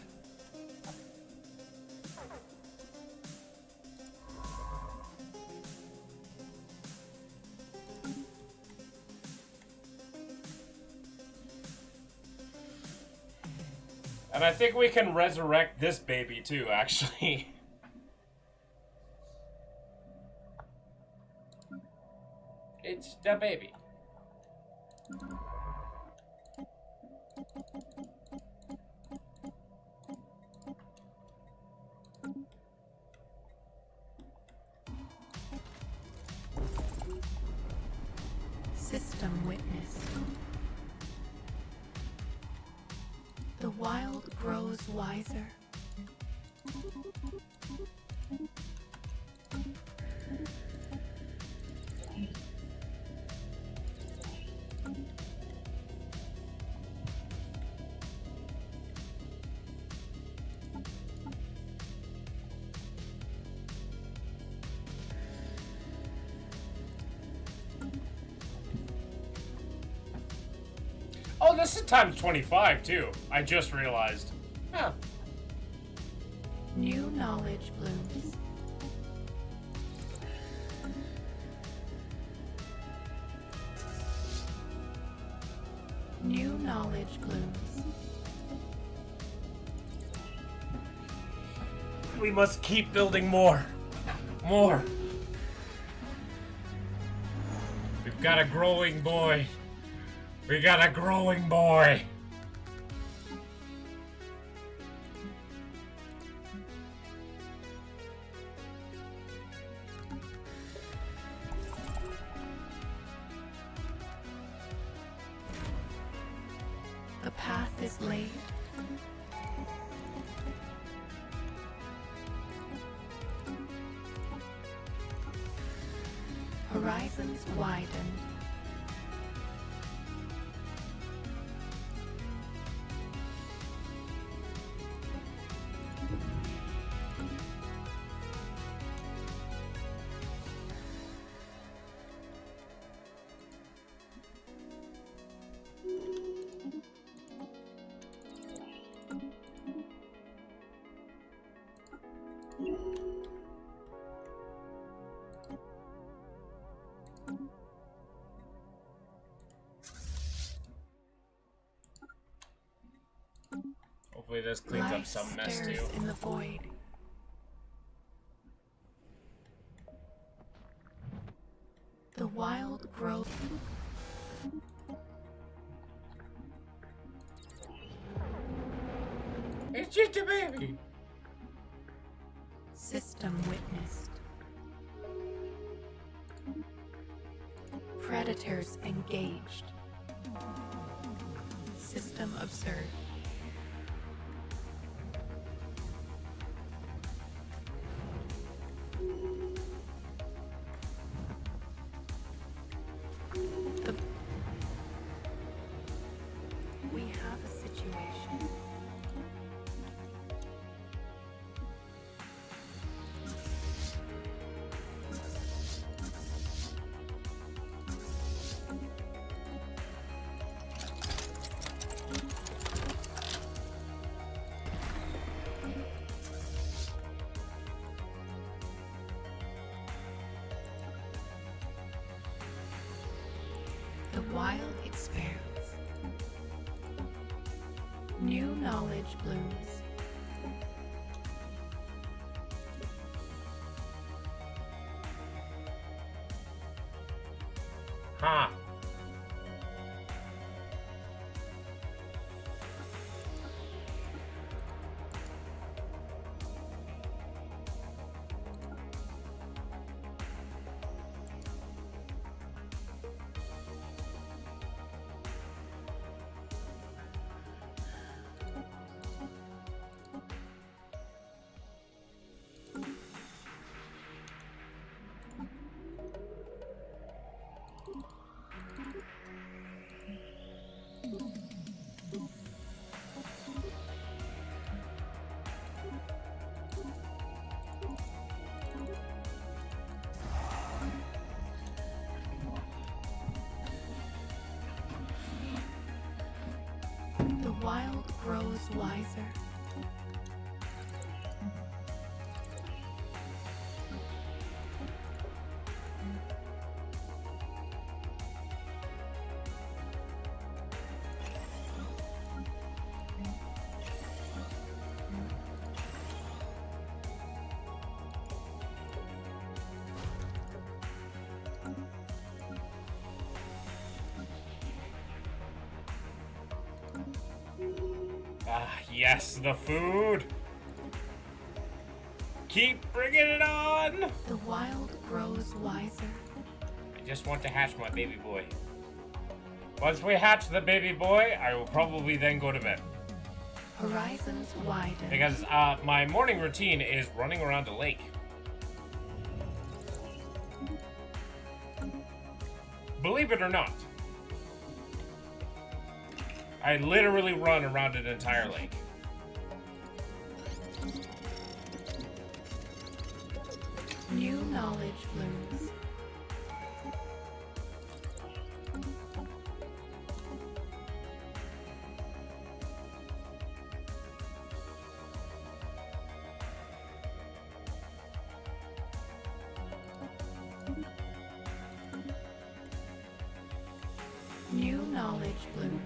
And I think we can resurrect this baby too, actually. It's the baby. System witnessed. The wild grows wiser. Oh, this is times 25 too. I just realized. Huh. New knowledge blooms. New knowledge blooms. We must keep building more. More. We've got a growing boy. We got a growing boy. The path is laid. Horizons widen. Hopefully this cleans up Life some mess stirs too. in the void. The wild grows. It's just a baby. System witnessed. Predators engaged. System observed. The- We have a situation. wild expands. New knowledge blooms. Huh. The wild grows wiser. Ah, yes, the food. Keep bringing it on. The wild grows wiser. I just want to hatch my baby boy. Once we hatch the baby boy, I will probably then go to bed. Horizons widen. Because my morning routine is running around a lake. Believe it or not. I literally run around an entire lake. New knowledge blooms. New knowledge blooms.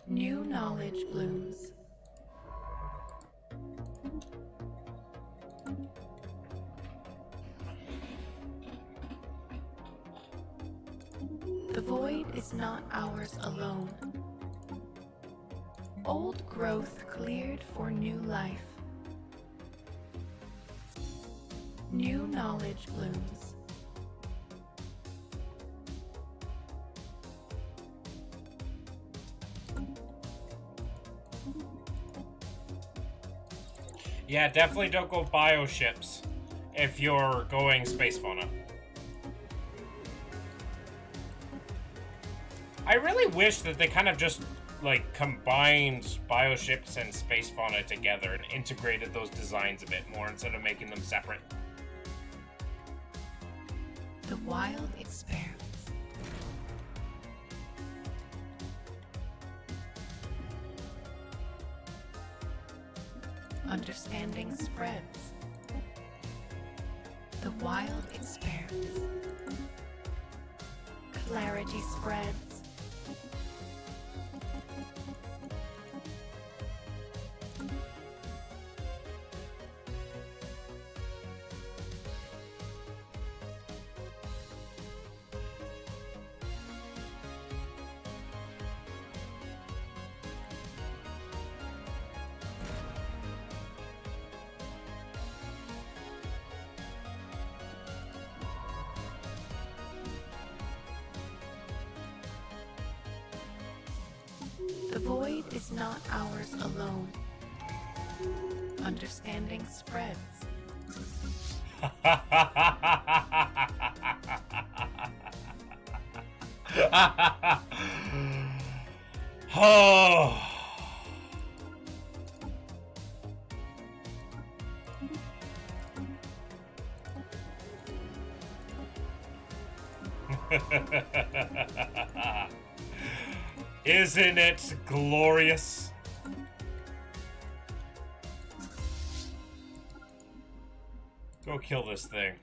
New knowledge blooms. The void is not ours alone. Old growth cleared for new life. New knowledge blooms. Yeah, definitely don't go bioships if you're going space fauna. I really wish that they kind of just, like, combined bioships and space fauna together and integrated those designs a bit more instead of making them separate. The wild expands. Understanding spreads. The wild expands. Clarity spreads. is not ours alone. Understanding spreads. Oh. Isn't it glorious? Go kill this thing.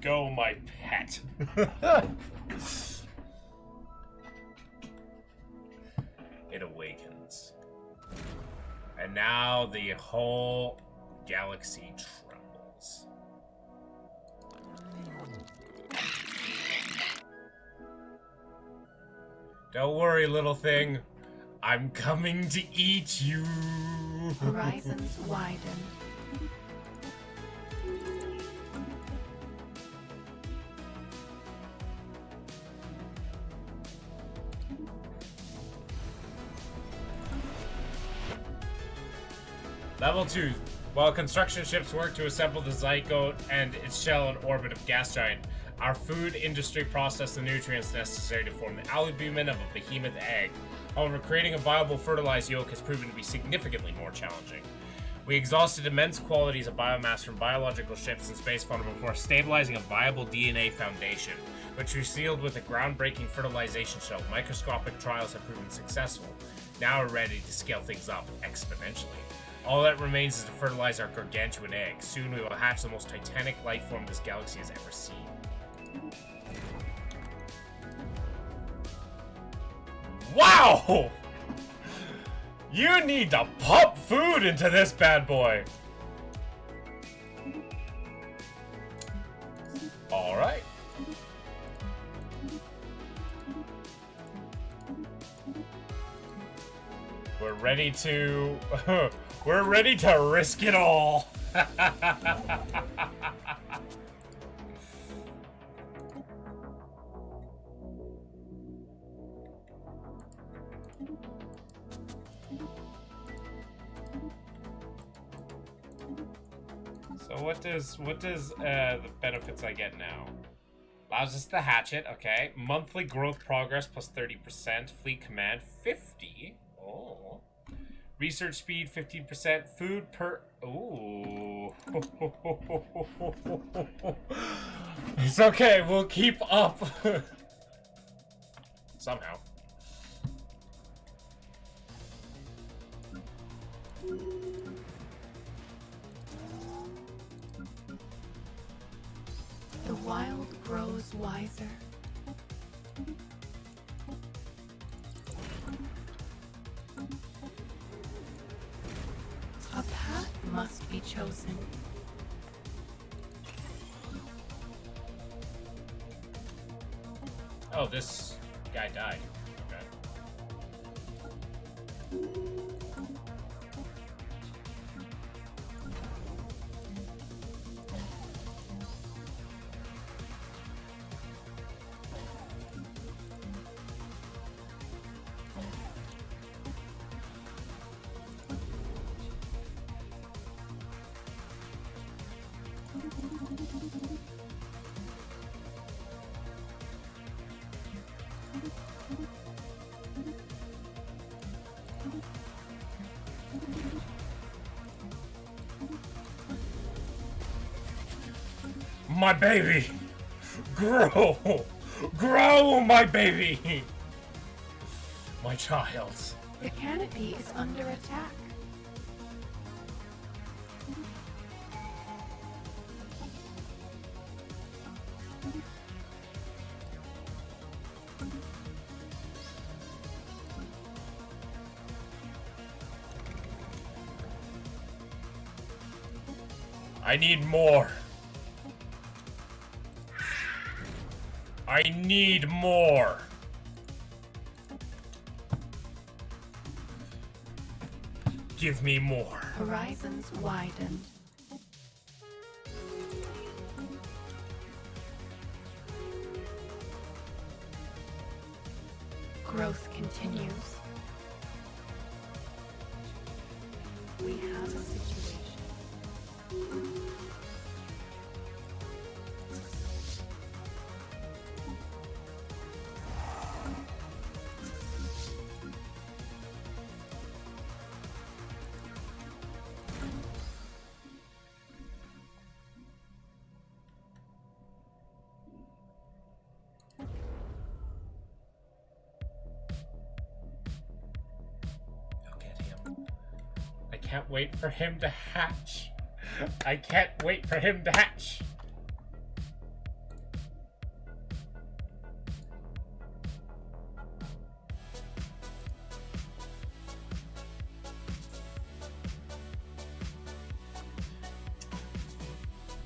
Go, my pet. It awakens. And now the whole galaxy trembles. Don't worry, little thing. I'm coming to eat you. Horizons widen. Level 2. While construction ships work to assemble the zygote and its shell in orbit of gas giant, our food industry processes the nutrients necessary to form the albumin of a behemoth egg. However, creating a viable fertilized yolk has proven to be significantly more challenging. We exhausted immense quantities of biomass from biological ships and space fauna before stabilizing a viable DNA foundation, which we sealed with a groundbreaking fertilization shell. Microscopic trials have proven successful. Now we're ready to scale things up exponentially. All that remains is to fertilize our gargantuan egg. Soon we will hatch the most titanic life form this galaxy has ever seen. Wow! You need to pump food into this bad boy. Alright. We're ready to... we're ready to risk it all. So what does the benefits I get now? Allows us to hatch it, okay. Monthly growth progress plus 30%. Fleet command 50. Oh. Research speed 15%. Food per... Ooh. It's okay, we'll keep up. Somehow. The wild grows wiser. A path must be chosen. Oh, this guy died. Okay. My baby! Grow! Grow, my baby! My child. The canopy is under attack. I need more. I need more. Give me more. Horizons widen. Growth continues. We have a situation. Look at him. I can't wait for him to hatch. I can't wait for him to hatch.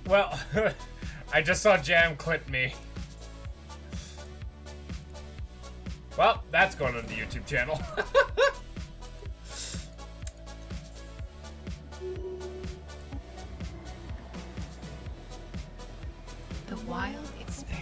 Well, I just saw Jam clip me. Well, that's going on the YouTube channel. The wild expanse.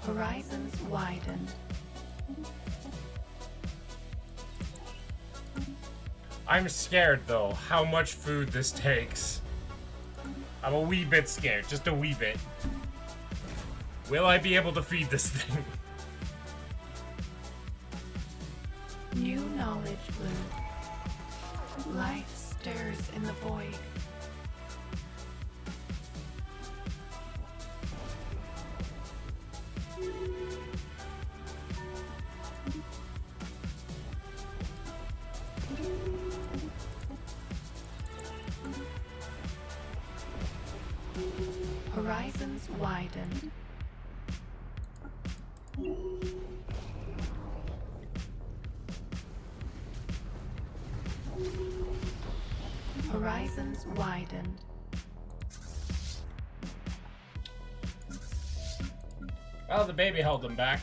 Horizons widen. I'm scared though, how much food this takes. I'm a wee bit scared, just a wee bit. Will I be able to feed this thing? New knowledge bloom. Life stirs in the void. Horizons widen. Horizons widened. Well, the baby held them back.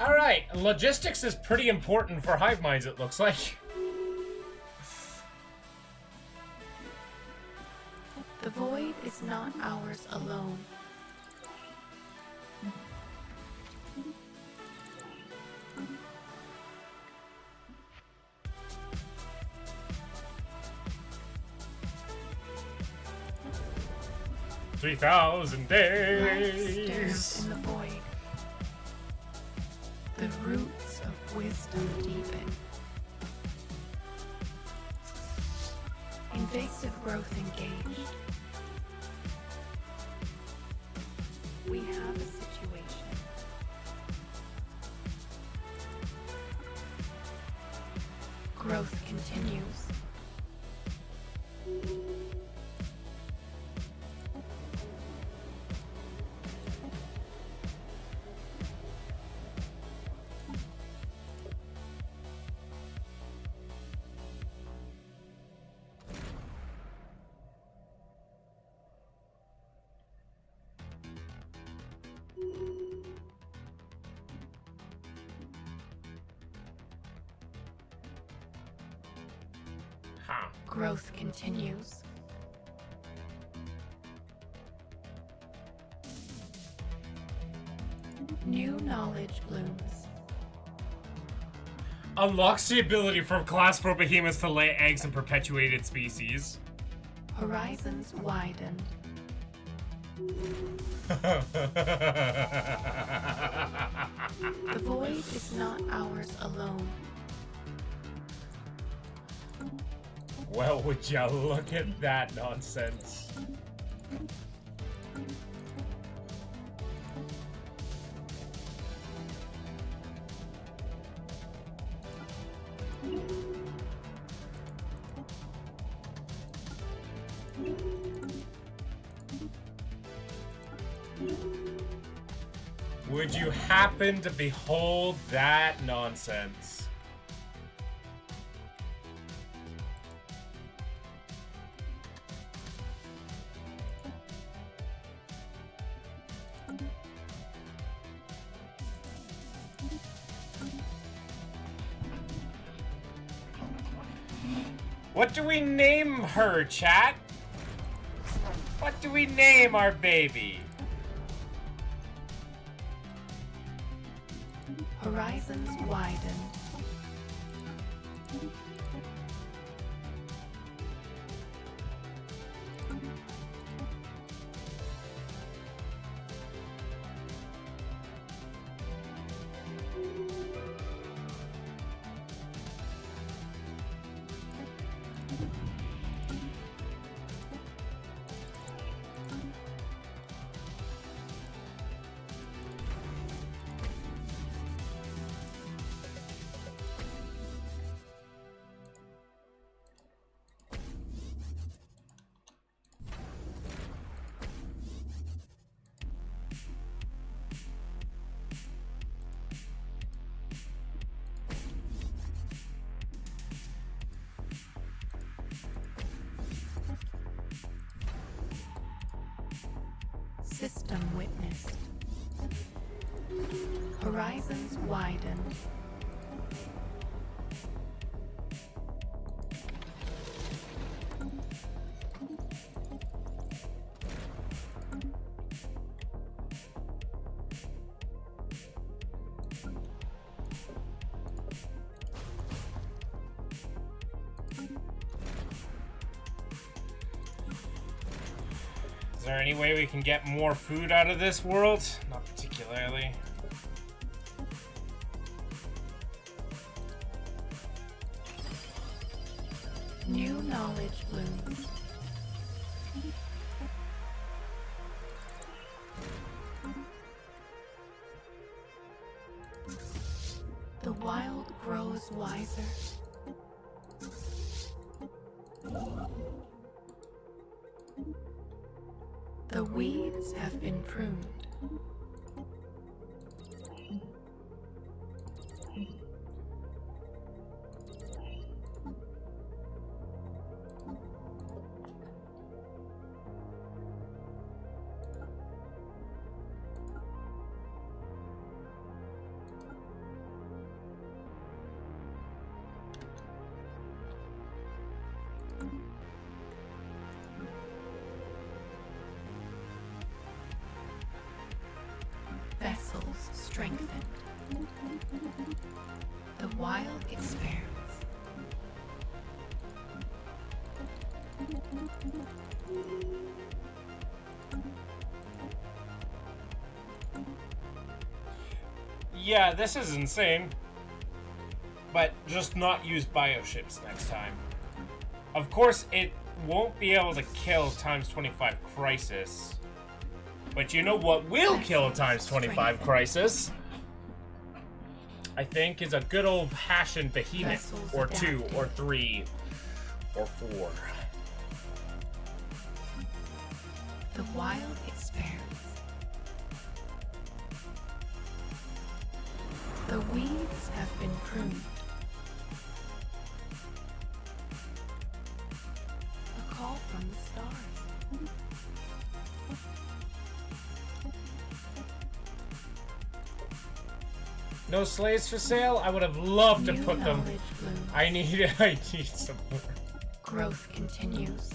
Alright, logistics is pretty important for hive minds, it looks like. The void is not ours alone. $3,000 Life days. stirs in the void. The roots of wisdom deepen. Invasive growth engaged. We have a situation. Growth continues. Huh. Growth continues. New knowledge blooms. Unlocks the ability for Class 4 behemoths to lay eggs in perpetuated species. Horizons widened. The void is not ours alone. Well, would ya look at that nonsense? Would you happen to behold that nonsense? What do we name her, chat? What do we name our baby? Horizons widen. System witnessed. Horizons widen. Is there any way we can get more food out of this world? Not particularly. New knowledge blooms. The wild grows wiser. The weeds have been pruned. Vessels strengthened. The wild expands. Yeah, this is insane. But just not use bioships next time. Of course, it won't be able to kill times 25 crisis. But you know what will kill times 25 crisis? I think is a good old passion behemoth, or 2, or 3, or 4. The wild expands. The weeds have been pruned. A call from the stars. No slaves for sale? I would have loved to New put them. knowledge blooms. I need some more. Growth continues.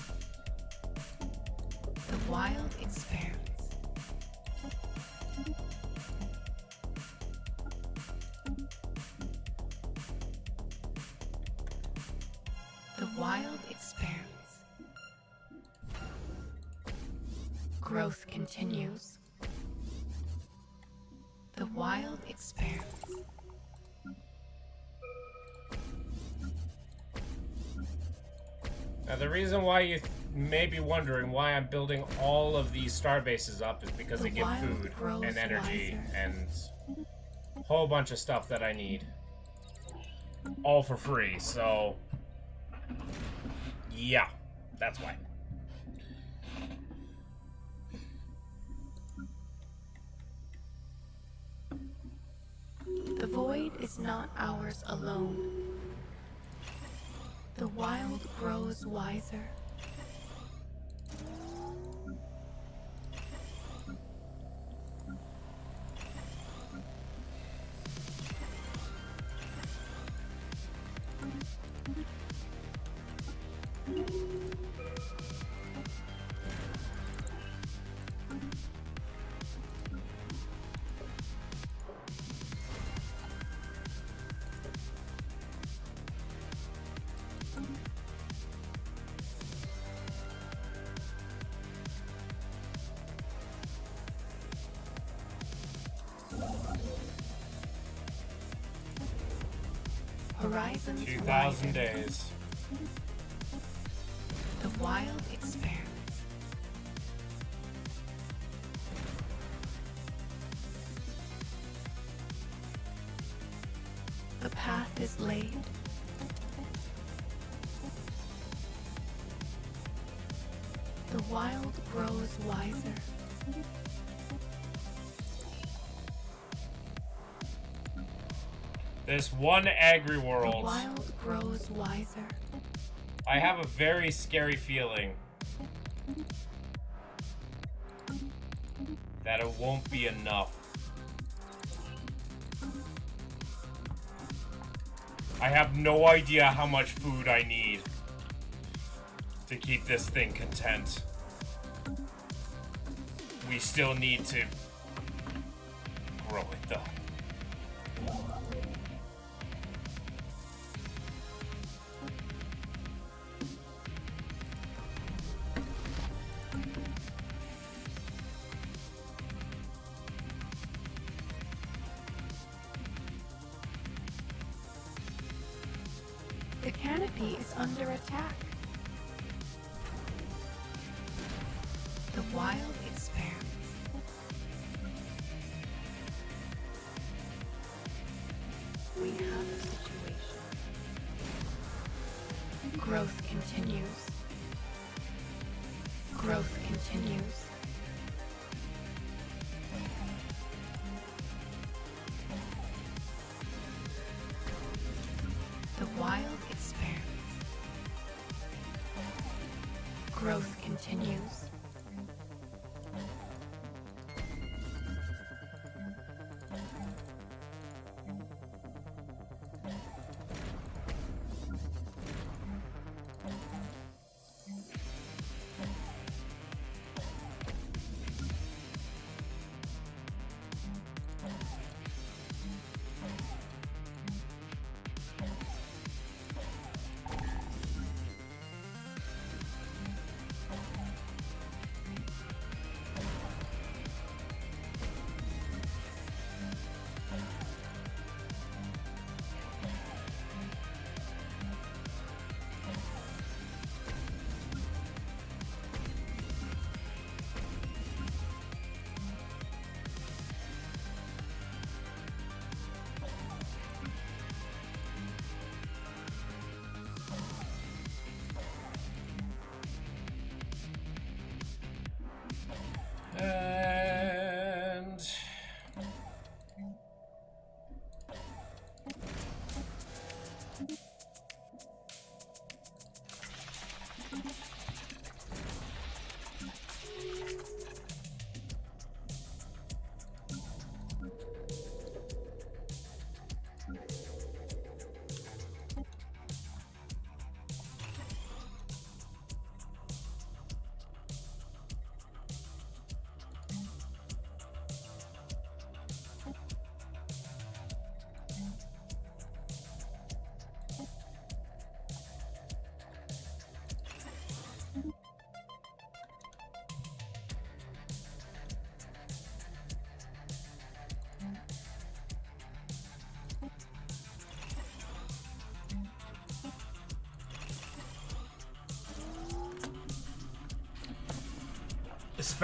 The wild expands. The wild expands. Growth continues. The wild expands. Now, the reason why you may be wondering why I'm building all of these star bases up is because The they give wild food grows and energy wiser. and a whole bunch of stuff that I need. All for free, so... yeah, that's why. is not ours alone. The wild grows wiser. Horizons 2,000 widen. days. The wild expands. The path is laid. The wild grows wiser. This one agri The world, wild grows wiser. I have a very scary feeling that it won't be enough. I have no idea how much food I need to keep this thing content. We still need to grow it though. The canopy is under attack. The wild expands. We have a situation. Growth continues. Growth continues. The wild expands. Growth continues. And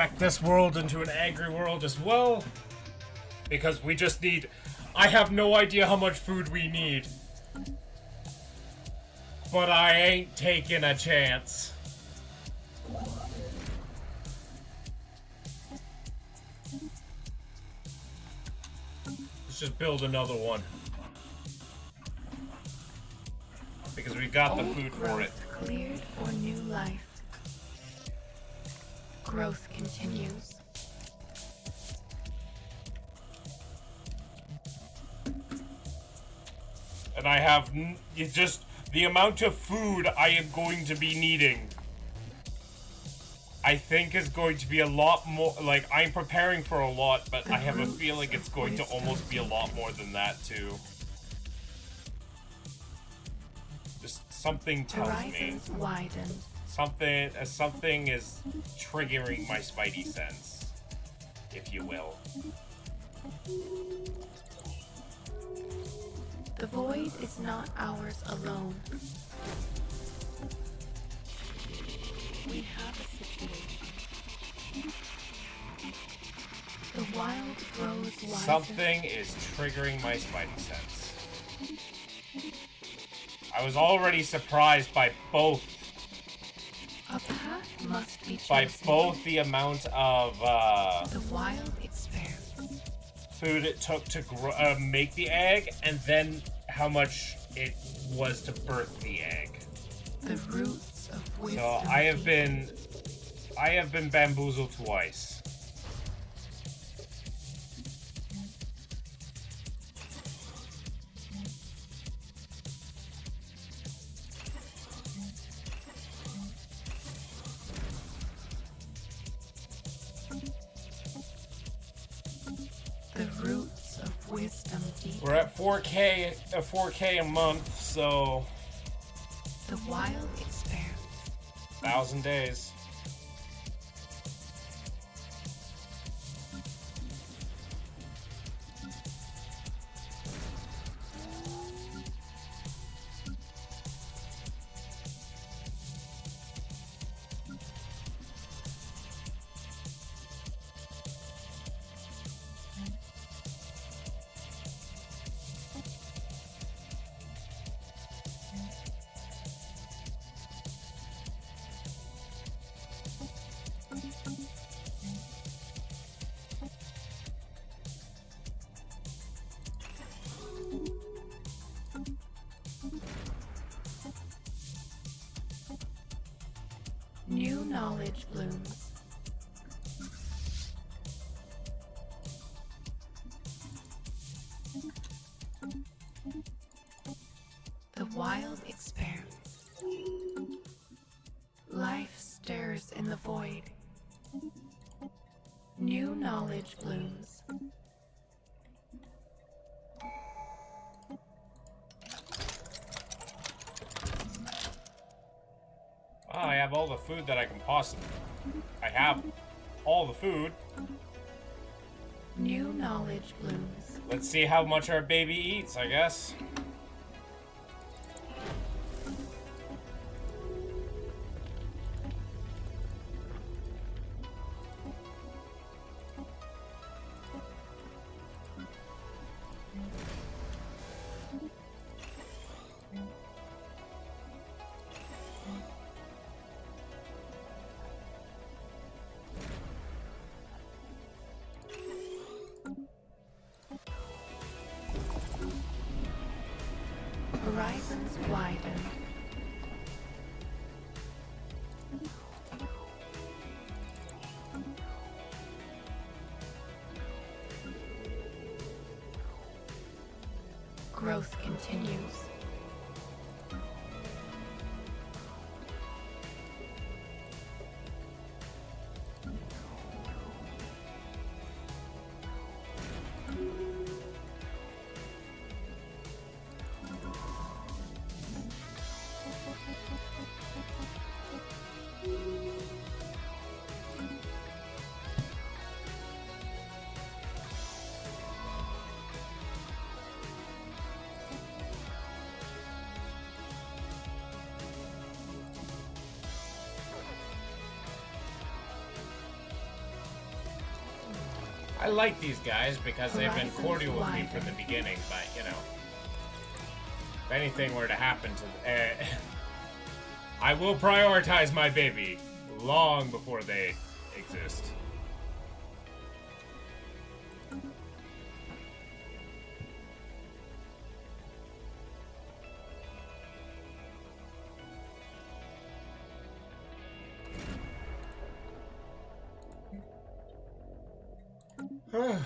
spec this world into an agri world as well, because we just need. I have no idea how much food we need, but I ain't taking a chance. Let's just build another one. because we've got the Old food for growth it. cleared for new life. Growth continues. And I have it's just the amount of food I am going to be needing. I think is going to be a lot more. Like, I'm preparing for a lot, but I have a feeling it's going to almost be a lot more than that too. Just something tells me. Horizons widen. Something is triggering my spidey sense, if you will. The void is not ours alone. We have a situation. The wild grows wiser. Something is triggering my spidey sense. I was already surprised by both A path must be chosen. by both the amount of The wild expands. food it took to make the egg, and then how much it was to birth the egg. The roots of wisdom. So I have been bamboozled twice. The roots of wisdom deep. We're at 4K a month, so The wild expands. 1,000 days. New knowledge blooms. The wild expands. Life stirs in the void. New knowledge blooms. Oh, I have all the food that I can possibly. I have all the food. New knowledge blooms. Let's see how much our baby eats, I guess. Horizons widen. Growth continues. I like these guys because they've been Horizons cordial with me widen. from the beginning, but, you know, if anything were to happen to... I will prioritize my baby long before they exist. The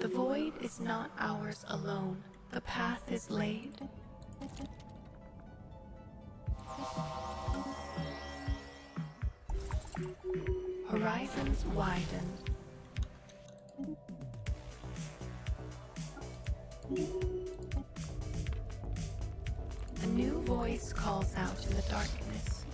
void is not ours alone. The path is laid. Horizons widen. A new voice calls out in the darkness.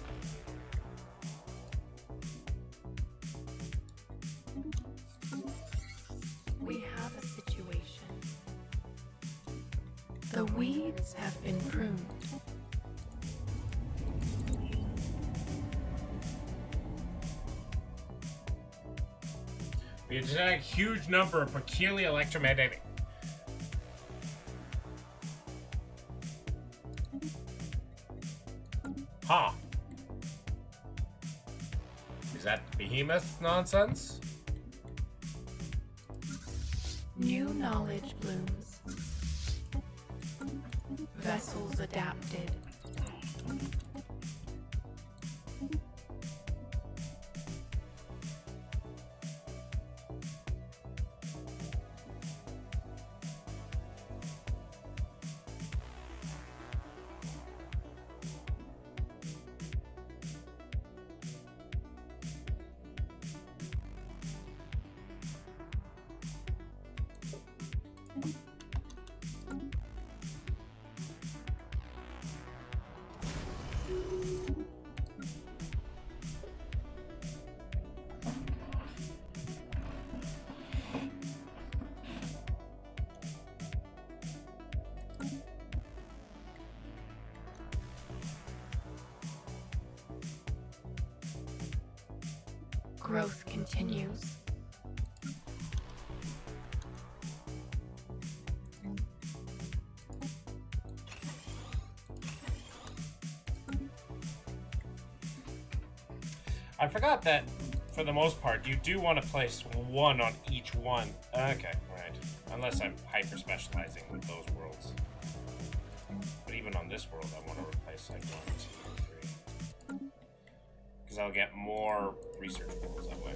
We have a situation. The weeds have been pruned. We detect a huge number of peculiar electromagnetic. Huh. Is that behemoth nonsense? New knowledge blooms. Vessels adapted. Growth continues. I forgot that, for the most part, you do want to place one on each one. Okay, right. Unless I'm hyper-specializing with those worlds. But even on this world, I want to replace like 1, 2, 3. Because I'll get more research worlds that way.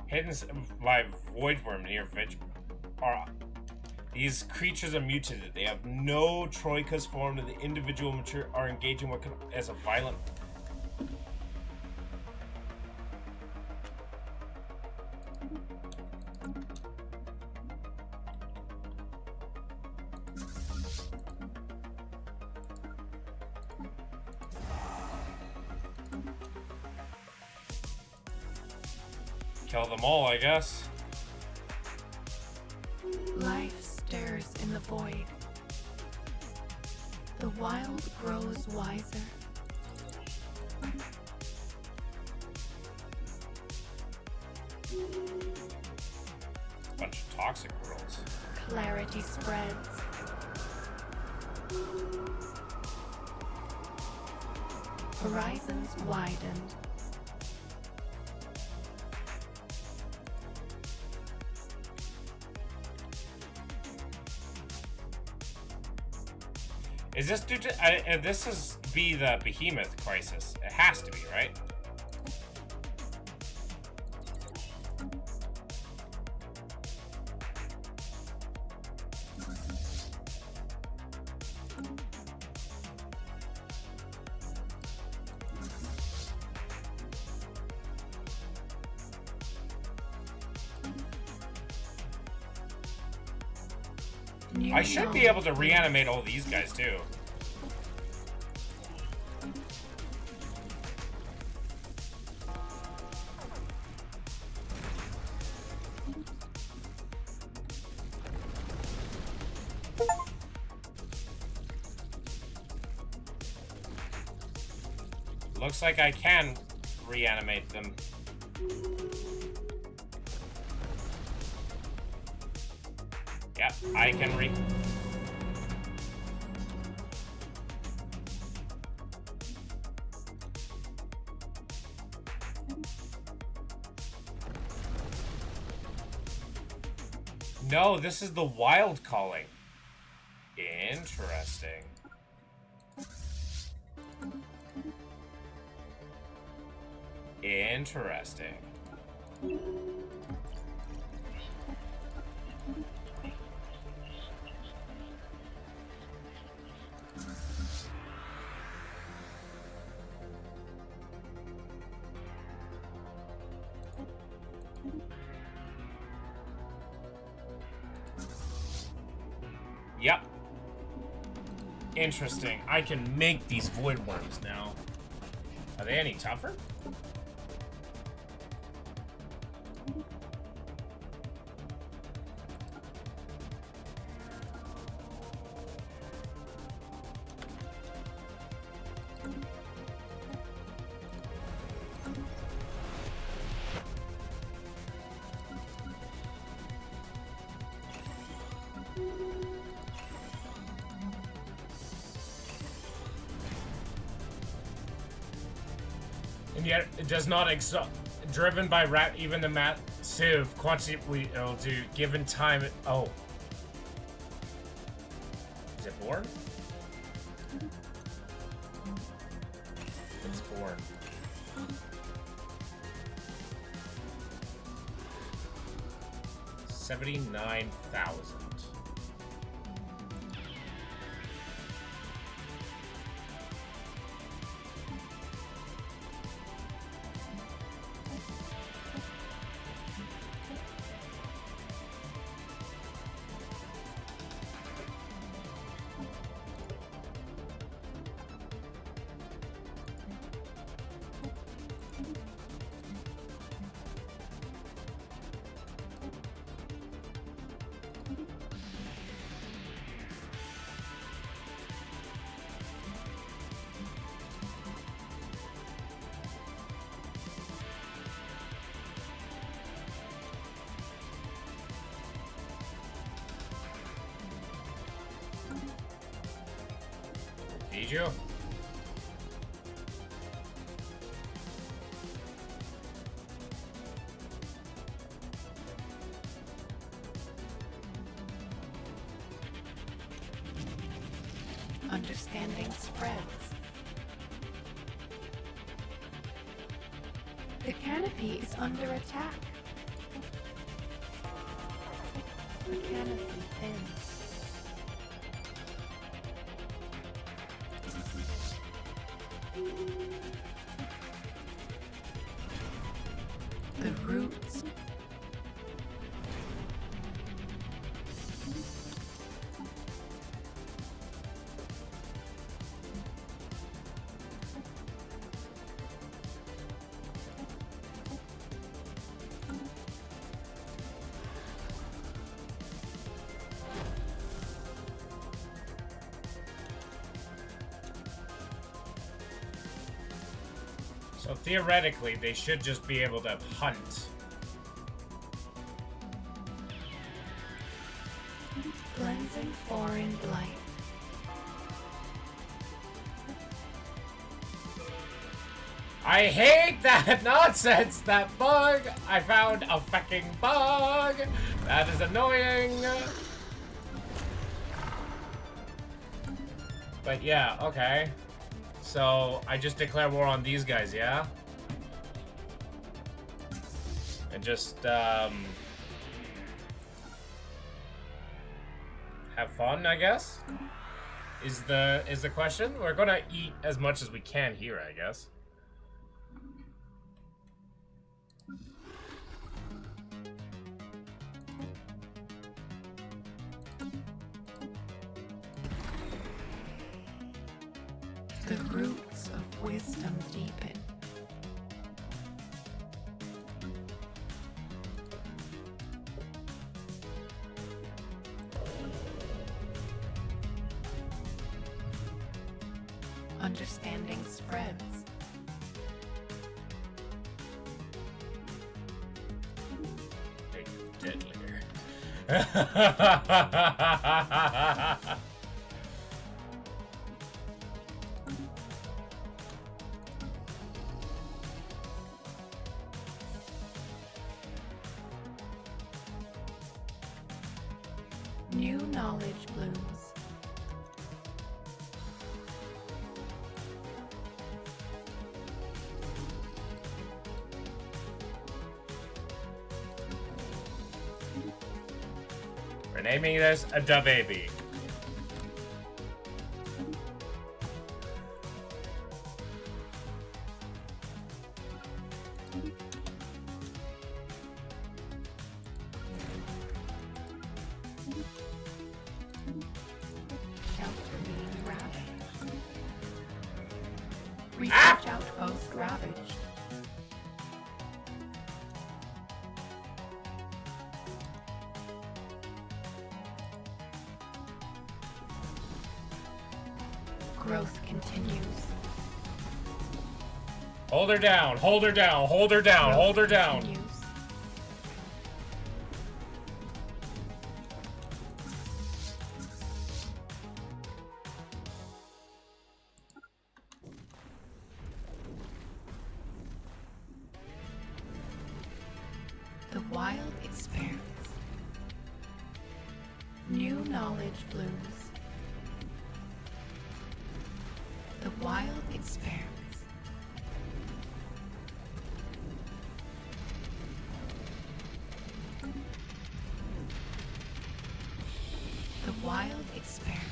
Hidden by void worm near Vig. These creatures are mutated. They have no troikas formed, and the individual mature are engaging what can as a violent. Kill them all, I guess. Life stirs in the void. The wild grows wiser. Bunch of toxic worlds. Clarity spreads. Horizons widen. Is this due to? This is be the behemoth crisis. It has to be, right? I should be able to reanimate all these guys too. Looks like I can reanimate them. Yep, I can No, this is the wild calling. Interesting. Interesting. Yep. Interesting. I can make these void worms now. Are they any tougher? And yet, it does not driven by even the massive quantity it'll do given time. Oh, is it born? It's born. $79,000. Feed you. Understanding spreads. The canopy is under attack. The canopy thins. The roots. So theoretically, they should just be able to hunt. Cleansing foreign blight. I hate that nonsense! That bug! I found a fucking bug! That is annoying! But yeah, okay. So, I just declare war on these guys, yeah? And just, have fun, I guess? Is the question? We're gonna eat as much as we can here, I guess. The roots of wisdom deepen. Understanding spreads. Deadlier. New knowledge blooms. We're naming this a da baby. Shelter being ravaged. Research outpost ravaged. Growth continues. Hold her down, hold her down, hold her down, hold her down. Continues. The wild expands. New knowledge blooms. The wild expands. The wild expands.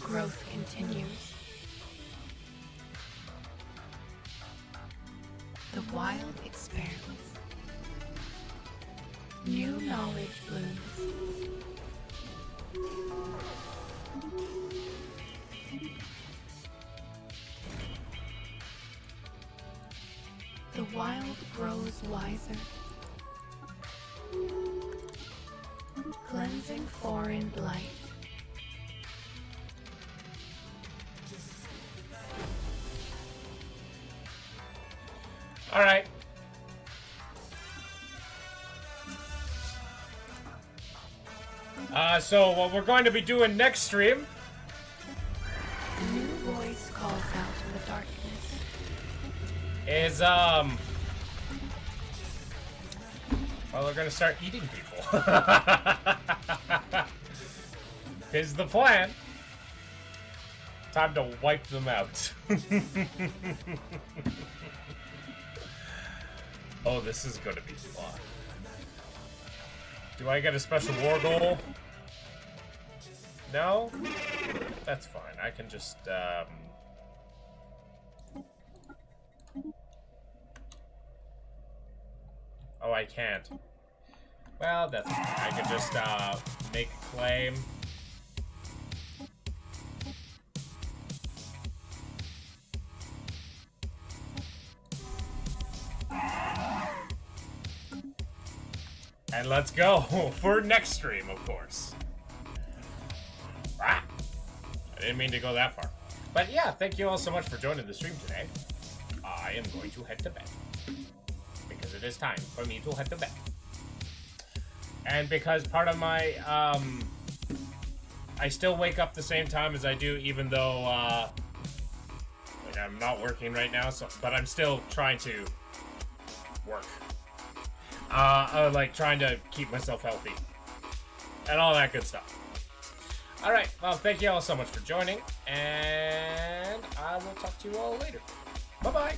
Growth continues. The wild expands. New knowledge blooms. The wild grows wiser. Cleansing foreign blight. All right. So what we're going to be doing next stream A new voice calls out in the darkness. is well, we're gonna start eating people. Is the plan. Time to wipe them out. Oh, this is gonna be fun. Do I get a special war goal? No? That's fine. I can just, Oh, I can't. Well, that's fine. I can just, make a claim. And let's go for next stream, of course. Ah, I didn't mean to go that far. But yeah, thank you all so much for joining the stream today. I am going to head to bed. Because it is time for me to head to bed. And because part of my, I still wake up the same time as I do, even though, like I'm not working right now, so, but I'm still trying to work. Like trying to keep myself healthy. And all that good stuff. Alright, well, thank you all so much for joining, and I will talk to you all later. Bye-bye!